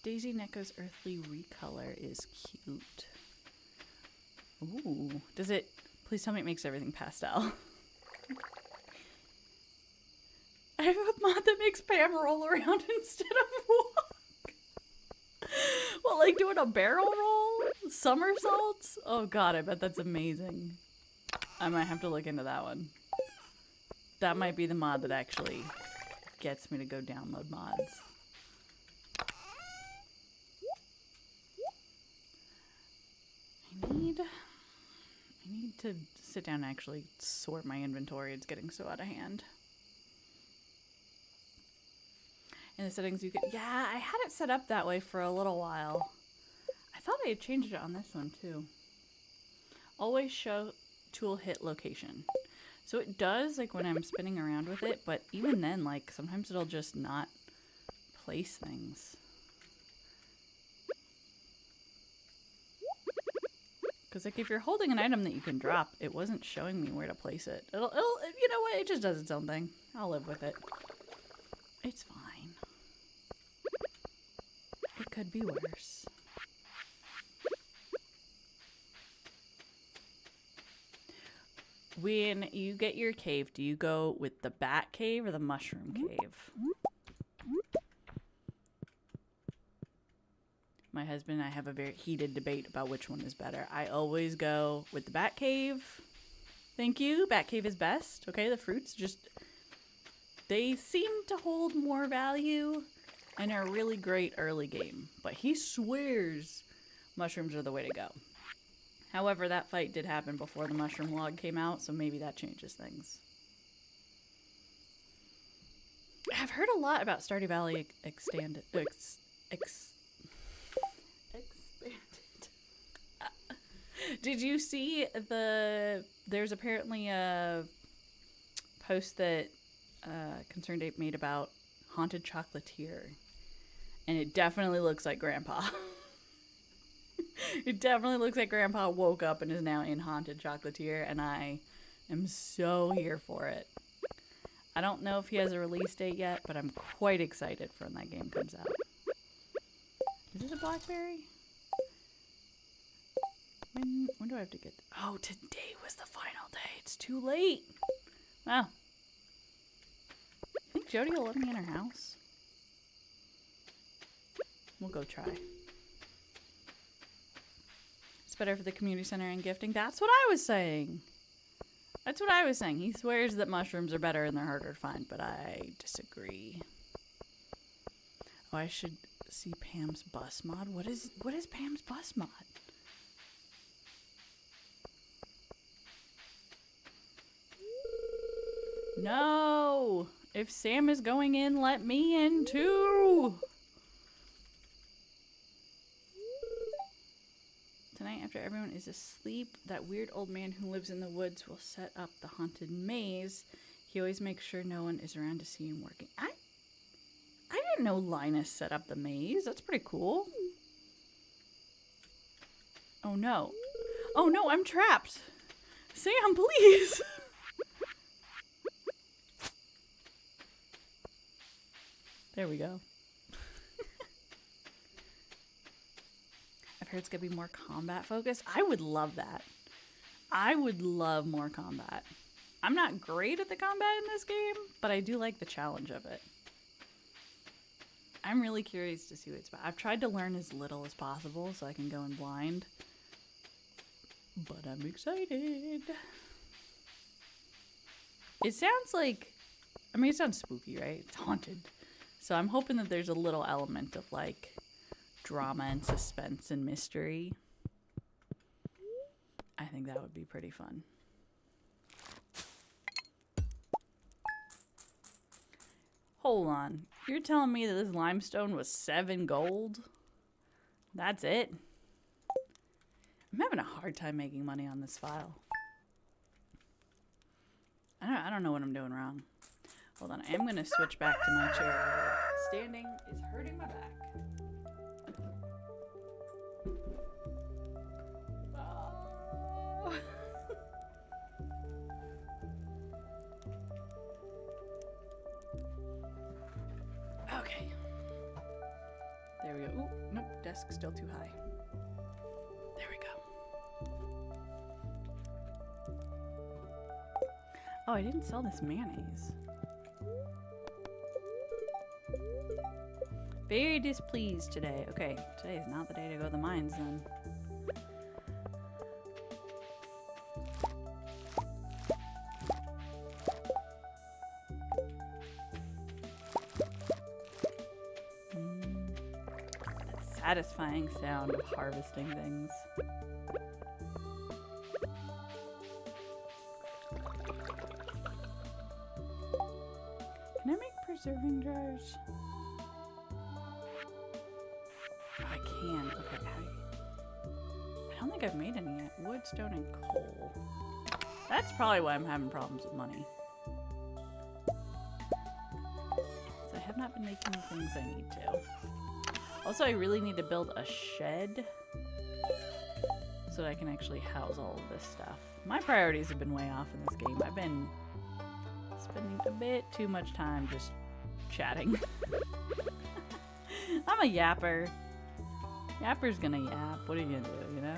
Daisy Neko's Earthly Recolor is cute. Ooh. Does it... Please tell me it makes everything pastel. I have a mod that makes Pam roll around instead of walk. Well, like doing a barrel roll? Somersaults? Oh god, I bet that's amazing. I might have to look into that one. That might be the mod that actually gets me to go download mods. I need to sit down and actually sort my inventory. It's getting so out of hand. In the settings you could... Yeah, I had it set up that way for a little while. I thought I had changed it on this one too. Always show tool hit location. So it does, like, when I'm spinning around with it, but even then, like, sometimes it'll just not place things. Because like if you're holding an item that you can drop, it wasn't showing me where to place it. It'll you know what? It just does its own thing. I'll live with it. It's fine. It could be worse. When you get your cave, do you go with the bat cave or the mushroom cave? My husband and I have a very heated debate about which one is better. I always go with the bat cave. Thank you. Bat cave is best. Okay, the fruits just... they seem to hold more value and are really great early game. But he swears mushrooms are the way to go. However, that fight did happen before the mushroom log came out, so maybe that changes things. I've heard a lot about Stardew Valley expanded. Did you see there's apparently a post that Concerned Ape made about Haunted Chocolatier, and it definitely looks like Grandpa. It definitely looks like Grandpa woke up and is now in Haunted Chocolatier, and I am so here for it. I don't know if he has a release date yet, but I'm quite excited for when that game comes out. Is this a blackberry? When do I have to get... oh, today was the final day. It's too late. Wow. I think Jody will let me in her house. We'll go try. It's better for the community center and gifting. That's what I was saying. That's what I was saying. He swears that mushrooms are better and they're harder to find, but I disagree. Oh, I should see Pam's bus mod. What is Pam's bus mod? No! If Sam is going in, let me in too! Tonight, after everyone is asleep, that weird old man who lives in the woods will set up the haunted maze. He always makes sure no one is around to see him working. I didn't know Linus set up the maze. That's pretty cool. Oh no. Oh no, I'm trapped! Sam, please! There we go. I've heard it's going to be more combat focused. I would love that. I would love more combat. I'm not great at the combat in this game, but I do like the challenge of it. I'm really curious to see what it's about. I've tried to learn as little as possible so I can go in blind. But I'm excited. It sounds like... I mean, it sounds spooky, right? It's haunted. So I'm hoping that there's a little element of, like, drama and suspense and mystery. I think that would be pretty fun. Hold on. You're telling me that this limestone was 7 gold? That's it? I'm having a hard time making money on this file. I don't know what I'm doing wrong. Hold on, I am going to switch back to my chair. Standing is hurting my back. Oh. Okay. There we go. Ooh, nope, desk's still too high. There we go. Oh, I didn't sell this mayonnaise. Very displeased today. Okay, today is not the day to go to the mines then. That satisfying sound of harvesting things. Can I make preserving jars? I can. Okay. I don't think I've made any yet. Wood, stone, and coal. That's probably why I'm having problems with money. So I have not been making the things I need to. Also, I really need to build a shed so that I can actually house all of this stuff. My priorities have been way off in this game. I've been spending a bit too much time just chatting. I'm a yapper. Yapper's gonna yap. What are you gonna do, you know?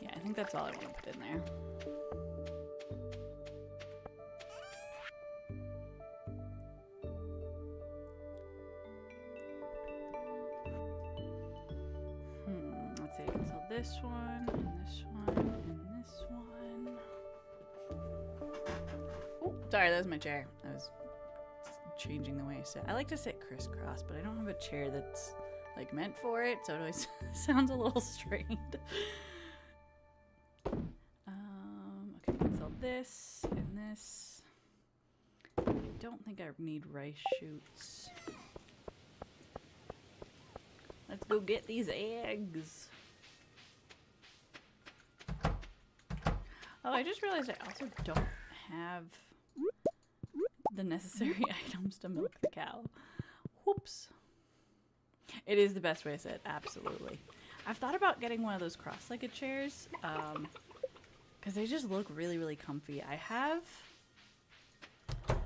Yeah, I think that's all I want to put in there. Let's see, I can sell this one, and this one, and this one. Oh, sorry, that was my chair. I was changing the way I sit. I like to sit crisscross, but I don't have a chair that's like meant for it, so it always sounds a little strained. Okay, I can sell this and this. I don't think I need rice shoots. Let's go get these eggs. Oh, I just realized I also don't have the necessary items to milk the cow. Whoops. It is the best way to sit, absolutely. I've thought about getting one of those cross-legged chairs, because they just look really, really comfy. I have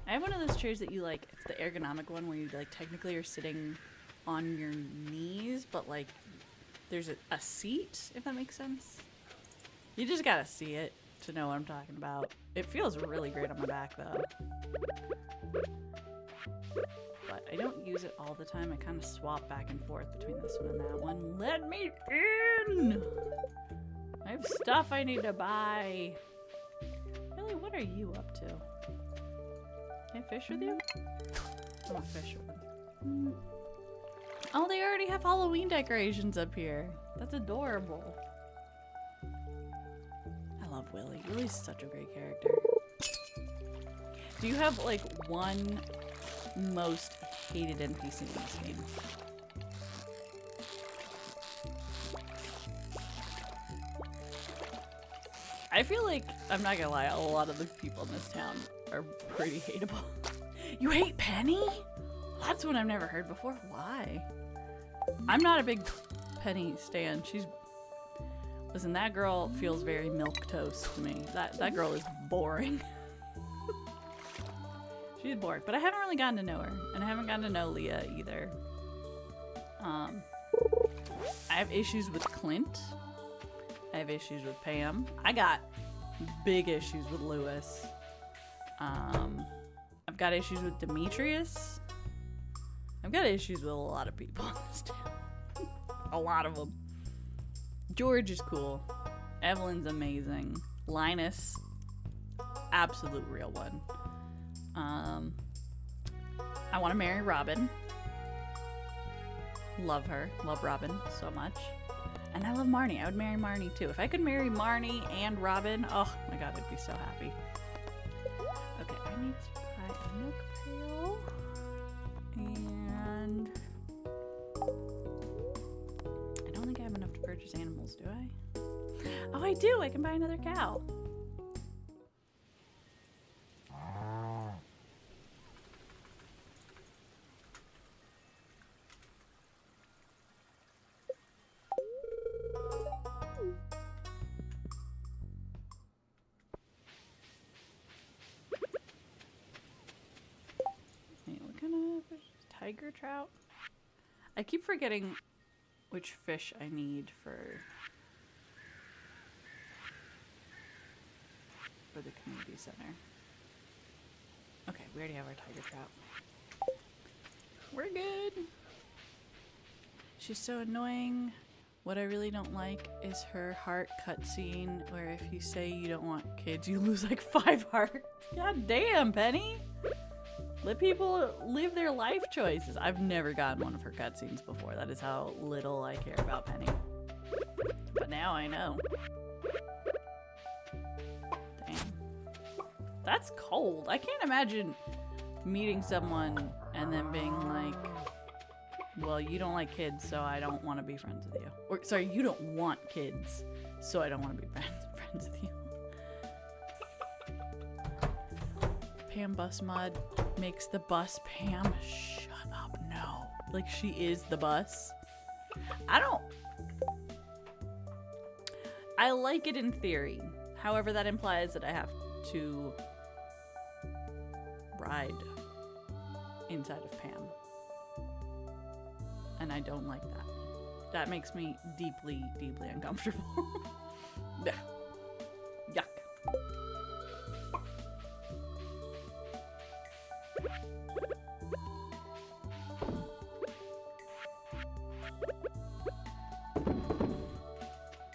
one of those chairs that you like, it's the ergonomic one where you like technically are sitting on your knees, but like there's a seat, if that makes sense. You just gotta see it to know what I'm talking about. It feels really great on my back though. But I don't use it all the time. I kind of swap back and forth between this one and that one. Let me in! I have stuff I need to buy. Really, what are you up to? Can I fish with you? I want to fish with them. Oh, they already have Halloween decorations up here. That's adorable. I love Willy. Willy's such a great character. Do you have like one most hated NPC in this game? I feel like, I'm not gonna lie, a lot of the people in this town are pretty hateable. You hate Penny? That's one I've never heard before. Why? I'm not a big Penny stan. Listen, that girl feels very milquetoast to me. That girl is boring. She's bored, but I haven't really gotten to know her, and I haven't gotten to know Leah either. I have issues with Clint. I have issues with Pam. I got big issues with Lewis. I've got issues with Demetrius. I've got issues with a lot of people in this town. A lot of them. George is cool. Evelyn's amazing. Linus, absolute real one. I want to marry Robin. Love her. Love Robin so much. And I love Marnie. I would marry Marnie too. If I could marry Marnie and Robin, oh my god, I'd be so happy. Okay, I need to buy a milk pail. And I don't think I have enough to purchase animals, do I? Oh, I do! I can buy another cow. Tiger trout? I keep forgetting which fish I need for the community center. Okay, we already have our tiger trout. We're good. She's so annoying. What I really don't like is her heart cutscene where if you say you don't want kids, you lose like 5 hearts. God damn, Penny! Let people live their life choices. I've never gotten one of her cutscenes before. That is how little I care about Penny. But now I know. That's cold. I can't imagine meeting someone and then being like, well, you don't like kids, so I don't want to be friends with you. Or, sorry, you don't want kids, so I don't want to be friends with you. Pam Bus Mud makes the bus Pam. Shut up, no. Like, she is the bus. I like it in theory. However, that implies that I have to ride inside of Pam. And I don't like that. That makes me deeply, deeply uncomfortable. Yuck.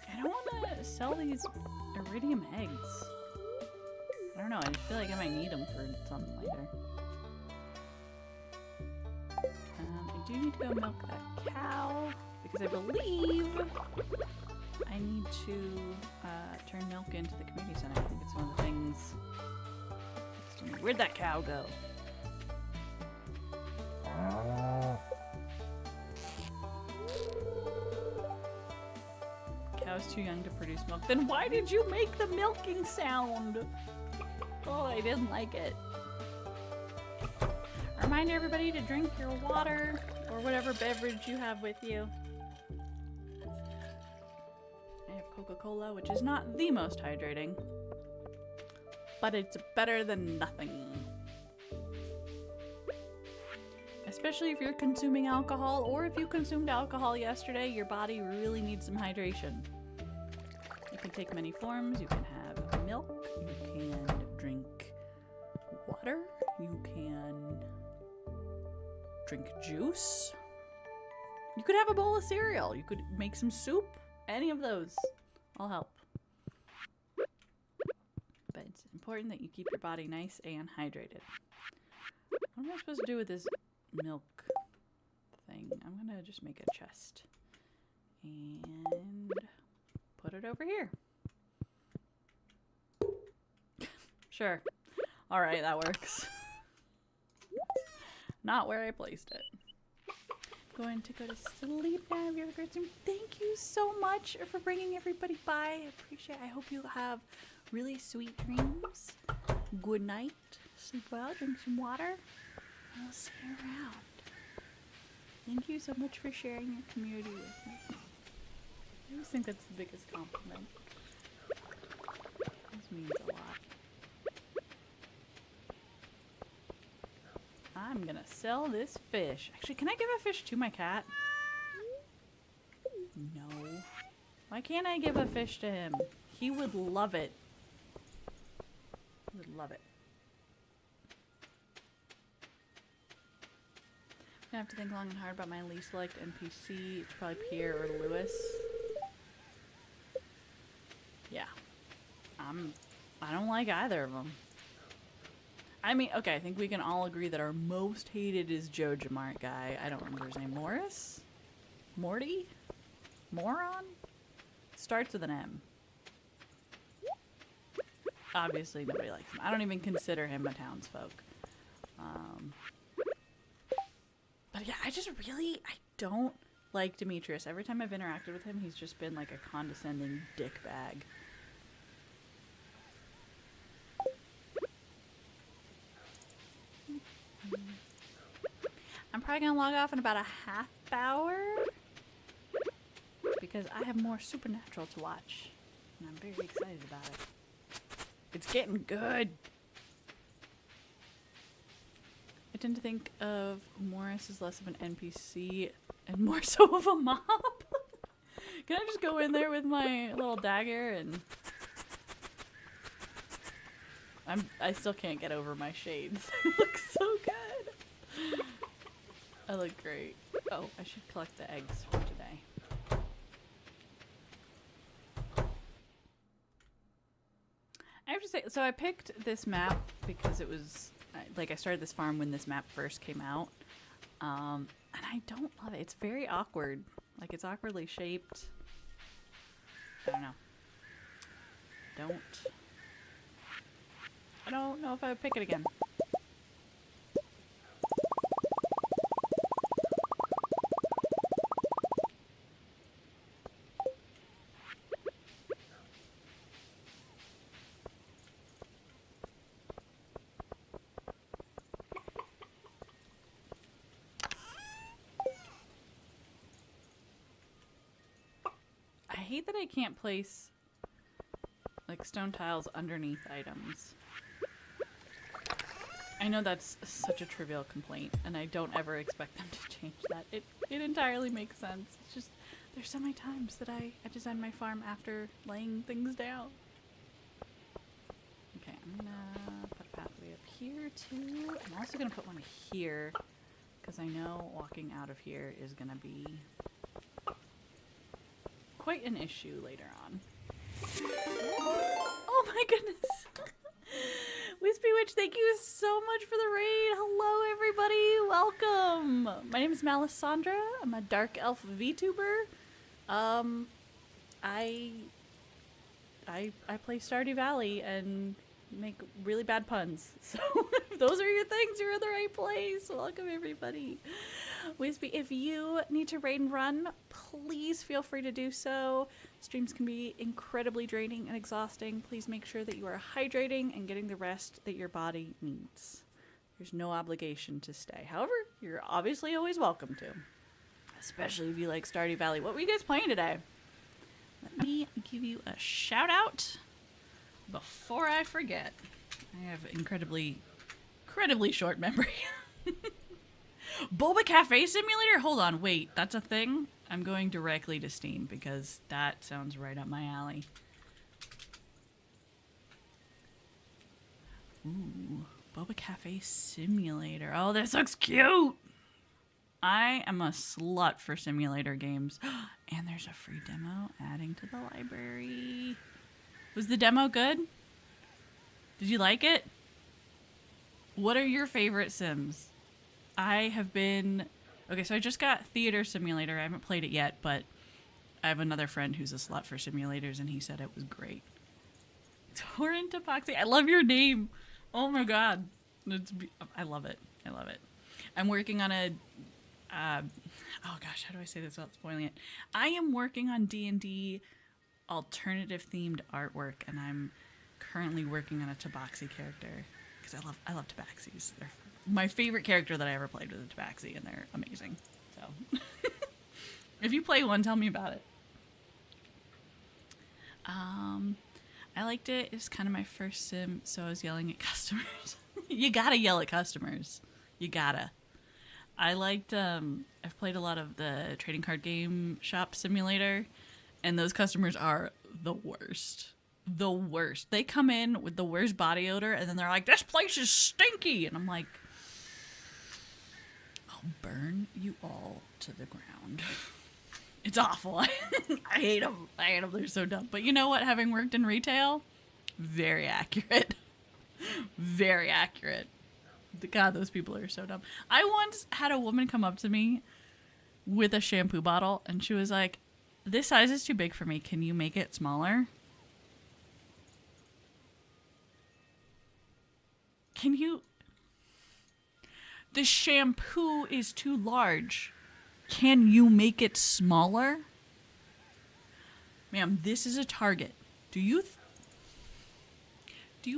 I don't want to sell these iridium eggs. I don't know, I feel like I might need them for something later. I do need to go milk that cow because I believe I need to turn milk into the community center. I think it's one of the things. Where'd that cow go? Cow's too young to produce milk. Then why did you make the milking sound? Oh, I didn't like it. Remind everybody to drink your water or whatever beverage you have with you. I have Coca-Cola, which is not the most hydrating, but it's better than nothing. Especially if you're consuming alcohol, or if you consumed alcohol yesterday, your body really needs some hydration. It can take many forms. You can have milk, you can drink water, you can drink juice. You could have a bowl of cereal. You could make some soup. Any of those. All help. But it's important that you keep your body nice and hydrated. What am I supposed to do with this milk thing? I'm gonna just make a chest and put it over here. Sure. All right, that works. Not where I placed it. Going to go to sleep now. Have you ever heard some? Thank you so much for bringing everybody by. I appreciate it. I hope you have really sweet dreams. Good night. Sleep well. Drink some water. And I'll see you around. Thank you so much for sharing your community with me. I always think that's the biggest compliment. This means a lot. I'm gonna sell this fish. Actually, can I give a fish to my cat? No. Why can't I give a fish to him? He would love it. He would love it. I'm gonna have to think long and hard about my least liked NPC. It's probably Pierre or Lewis. Yeah. I don't like either of them. I mean, okay, I think we can all agree that our most hated is Joe Jamart guy. I don't remember his name. Morris? Morty? Moron? Starts with an M. Obviously, nobody likes him. I don't even consider him a townsfolk. But yeah, I don't like Demetrius. Every time I've interacted with him, he's just been like a condescending dickbag. I'm probably gonna log off in about a half hour because I have more Supernatural to watch and I'm very excited about it. It's getting good. I tend to think of Morris as less of an NPC and more so of a mob. Can I just go in there with my little dagger and I still can't get over my shades. They look so good. I look great. Oh, I should collect the eggs for today. I have to say, so I picked this map because it was, like, I started this farm when this map first came out. And I don't love it. It's very awkward. Like, it's awkwardly shaped. I don't know. I don't know if I would pick it again. I hate that I can't place like stone tiles underneath items. I know that's such a trivial complaint, and I don't ever expect them to change that. It entirely makes sense. It's just there's so many times that I design my farm after laying things down. Okay, I'm gonna put a pathway up here too. I'm also gonna put one here because I know walking out of here is gonna be quite an issue later on. Oh my goodness! Wispy Witch, thank you so much for the raid. Hello everybody, welcome. My name is Malicandre. I'm a dark elf VTuber. I play Stardew Valley and make really bad puns. So if those are your things, you're in the right place. Welcome everybody. Wispy, if you need to raid and run, please feel free to do so. Streams can be incredibly draining and exhausting. Please make sure that you are hydrating and getting the rest that your body needs. There's no obligation to stay. However, you're obviously always welcome to. Especially if you like Stardew Valley. What were you guys playing today? Let me give you a shout out before I forget. I have incredibly short memory. Boba Cafe Simulator? Hold on, wait, that's a thing? I'm going directly to Steam because that sounds right up my alley. Ooh, Boba Cafe Simulator. Oh, this looks cute! I am a slut for simulator games. And there's a free demo adding to the library. Was the demo good? Did you like it? What are your favorite Sims? I have been... Okay, so I just got Theater Simulator. I haven't played it yet, but I have another friend who's a slut for simulators, and he said it was great. Torrent Epoxy. I love your name. Oh my god. I love it. I love it. I'm working on a... oh gosh, how do I say this without spoiling it? I am working on D&D alternative-themed artwork, and I'm currently working on a Tabaxi character. Because I love Tabaxis. They're my favorite character that I ever played was a Tabaxi, and they're amazing. So, if you play one, tell me about it. I liked it. It was kind of my first sim, so I was yelling at customers. You gotta yell at customers. You gotta. I liked, I've played a lot of the trading card game shop simulator, and those customers are the worst. The worst. They come in with the worst body odor, and then they're like, this place is stinky! And I'm like, I'll burn you all to the ground. It's awful. I hate them. I hate them. They're so dumb. But you know what? Having worked in retail, very accurate. Very accurate. God, those people are so dumb. I once had a woman come up to me with a shampoo bottle, and she was like, this size is too big for me. Can you make it smaller? Can you... The shampoo is too large. Can you make it smaller? Ma'am, this is a Target. Do you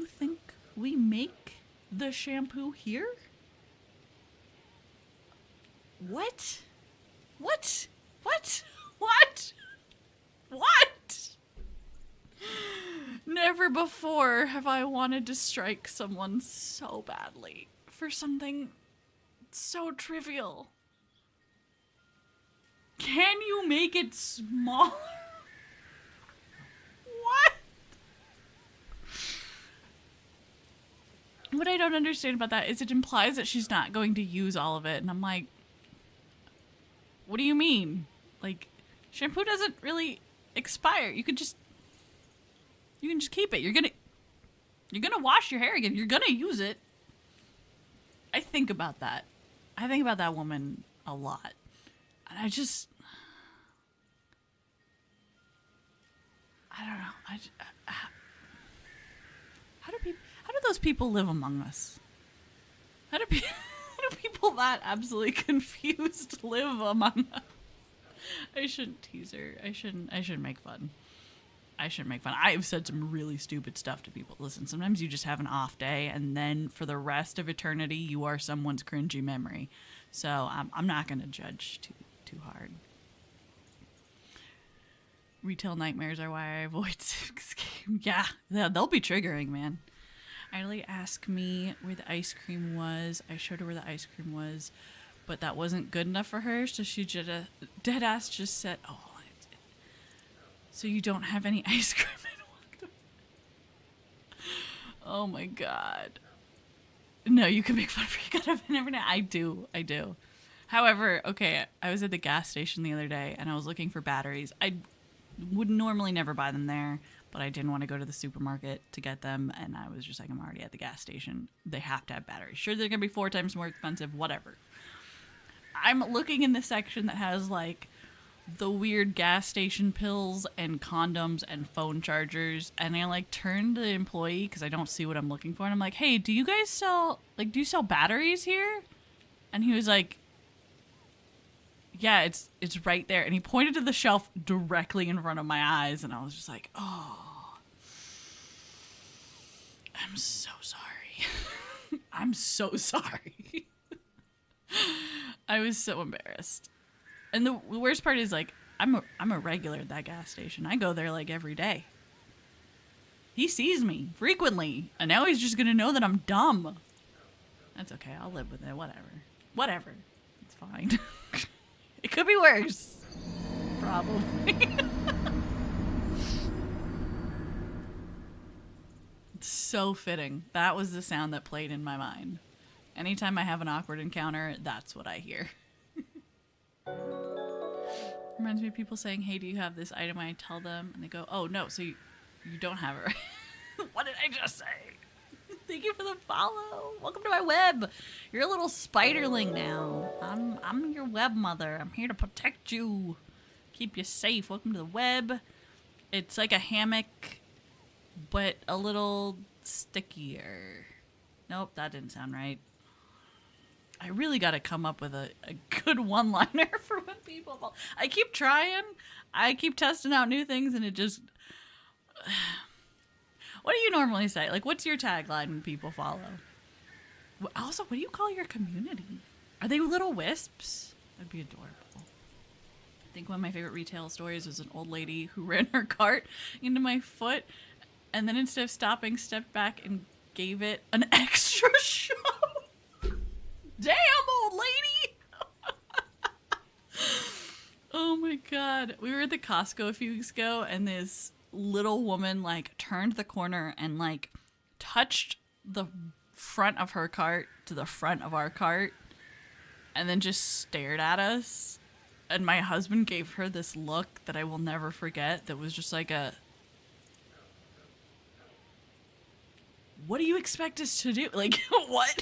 think we make the shampoo here? What? What? What? What? What? Never before have I wanted to strike someone so badly for something so trivial. Can you make it smaller? What? What I don't understand about that is it implies that she's not going to use all of it. And I'm like, what do you mean? Like, shampoo doesn't really expire. You can just keep it. You're gonna wash your hair again. You're gonna use it. I think about that. I think about that woman a lot. And I don't know. How do those people live among us? How do people that absolutely confused live among us? I shouldn't tease her. I shouldn't make fun. I've said some really stupid stuff to people. Listen, sometimes you just have an off day, and then for the rest of eternity, you are someone's cringy memory. So I'm not going to judge too hard. Retail nightmares are why I avoid Civics game. Yeah, they'll be triggering, man. Idly asked me where the ice cream was. I showed her where the ice cream was, but that wasn't good enough for her, so she just dead ass just said, "Oh, so you don't have any ice cream?" Oh my god. No, you can make fun of her. You gotta never know. I do. However, okay, I was at the gas station the other day and I was looking for batteries. I would normally never buy them there, but I didn't want to go to the supermarket to get them, and I was just like, I'm already at the gas station. They have to have batteries. Sure, they're gonna be 4 times more expensive, whatever. I'm looking in the section that has like the weird gas station pills and condoms and phone chargers, and I like turned to the employee because I don't see what I'm looking for, and I'm like, hey, do you guys sell batteries here? And he was like, yeah, it's right there, and he pointed to the shelf directly in front of my eyes, and I was just like, oh, I'm so sorry. I'm so sorry. I was so embarrassed. And the worst part is, like, I'm a regular at that gas station. I go there, like, every day. He sees me frequently, and now he's just going to know that I'm dumb. That's okay. I'll live with it. Whatever. It's fine. It could be worse. Probably. It's so fitting. That was the sound that played in my mind. Anytime I have an awkward encounter, that's what I hear. Reminds me of people saying, hey, do you have this item? I tell them, and they go, oh, no, so you don't have it, right? What did I just say? Thank you for the follow. Welcome to my web. You're a little spiderling now. I'm your web mother. I'm here to protect you, keep you safe. Welcome to the web. It's like a hammock, but a little stickier. Nope, that didn't sound right. I really got to come up with a good one-liner for when people fall. I keep trying. I keep testing out new things, and it just... What do you normally say? Like, what's your tagline when people follow? Also, what do you call your community? Are they little wisps? That'd be adorable. I think one of my favorite retail stories was an old lady who ran her cart into my foot, and then instead of stopping, stepped back and gave it an extra shove. Damn, old lady! Oh my god. We were at the Costco a few weeks ago, and this little woman, like, turned the corner and, like, touched the front of her cart to the front of our cart, and then just stared at us. And my husband gave her this look that I will never forget that was just like a... What do you expect us to do? Like, what?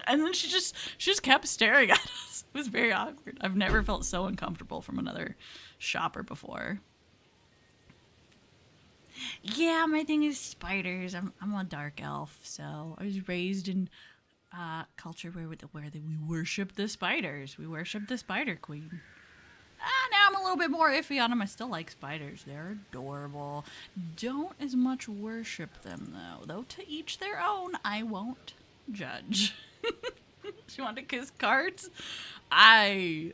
And then she just kept staring at us. It was very awkward. I've never felt so uncomfortable from another shopper before. Yeah, my thing is spiders. I'm a dark elf, so I was raised in culture where we worship the spiders. We worship the spider queen. Now I'm a little bit more iffy on them. I still like spiders. They're adorable. Don't as much worship them, though. To each their own. I won't judge. She wanted to kiss carts? I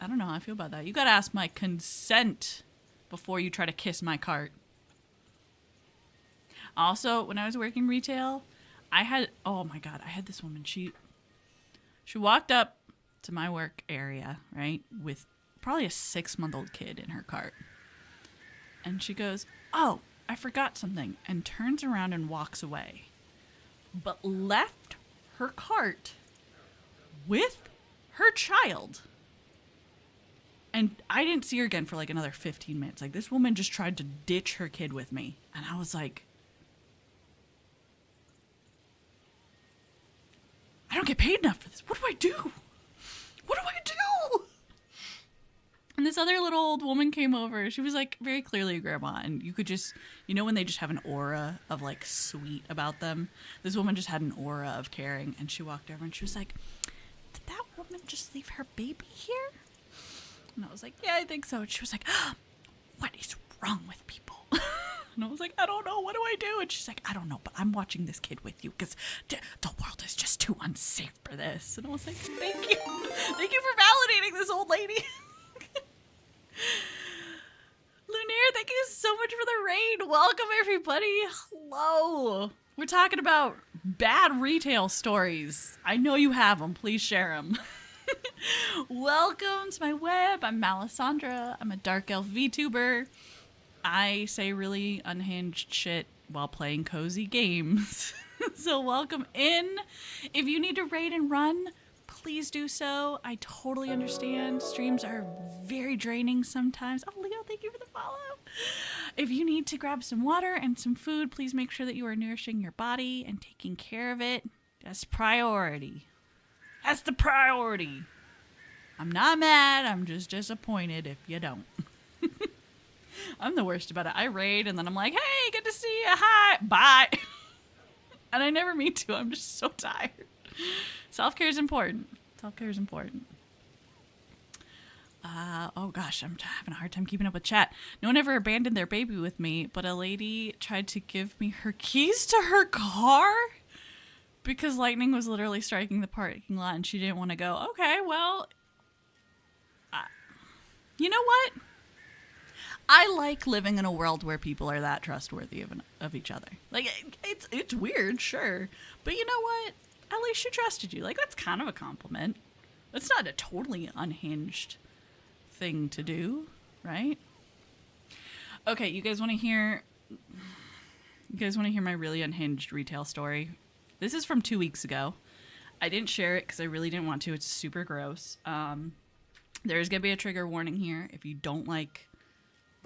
don't know how I feel about that. You gotta ask my consent before you try to kiss my cart. Also, when I was working retail, I had this woman. She walked up to my work area, right, with probably a 6-month-old kid in her cart. And she goes, oh, I forgot something, and turns around and walks away. But left her cart with her child. And I didn't see her again for like another 15 minutes. Like, this woman just tried to ditch her kid with me. And I was like, I don't get paid enough for this. What do I do? What do I do? And this other little old woman came over. She was like very clearly a grandma, and you could just, you know, when they just have an aura of like sweet about them. This woman just had an aura of caring, and she walked over and she was like, "Did that woman just leave her baby here?" And I was like, "Yeah, I think so." And she was like, "What is wrong with people?" And I was like, "I don't know. What do I do?" And she's like, "I don't know, but I'm watching this kid with you because the world is just too unsafe for this." And I was like, "Thank you. Thank you for validating this old lady." Lunaire, thank you so much for the raid. Welcome, everybody. Hello. We're talking about bad retail stories. I know you have them. Please share them. Welcome to my web. I'm Malicandre. I'm a dark elf VTuber. I say really unhinged shit while playing cozy games. So welcome in. If you need to raid and run, please do so. I totally understand. Streams are very draining sometimes. Oh, Leo, thank you for the follow. If you need to grab some water and some food, please make sure that you are nourishing your body and taking care of it. That's priority. That's the priority. I'm not mad. I'm just disappointed if you don't. I'm the worst about it. I raid and then I'm like, "Hey, good to see you. Hi. Bye." And I never mean to. I'm just so tired. Self-care is important. Self-care is important. Oh gosh, I'm having a hard time keeping up with chat. No one ever abandoned their baby with me, but a lady tried to give me her keys to her car because lightning was literally striking the parking lot and she didn't want to go. Okay, well, you know what? I like living in a world where people are that trustworthy of each other. Like, it's weird, sure. But you know what? At least she trusted you. Like, that's kind of a compliment. That's not a totally unhinged thing to do, right? Okay, you guys want to hear my really unhinged retail story? This is from 2 weeks ago. I didn't share it because I really didn't want to. It's super gross. There's going to be a trigger warning here if you don't like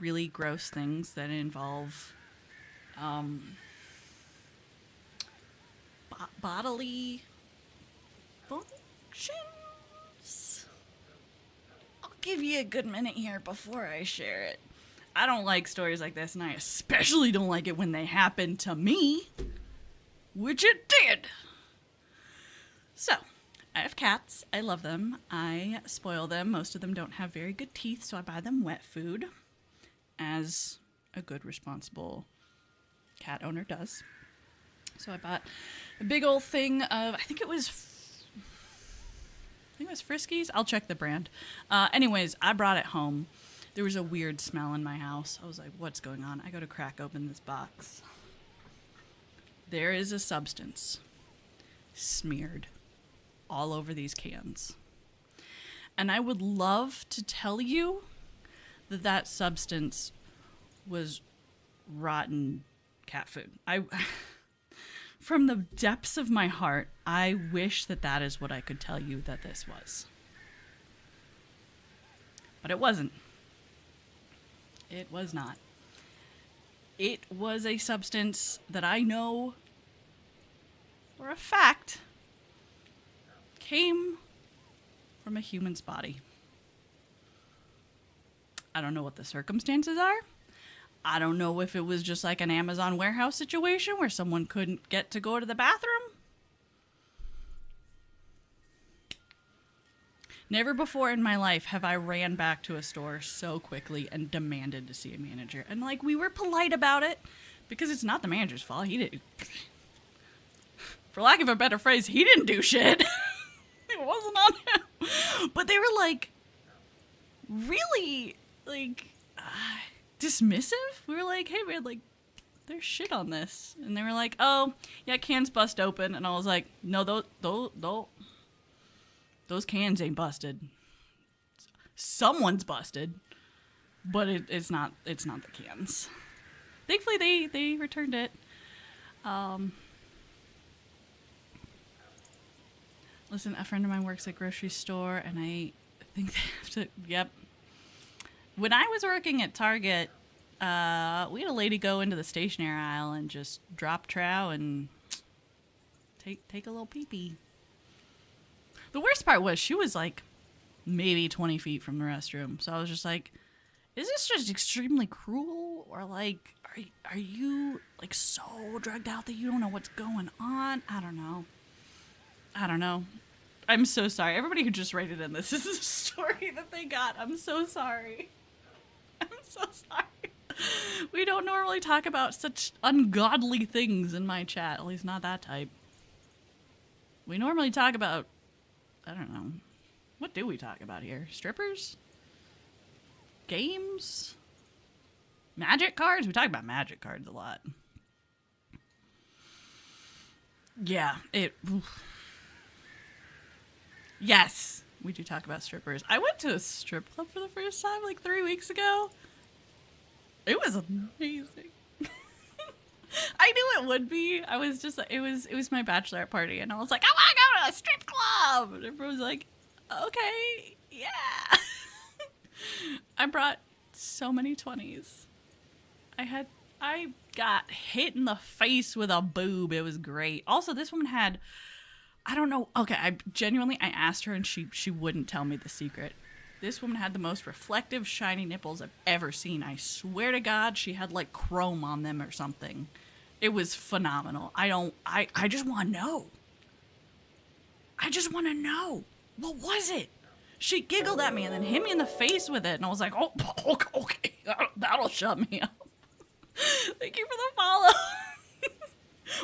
really gross things that involve bodily functions. I'll give you a good minute here before I share it. I don't like stories like this, and I especially don't like it when they happen to me, which it did. So, I have cats. I love them. I spoil them. Most of them don't have very good teeth, so I buy them wet food, as a good, responsible cat owner does. So I bought a big old thing of, I think it was Friskies. I'll check the brand. Anyways, I brought it home. There was a weird smell in my house. I was like, what's going on? I go to crack open this box. There is a substance smeared all over these cans. And I would love to tell you that substance was rotten cat food. From the depths of my heart, I wish that is what I could tell you that this was. But it wasn't. It was not. It was a substance that I know for a fact came from a human's body. I don't know what the circumstances are. I don't know if it was just like an Amazon warehouse situation where someone couldn't get to go to the bathroom. Never before in my life have I ran back to a store so quickly and demanded to see a manager. And like, we were polite about it because it's not the manager's fault. He didn't, for lack of a better phrase, he didn't do shit. It wasn't on him. But they were like, really, like, dismissive. We were like, hey man, like, there's shit on this. And they were like, oh yeah, cans bust open. And I was like, no, those cans ain't busted. Someone's busted, but it's not the cans. Thankfully they returned it. Listen, a friend of mine works at a grocery store, and I think they have to, yep. When I was working at Target, we had a lady go into the stationery aisle and just drop trow and take a little pee-pee. The worst part was she was like maybe 20 feet from the restroom. So I was just like, is this just extremely cruel? Or like, are you like so drugged out that you don't know what's going on? I don't know. I'm so sorry. Everybody who just rated in this is the story that they got. I'm so sorry. I'm so sorry. We don't normally talk about such ungodly things in my chat. At least not that type. We normally talk about, I don't know. What do we talk about here? Strippers? Games? Magic cards? We talk about magic cards a lot. Yeah, Yes, we do talk about strippers. I went to a strip club for the first time like 3 weeks ago. It was amazing. I knew it would be. I was just, it was my bachelorette party, and I was like, I want to go to a strip club. And everyone was like, okay, yeah. I brought so many 20s. I got hit in the face with a boob. It was great. Also, this woman had, I don't know. Okay, I asked her, and she wouldn't tell me the secret. This woman had the most reflective, shiny nipples I've ever seen. I swear to God, she had like chrome on them or something. It was phenomenal. I just want to know. I just want to know. What was it? She giggled at me and then hit me in the face with it. And I was like, oh, okay. That'll shut me up. Thank you for the follow.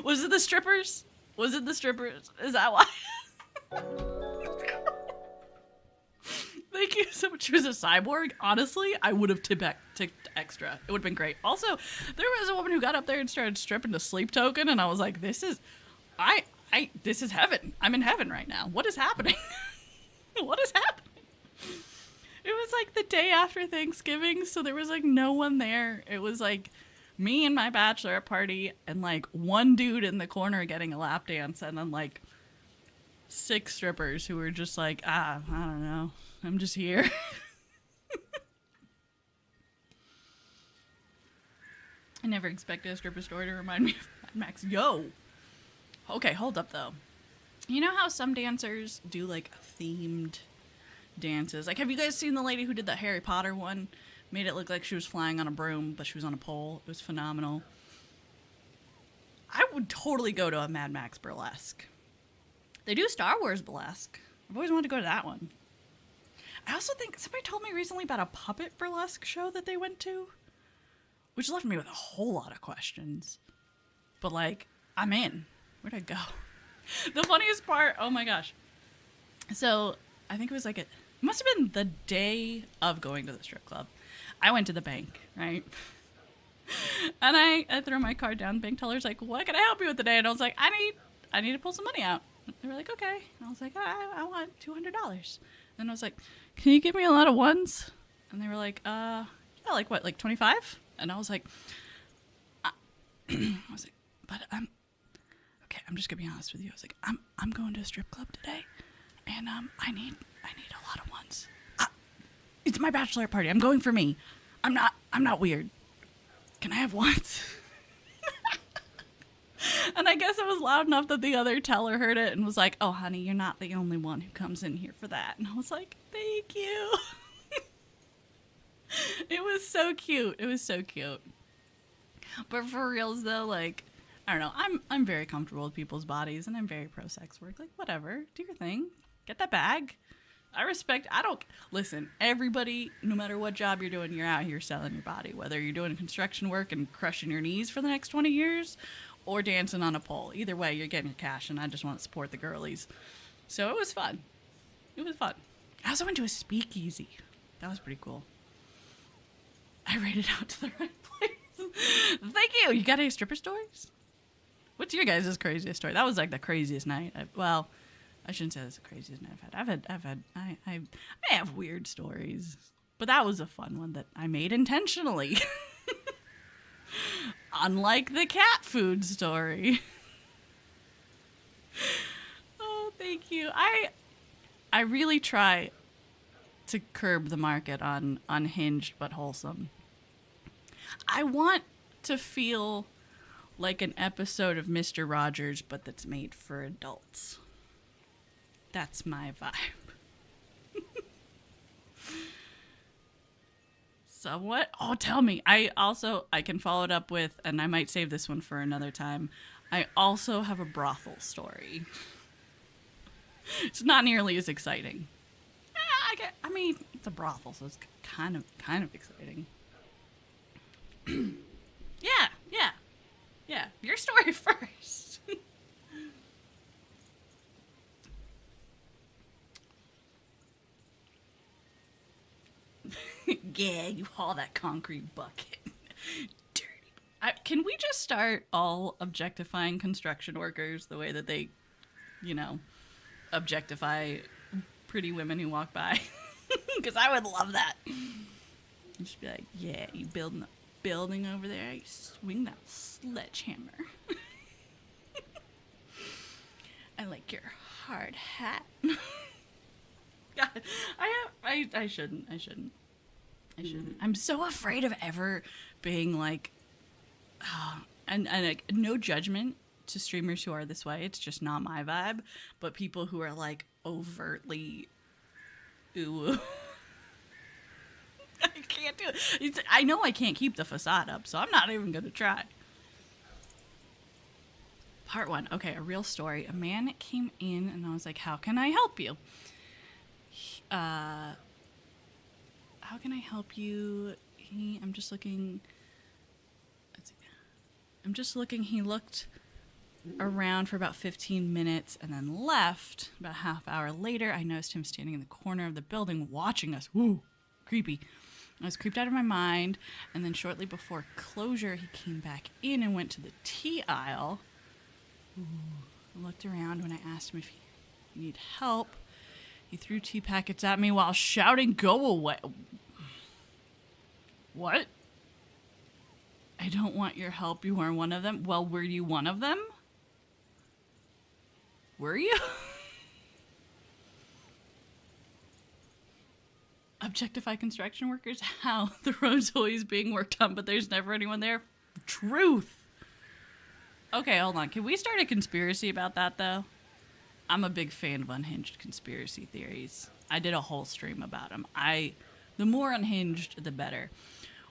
Was it the strippers? Is that why? Thank you so much. She was a cyborg. Honestly, I would have tipped extra. It would have been great. Also, there was a woman who got up there and started stripping to Sleep Token, and I was like, this is heaven. I'm in heaven right now. What is happening? What is happening? It was like the day after Thanksgiving, so there was like no one there. It was like me and my bachelorette party and like one dude in the corner getting a lap dance, and then like 6 strippers who were just like, I don't know. I'm just here. I never expected a stripper story to remind me of Mad Max. Yo! Okay, hold up though. You know how some dancers do like themed dances? Like, have you guys seen the lady who did that Harry Potter one? Made it look like she was flying on a broom, but she was on a pole. It was phenomenal. I would totally go to a Mad Max burlesque. They do Star Wars burlesque. I've always wanted to go to that one. I also think somebody told me recently about a puppet burlesque show that they went to, which left me with a whole lot of questions. But like, I'm in. Where'd I go? The funniest part, oh my gosh. So I think it was like it must have been the day of going to the strip club. I went to the bank, right? And I threw my card down. The bank teller's like, what can I help you with today? And I was like, I need to pull some money out. They were like, okay. And I was like, I want $200. And I was like, can you give me a lot of ones? And they were like, yeah, like what, like 25? And I was like, but okay, I'm just gonna be honest with you. I was like, I'm going to a strip club today, and I need a lot of ones. It's my bachelorette party. I'm going for me. I'm not weird. Can I have ones? And I guess it was loud enough that the other teller heard it and was like, oh, honey, you're not the only one who comes in here for that. And I was like, thank you. It was so cute. It was so cute. But for reals, though, like, I don't know. I'm very comfortable with people's bodies, and I'm very pro-sex work. Like, whatever. Do your thing. Get that bag. Listen, everybody, no matter what job you're doing, you're out here selling your body. Whether you're doing construction work and crushing your knees for the next 20 years or dancing on a pole. Either way, you're getting your cash, and I just want to support the girlies. So it was fun. It was fun. I also went to a speakeasy. That was pretty cool. I rated out to the right place. Thank you. You got any stripper stories? What's your guys' craziest story? That was like the craziest night. I shouldn't say that's the craziest night I've had. I have weird stories, but that was a fun one that I made intentionally. Unlike the cat food story. Oh, thank you. I really try to curb the market on unhinged but wholesome. I want to feel like an episode of Mr. Rogers, but that's made for adults. That's my vibe. Somewhat. Oh, tell me. I can follow it up with, and I might save this one for another time. I also have a brothel story. It's not nearly as exciting. I mean, it's a brothel, so it's kind of exciting. Yeah. Your story first. Yeah, you haul that concrete bucket. Dirty. Can we just start all objectifying construction workers the way that they, objectify pretty women who walk by? Because I would love that. Just be like, yeah, you building a building over there, you swing that sledgehammer. I like your hard hat. God, I shouldn't. I'm so afraid of ever being like, and no judgment to streamers who are this way. It's just not my vibe. But people who are like overtly, ooh, I can't do it. I know I can't keep the facade up, so I'm not even gonna try. Part 1. Okay, a real story. A man came in and I was like, how can I help you? How can I help you? I'm just looking. He looked around for about 15 minutes and then left. About a half hour later, I noticed him standing in the corner of the building watching us. Woo, creepy. I was creeped out of my mind. And then shortly before closure, he came back in and went to the tea aisle. Ooh, I looked around when I asked him if he needed help. He threw tea packets at me while shouting, "Go away." What? I don't want your help. You are one of them. Well, were you one of them? Were you? Objectify construction workers? How? The road's always being worked on, but there's never anyone there. Truth. Okay, hold on. Can we start a conspiracy about that, though? I'm a big fan of unhinged conspiracy theories. I did a whole stream about them. The more unhinged, the better.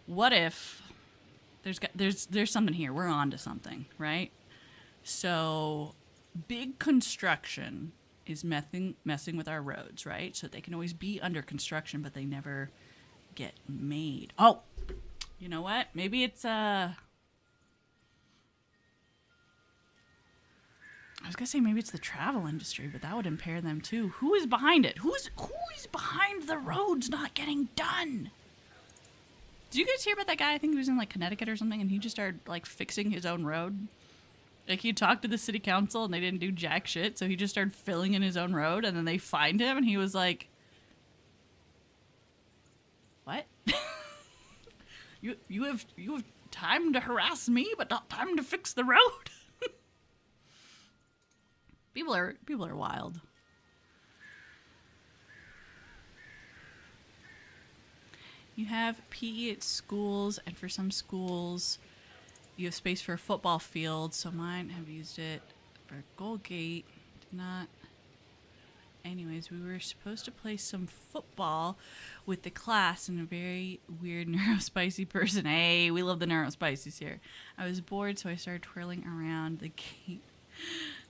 What if there's something here? We're on to something, right? So, big construction is messing with our roads, right? So they can always be under construction, but they never get made. Oh, you know what? Maybe it's I was gonna say maybe it's the travel industry, but that would impair them too. Who is behind it? Who is behind the roads not getting done? Did you guys hear about that guy? I think he was in like Connecticut or something, and he just started like fixing his own road. Like he talked to the city council and they didn't do jack shit, so he just started filling in his own road, and then they fined him, and he was like, "What? you have time to harass me, but not time to fix the road." People are wild. You have PE at schools, and for some schools, you have space for a football field. So mine have used it for goal gate. Did not. Anyways, we were supposed to play some football with the class, and a very weird neurospicy person. Hey, we love the neurospicies here. I was bored, so I started twirling around the gate.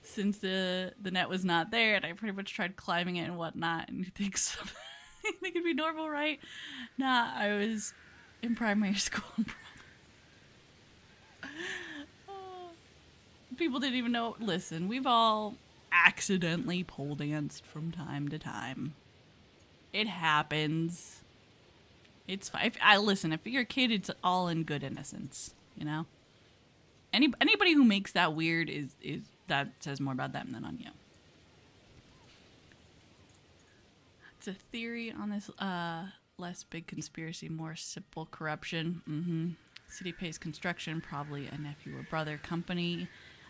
Since the net was not there, and I pretty much tried climbing it and whatnot, and you think it'd be normal, right? Nah, I was in primary school. People didn't even know. Listen, we've all accidentally pole danced from time to time. It happens. It's fine. If you're a kid, it's all in good innocence, you know? Anybody who makes that weird is that says more about them than on you. It's a theory on this less big conspiracy, more simple corruption. City pays construction, probably a nephew or brother company,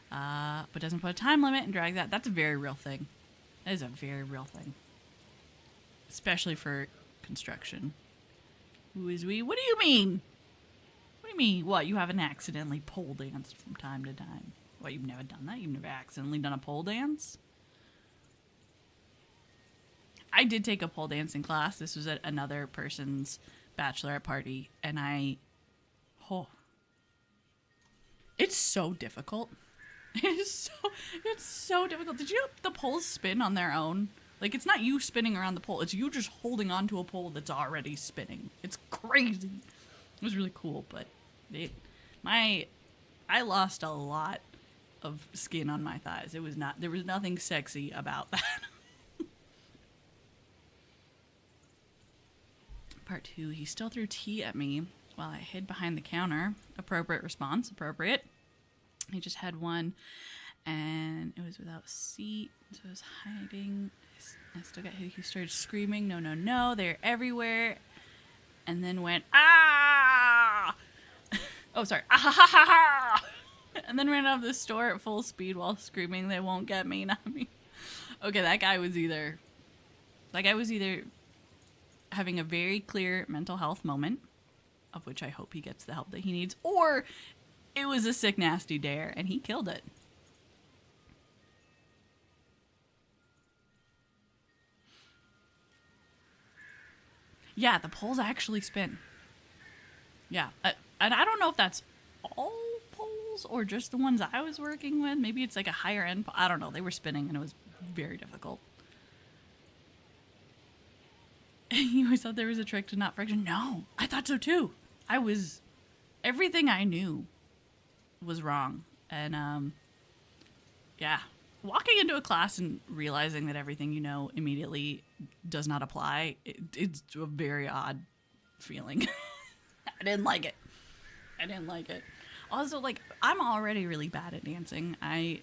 but doesn't put a time limit and drags that. That's a very real thing. That is a very real thing. Especially for construction. Who is we? What do you mean? What do you mean? What, you haven't accidentally pole danced from time to time? What, you've never done that? You've never accidentally done a pole dance? I did take a pole dancing class. This was at another person's bachelorette party, and it's so difficult. It's so difficult. Did you know the poles spin on their own? Like, it's not you spinning around the pole. It's you just holding onto a pole that's already spinning. It's crazy. It was really cool, but I lost a lot of skin on my thighs. There was nothing sexy about that. Part 2, he still threw tea at me while I hid behind the counter. Appropriate response, appropriate. He just had one, and it was without seat, so I was hiding. I still got hit. He started screaming, no, no, no, they're everywhere. And then went, ah! Oh, sorry. Ah, ha, ha, ha, ha! And then ran out of the store at full speed while screaming, they won't get me, not me. Okay, that guy was either having a very clear mental health moment, of which I hope he gets the help that he needs, or it was a sick, nasty dare, and he killed it. Yeah, the poles actually spin. Yeah, and I don't know if that's all poles or just the ones I was working with. Maybe it's like a higher end. I don't know. They were spinning, and it was very difficult. You always thought there was a trick to not friction. No, I thought so too. Everything I knew was wrong. And, yeah. Walking into a class and realizing that everything you know immediately does not apply, it's a very odd feeling. I didn't like it. Also, like, I'm already really bad at dancing. I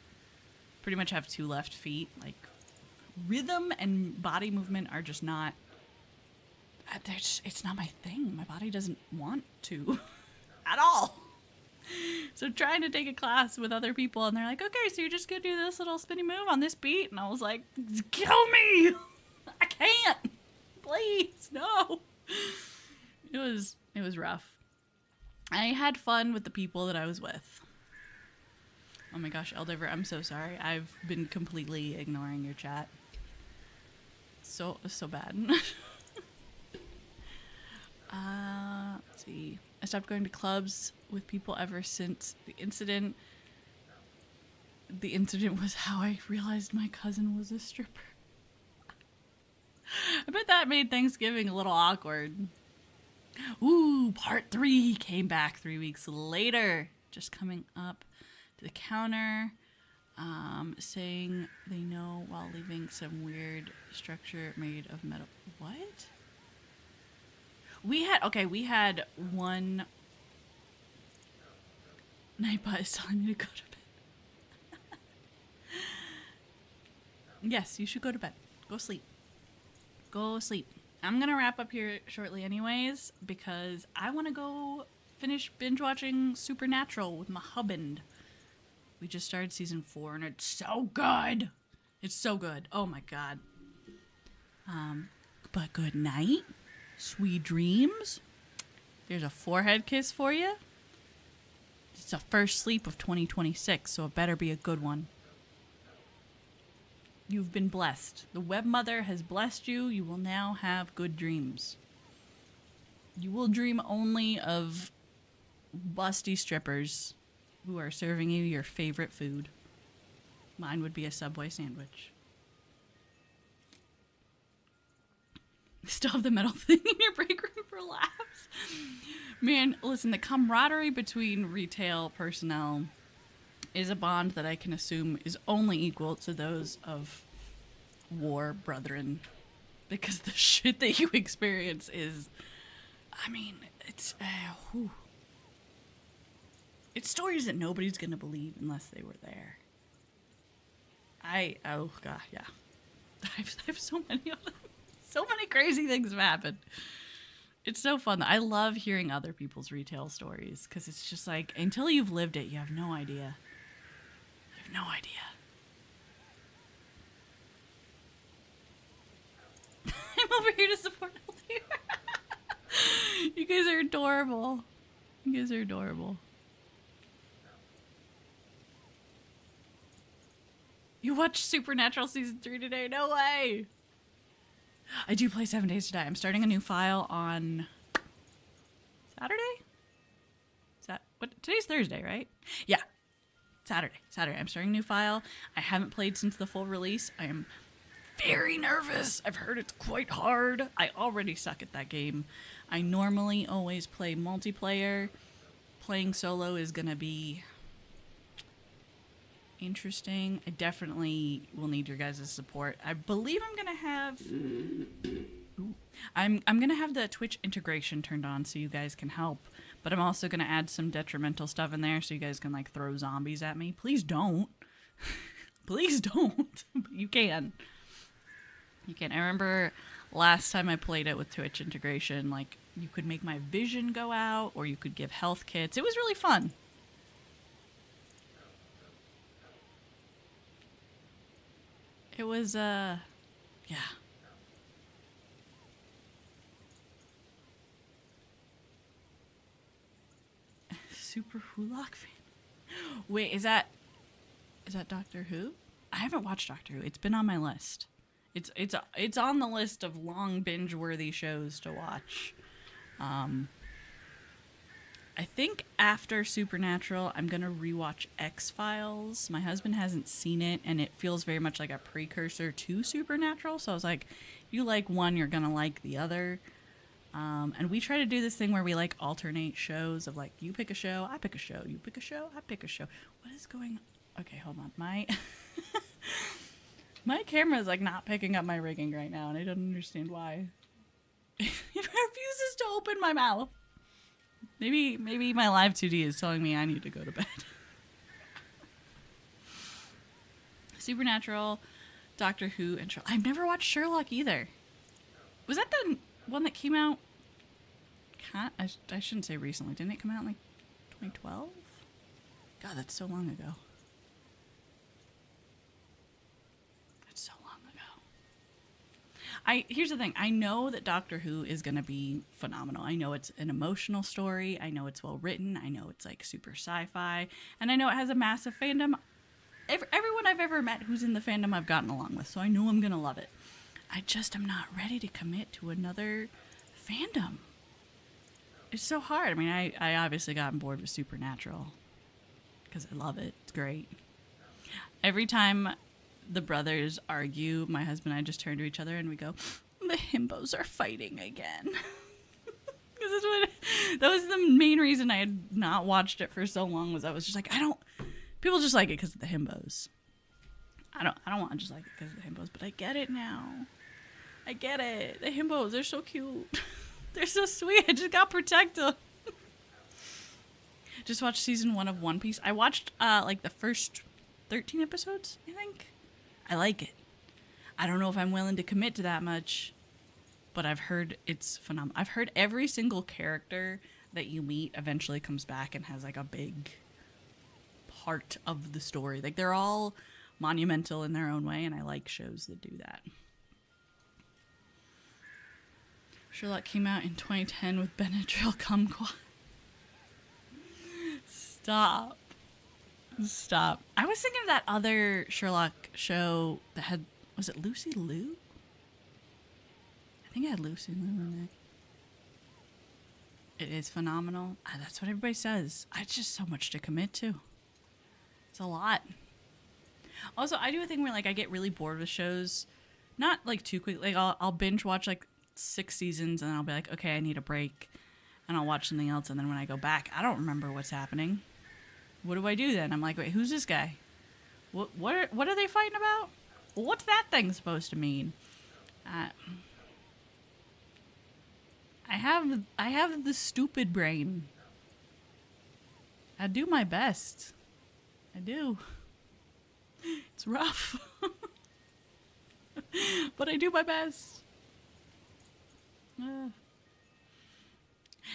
pretty much have 2 left feet. Like, rhythm and body movement are just not... it's not my thing. My body doesn't want to at all. So trying to take a class with other people, and they're like, okay, so you're just gonna do this little spinny move on this beat, and I was like, kill me! I can't! Please, no! It was rough. I had fun with the people that I was with. Oh my gosh, Eldiver, I'm so sorry. I've been completely ignoring your chat. So bad. Let's see. I stopped going to clubs with people ever since the incident. The incident was how I realized my cousin was a stripper. I bet that made Thanksgiving a little awkward. Ooh, part 3 came back 3 weeks later. Just coming up to the counter, saying they know while leaving some weird structure made of metal. What? We had one Nightbot is telling me to go to bed. Yes, you should go to bed. Go sleep. Go sleep. I'm going to wrap up here shortly anyways, because I want to go finish binge watching Supernatural with my husband. We just started season 4 and it's so good. It's so good. Oh my god. But good night. Sweet dreams. There's a forehead kiss for you. It's the first sleep of 2026, so it better be a good one. You've been blessed. The web mother has blessed you. You will now have good dreams. You will dream only of busty strippers who are serving you your favorite food. Mine would be a Subway sandwich. Still have the metal thing in your break room for laughs. Man, listen, the camaraderie between retail personnel is a bond that I can assume is only equal to those of war brethren. Because the shit that you experience is, I mean, it's stories that nobody's gonna believe unless they were there. Oh god, yeah. I have so many of them. So many crazy things have happened. It's so fun. I love hearing other people's retail stories because it's just like, until you've lived it, you have no idea. You have no idea. I'm over here to support LD. You guys are adorable. You guys are adorable. You watched Supernatural season 3 today? No way. I do play 7 Days to Die. I'm starting a new file on What? Today's Thursday, right? Yeah. Saturday. I'm starting a new file. I haven't played since the full release. I am very nervous. I've heard it's quite hard. I already suck at that game. I normally always play multiplayer. Playing solo is going to be interesting. I definitely will need your guys' support. I believe I'm going to have... I'm going to have the Twitch integration turned on so you guys can help. But I'm also going to add some detrimental stuff in there so you guys can, like, throw zombies at me. Please don't. Please don't. But you can. You can. I remember last time I played it with Twitch integration, like, you could make my vision go out, or you could give health kits. It was really fun. It was, yeah. Super Hulock fan. Wait, is that Doctor Who? I haven't watched Doctor Who. It's been on my list. It's on the list of long binge-worthy shows to watch. I think after Supernatural, I'm gonna rewatch X-Files. My husband hasn't seen it, and it feels very much like a precursor to Supernatural. So I was like, if you like one, you're gonna like the other. And we try to do this thing where we like alternate shows of like, you pick a show, I pick a show, you pick a show, I pick a show. What is going on? Okay, hold on. My camera is like not picking up my rigging right now, and I don't understand why. It refuses to open my mouth. Maybe my live 2D is telling me I need to go to bed. Supernatural, Doctor Who, and Sherlock. I've never watched Sherlock either. Was that the one that came out? I shouldn't say recently. Didn't it come out in like 2012? God, that's so long ago. Here's the thing. I know that Doctor Who is going to be phenomenal. I know it's an emotional story. I know it's well written. I know it's like super sci-fi. And I know it has a massive fandom. Everyone I've ever met who's in the fandom I've gotten along with. So I know I'm going to love it. I just am not ready to commit to another fandom. It's so hard. I mean, I obviously got bored with Supernatural because I love it. It's great. Every time the brothers argue, my husband and I just turn to each other and we go, the himbos are fighting again. That was the main reason I had not watched it for so long, was I was just like, people just like it because of the himbos. I don't want to just like it because of the himbos, but I get it now. I get it. The himbos, they're so cute. They're so sweet. I just got protective. Just watched season 1 of One Piece. I watched like the first 13 episodes, I think. I like it. I don't know if I'm willing to commit to that much, but I've heard it's phenomenal. I've heard every single character that you meet eventually comes back and has like a big part of the story. Like, they're all monumental in their own way, and I like shows that do that. Sherlock came out in 2010 with Benadryl Kumquat. Stop. I was thinking of that other Sherlock show that had, was it Lucy Liu? I think it had Lucy Liu in it. It is phenomenal. That's what everybody says. It's just so much to commit to. It's a lot. Also, I do a thing where like I get really bored with shows. Not like too quick. Like I'll binge watch like 6 seasons and then I'll be like, okay, I need a break. And I'll watch something else. And then when I go back, I don't remember what's happening. What do I do then? I'm like, wait, who's this guy? What are they fighting about? Well, what's that thing supposed to mean? I have the stupid brain. I do my best. I do. It's rough. But I do my best.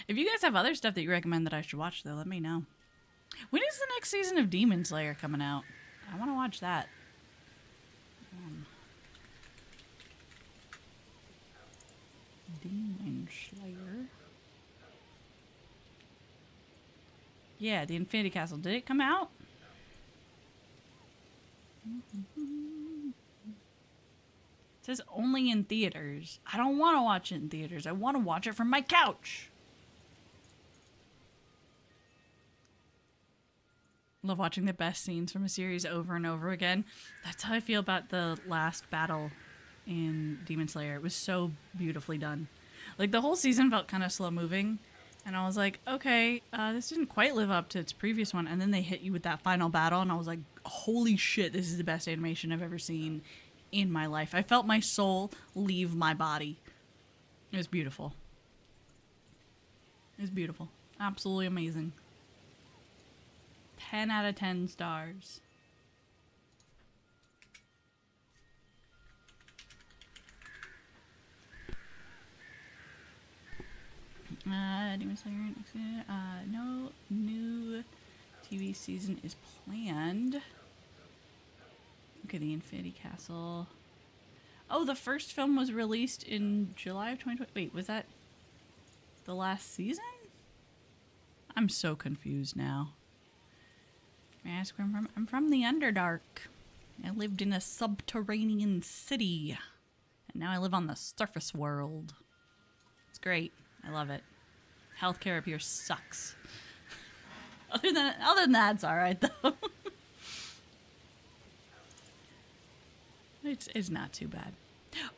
If you guys have other stuff that you recommend that I should watch, though, let me know. When is the next season of Demon Slayer coming out? I want to watch that. Demon Slayer. Yeah, the Infinity Castle. Did it come out? It says only in theaters. I don't want to watch it in theaters. I want to watch it from my couch. Love watching the best scenes from a series over and over again. That's how I feel about the last battle in Demon Slayer. It was so beautifully done. Like, the whole season felt kind of slow moving, and I was like, okay, this didn't quite live up to its previous one. And then they hit you with that final battle, and I was like, holy shit, this is the best animation I've ever seen in my life. I felt my soul leave my body. It was beautiful. It was beautiful. Absolutely amazing. 10 out of 10 stars. Demon Slayer, no new TV season is planned. Okay, the Infinity Castle. Oh, the first film was released in July of 2020. Wait, was that the last season? I'm so confused now. May I ask where I'm from? I'm from the Underdark. I lived in a subterranean city. And now I live on the surface world. It's great. I love it. Healthcare up here sucks. Other than that, it's alright though. It's not too bad.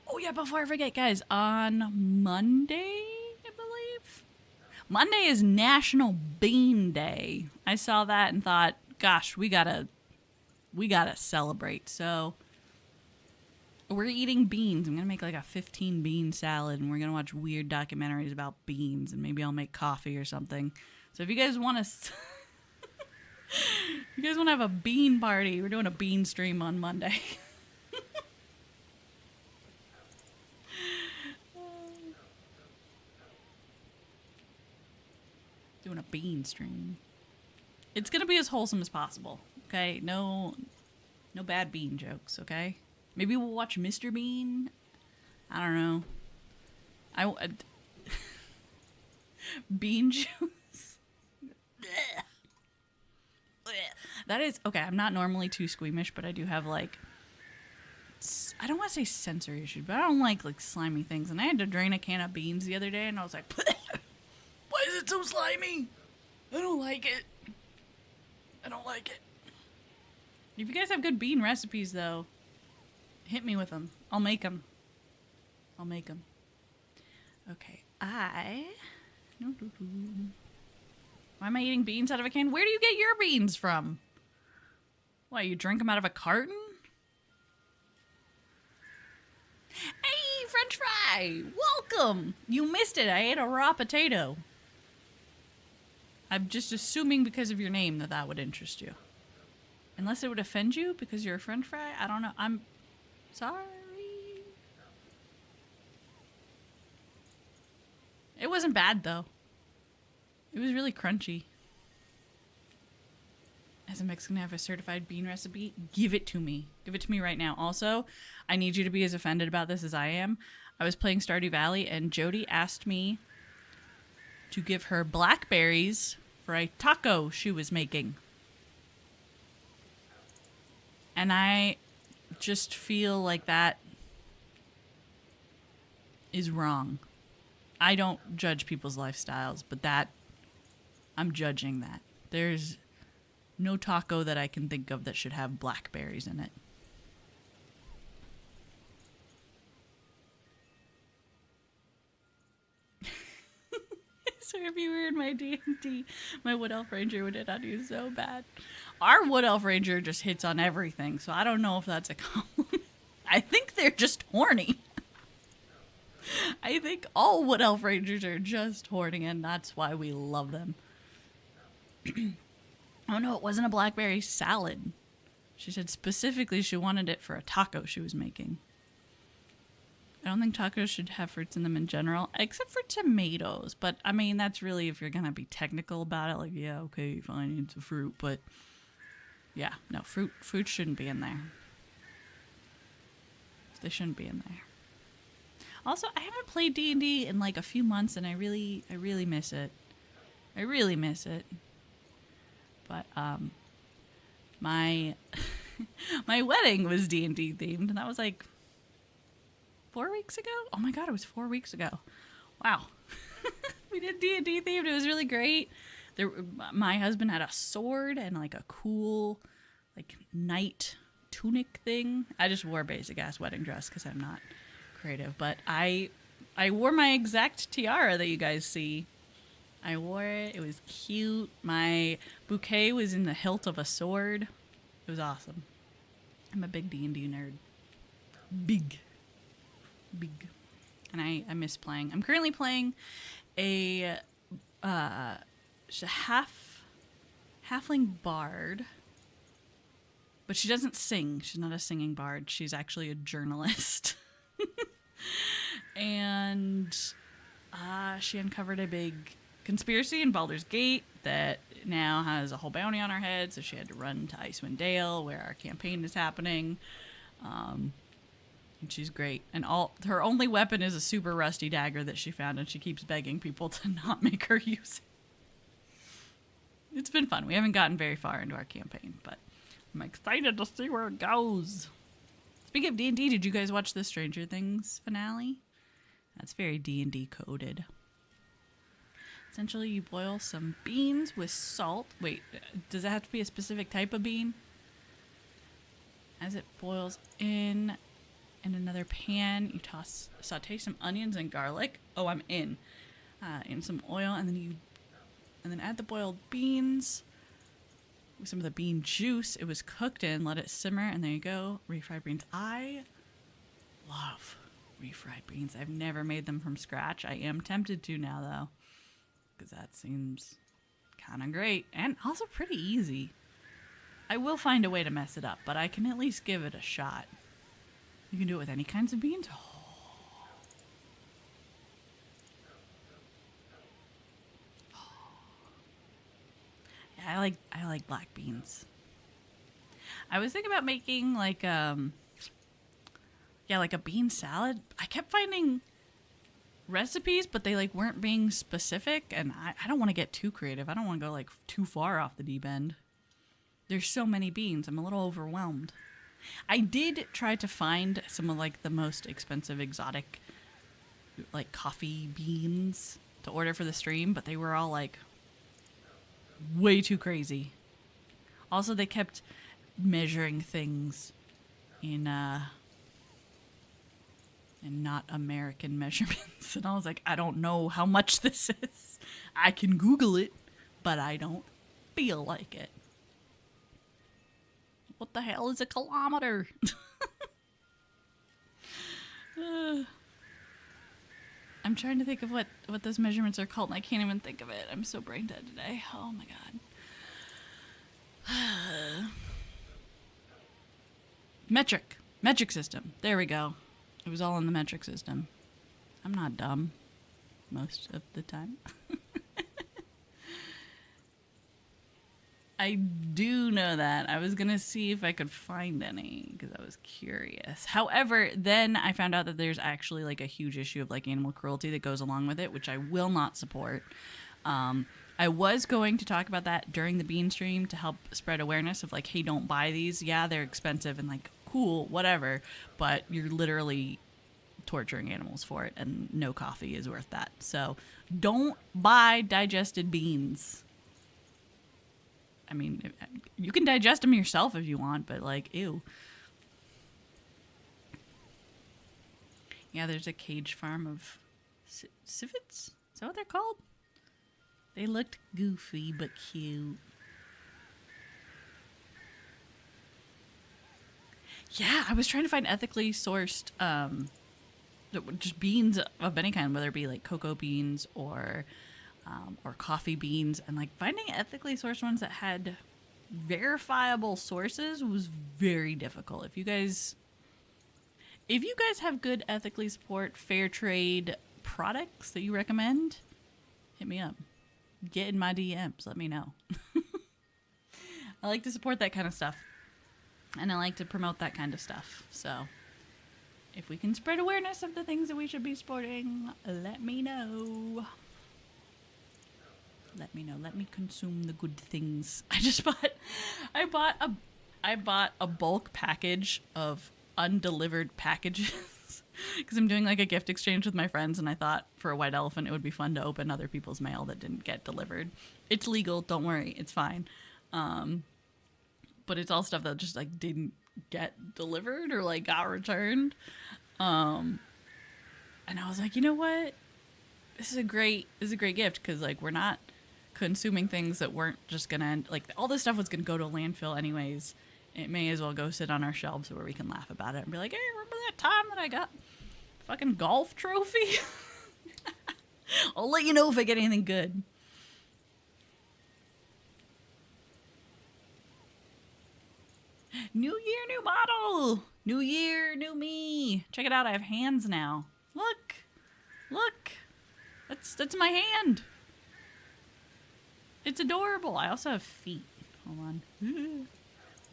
Oh yeah, before I forget, guys, on Monday, I believe. Monday is National Bean Day. I saw that and thought, gosh, we gotta celebrate. So we're eating beans. I'm gonna make like a 15 bean salad, and we're gonna watch weird documentaries about beans, and maybe I'll make coffee or something. So if you guys want to, you guys want to have a bean party, we're doing a bean stream on Monday. Doing a bean stream. It's gonna be as wholesome as possible. Okay, no bad bean jokes. Okay, maybe we'll watch Mr. Bean. I don't know. Bean juice. That is okay. I'm not normally too squeamish, but I do have like, I don't want to say sensory issues, but I don't like slimy things. And I had to drain a can of beans the other day, and I was like, why is it so slimy? I don't like it. I don't like it. If you guys have good bean recipes, though, hit me with them. I'll make them. Okay, why am I eating beans out of a can? Where do you get your beans from? Why, you drink them out of a carton? Hey, French fry! Welcome! You missed it. I ate a raw potato. I'm just assuming because of your name that would interest you. Unless it would offend you because you're a French fry? I don't know. I'm sorry. It wasn't bad, though. It was really crunchy. As a Mexican, I have a certified bean recipe. Give it to me. Give it to me right now. Also, I need you to be as offended about this as I am. I was playing Stardew Valley, and Jody asked me to give her blackberries for a taco she was making. And I just feel like that is wrong. I don't judge people's lifestyles, but I'm judging that. There's no taco that I can think of that should have blackberries in it. So if you were in my D&D, my Wood Elf Ranger would hit on you so bad. Our Wood Elf Ranger just hits on everything, so I don't know if that's a compliment. I think they're just horny. I think all Wood Elf Rangers are just horny, and that's why we love them. Oh no, it wasn't a blackberry salad. She said specifically she wanted it for a taco she was making. I don't think tacos should have fruits in them in general, except for tomatoes. But, I mean, that's really if you're going to be technical about it. Like, yeah, okay, fine, it's a fruit. But, yeah, no, fruit shouldn't be in there. They shouldn't be in there. Also, I haven't played D&D in, like, a few months, and I really miss it. I really miss it. But, my wedding was D&D themed, and that was, like, 4 weeks ago? Oh my god, it was 4 weeks ago. Wow. We did D&D themed. It was really great. There, my husband had a sword and like a cool, like knight tunic thing. I just wore a basic ass wedding dress because I'm not creative. But I wore my exact tiara that you guys see. I wore it. It was cute. My bouquet was in the hilt of a sword. It was awesome. I'm a big D&D nerd. Big. And I miss playing. I'm currently playing a halfling bard. But she doesn't sing. She's not a singing bard. She's actually a journalist. And she uncovered a big conspiracy in Baldur's Gate that now has a whole bounty on her head, so she had to run to Icewind Dale, where our campaign is happening. And she's great. And her only weapon is a super rusty dagger that she found, and she keeps begging people to not make her use it. It's been fun. We haven't gotten very far into our campaign, but I'm excited to see where it goes. Speaking of D&D, did you guys watch the Stranger Things finale? That's very D&D coded. Essentially, you boil some beans with salt. Wait, does it have to be a specific type of bean? As it boils in another pan, you saute some onions and garlic. Oh, I'm in some oil, and then add the boiled beans with some of the bean juice it was cooked in. Let it simmer, and there you go, refried beans. I love refried beans. I've never made them from scratch. I am tempted to now, though, because that seems kind of great and also pretty easy. I will find a way to mess it up, but I can at least give it a shot. You can do it with any kinds of beans. Yeah, I like black beans. I was thinking about making like a bean salad. I kept finding recipes, but they like weren't being specific, and I don't want to get too creative. I don't want to go like too far off the deep end. There's so many beans. I'm a little overwhelmed. I did try to find some of like the most expensive exotic like coffee beans to order for the stream, but they were all like way too crazy. Also, they kept measuring things in not American measurements. And I was like, I don't know how much this is. I can Google it, but I don't feel like it. What the hell is a kilometer? I'm trying to think of what those measurements are called, and I can't even think of it. I'm so brain dead today. Oh my god. Metric system. There we go. It was all in the metric system. I'm not dumb most of the time. I do know that. I was going to see if I could find any because I was curious. However, then I found out that there's actually like a huge issue of like animal cruelty that goes along with it, which I will not support. I was going to talk about that during the bean stream to help spread awareness of like, hey, don't buy these. Yeah, they're expensive and like cool, whatever, but you're literally torturing animals for it, and no coffee is worth that. So don't buy digested beans. I mean, you can digest them yourself if you want, but like, ew. Yeah, there's a cage farm of civets? Is that what they're called? They looked goofy but cute. Yeah, I was trying to find ethically sourced just beans of any kind, whether it be like cocoa beans or coffee beans, and like finding ethically sourced ones that had verifiable sources was very difficult. If you guys have good ethically support fair trade products that you recommend, hit me up. Get in my DMs. Let me know. I like to support that kind of stuff, and I like to promote that kind of stuff. So if we can spread awareness of the things that we should be supporting, let me know. Let me know. Let me consume the good things. I bought a bulk package of undelivered packages because I'm doing like a gift exchange with my friends, and I thought for a white elephant it would be fun to open other people's mail that didn't get delivered. It's legal, don't worry, it's fine. But it's all stuff that just like didn't get delivered or like got returned. And I was like, you know what? This is a great gift, because like we're not consuming things that weren't just gonna end, like all this stuff was gonna go to a landfill anyways. It may as well go sit on our shelves where we can laugh about it and be like, hey, remember that time that I got a fucking golf trophy? I'll let you know if I get anything good. New year, new model. New year, new me. Check it out, I have hands now. Look. That's my hand. It's adorable. I also have feet. Hold on.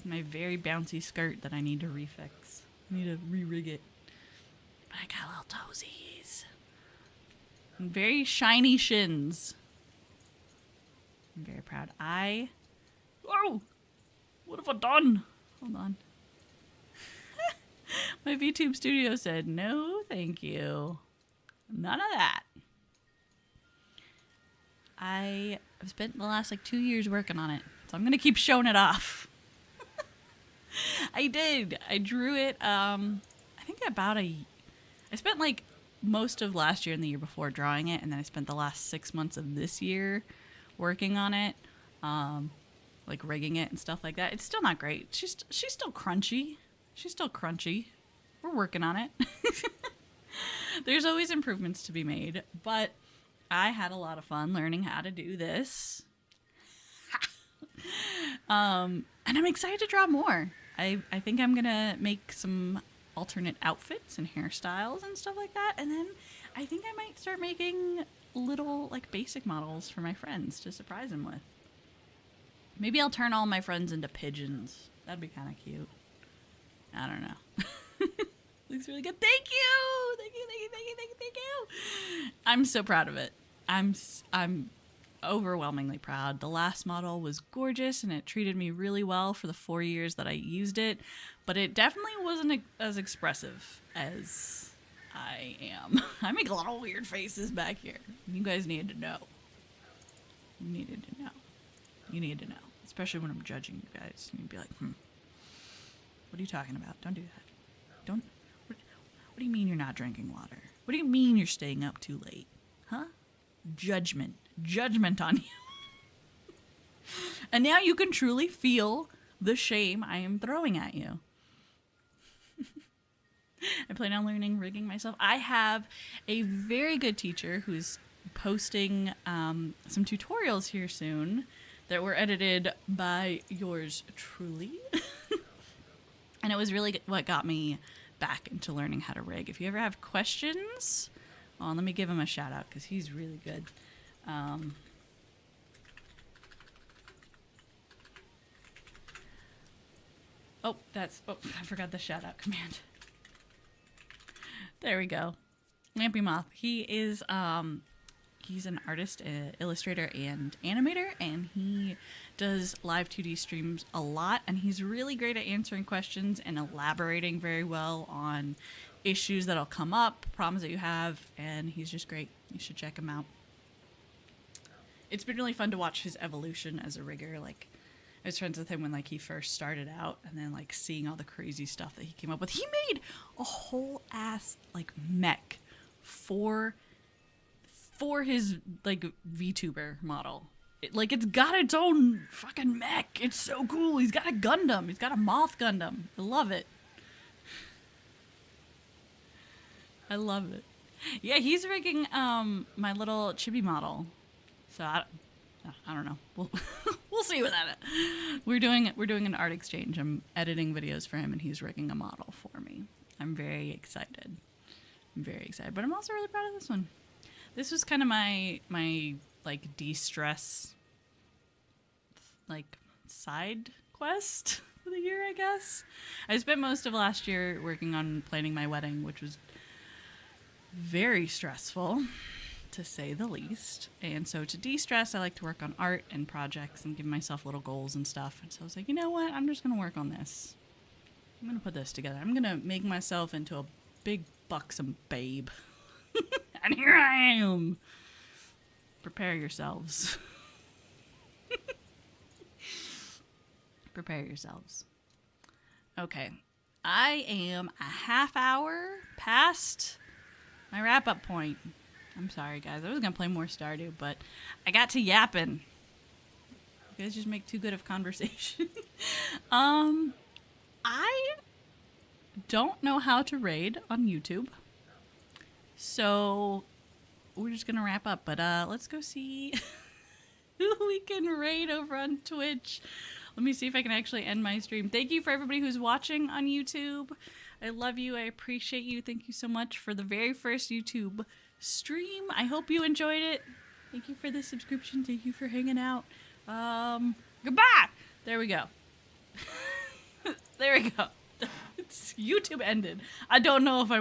My very bouncy skirt that I need to refix. I need to re-rig it. But I got little toesies. And very shiny shins. I'm very proud. Oh! What have I done? Hold on. My VTube studio said, no, thank you. None of that. I've spent the last like 2 years working on it, so I'm gonna keep showing it off. I did. I drew it. I think I spent like most of last year and the year before drawing it, and then I spent the last 6 months of this year working on it, like rigging it and stuff like that. It's still not great. She's still crunchy. We're working on it. There's always improvements to be made, but I had a lot of fun learning how to do this. And I'm excited to draw more. I think I'm gonna make some alternate outfits and hairstyles and stuff like that, and then I think I might start making little like basic models for my friends to surprise them with. Maybe I'll turn all my friends into pigeons. That'd be kind of cute. I don't know. Looks really good. Thank you. I'm so proud of it. I'm overwhelmingly proud. The last model was gorgeous, and it treated me really well for the 4 years that I used it, but it definitely wasn't as expressive as I am. I make a lot of weird faces back here. You guys needed to know. You needed to know. Especially when I'm judging you guys. You'd be like, what are you talking about? Don't do that. What do you mean you're not drinking water? What do you mean you're staying up too late? Huh? Judgment on you. And now you can truly feel the shame I am throwing at you. I plan on learning rigging myself. I have a very good teacher who's posting some tutorials here soon that were edited by yours truly. And it was really what got me back into learning how to rig. If you ever have questions, let me give him a shout out because he's really good. I forgot the shout out command. There we go. Lampy Moth. He is he's an artist, illustrator, and animator, and he does live 2D streams a lot, and he's really great at answering questions and elaborating very well on issues that'll come up, problems that you have, and he's just great. You should check him out. It's been really fun to watch his evolution as a rigger. Like, I was friends with him when like he first started out, and then like seeing all the crazy stuff that he came up with. He made a whole ass like mech for his like VTuber model. It's got its own fucking mech. It's so cool. He's got a Gundam. He's got a Moth Gundam. I love it. Yeah, he's rigging my little chibi model. So I don't know. We'll see with that. We're doing an art exchange. I'm editing videos for him, and he's rigging a model for me. I'm very excited. But I'm also really proud of this one. This was kind of my like de-stress like side quest for the year, I guess. I spent most of last year working on planning my wedding, which was very stressful, to say the least. And so to de-stress, I like to work on art and projects and give myself little goals and stuff. And so I was like, you know what? I'm just going to work on this. I'm going to put this together. I'm going to make myself into a big buxom babe. And here I am. Prepare yourselves. Prepare yourselves. Okay. I am a half hour past my wrap-up point. I'm sorry, guys. I was going to play more Stardew, but I got to yapping. You guys just make too good of conversation. I don't know how to raid on YouTube. So we're just going to wrap up. But let's go see who we can raid over on Twitch. Let me see if I can actually end my stream. Thank you for everybody who's watching on YouTube. I love you. I appreciate you. Thank you so much for the very first YouTube stream. I hope you enjoyed it. Thank you for the subscription. Thank you for hanging out. Goodbye. There we go. There we go. YouTube ended. I don't know if I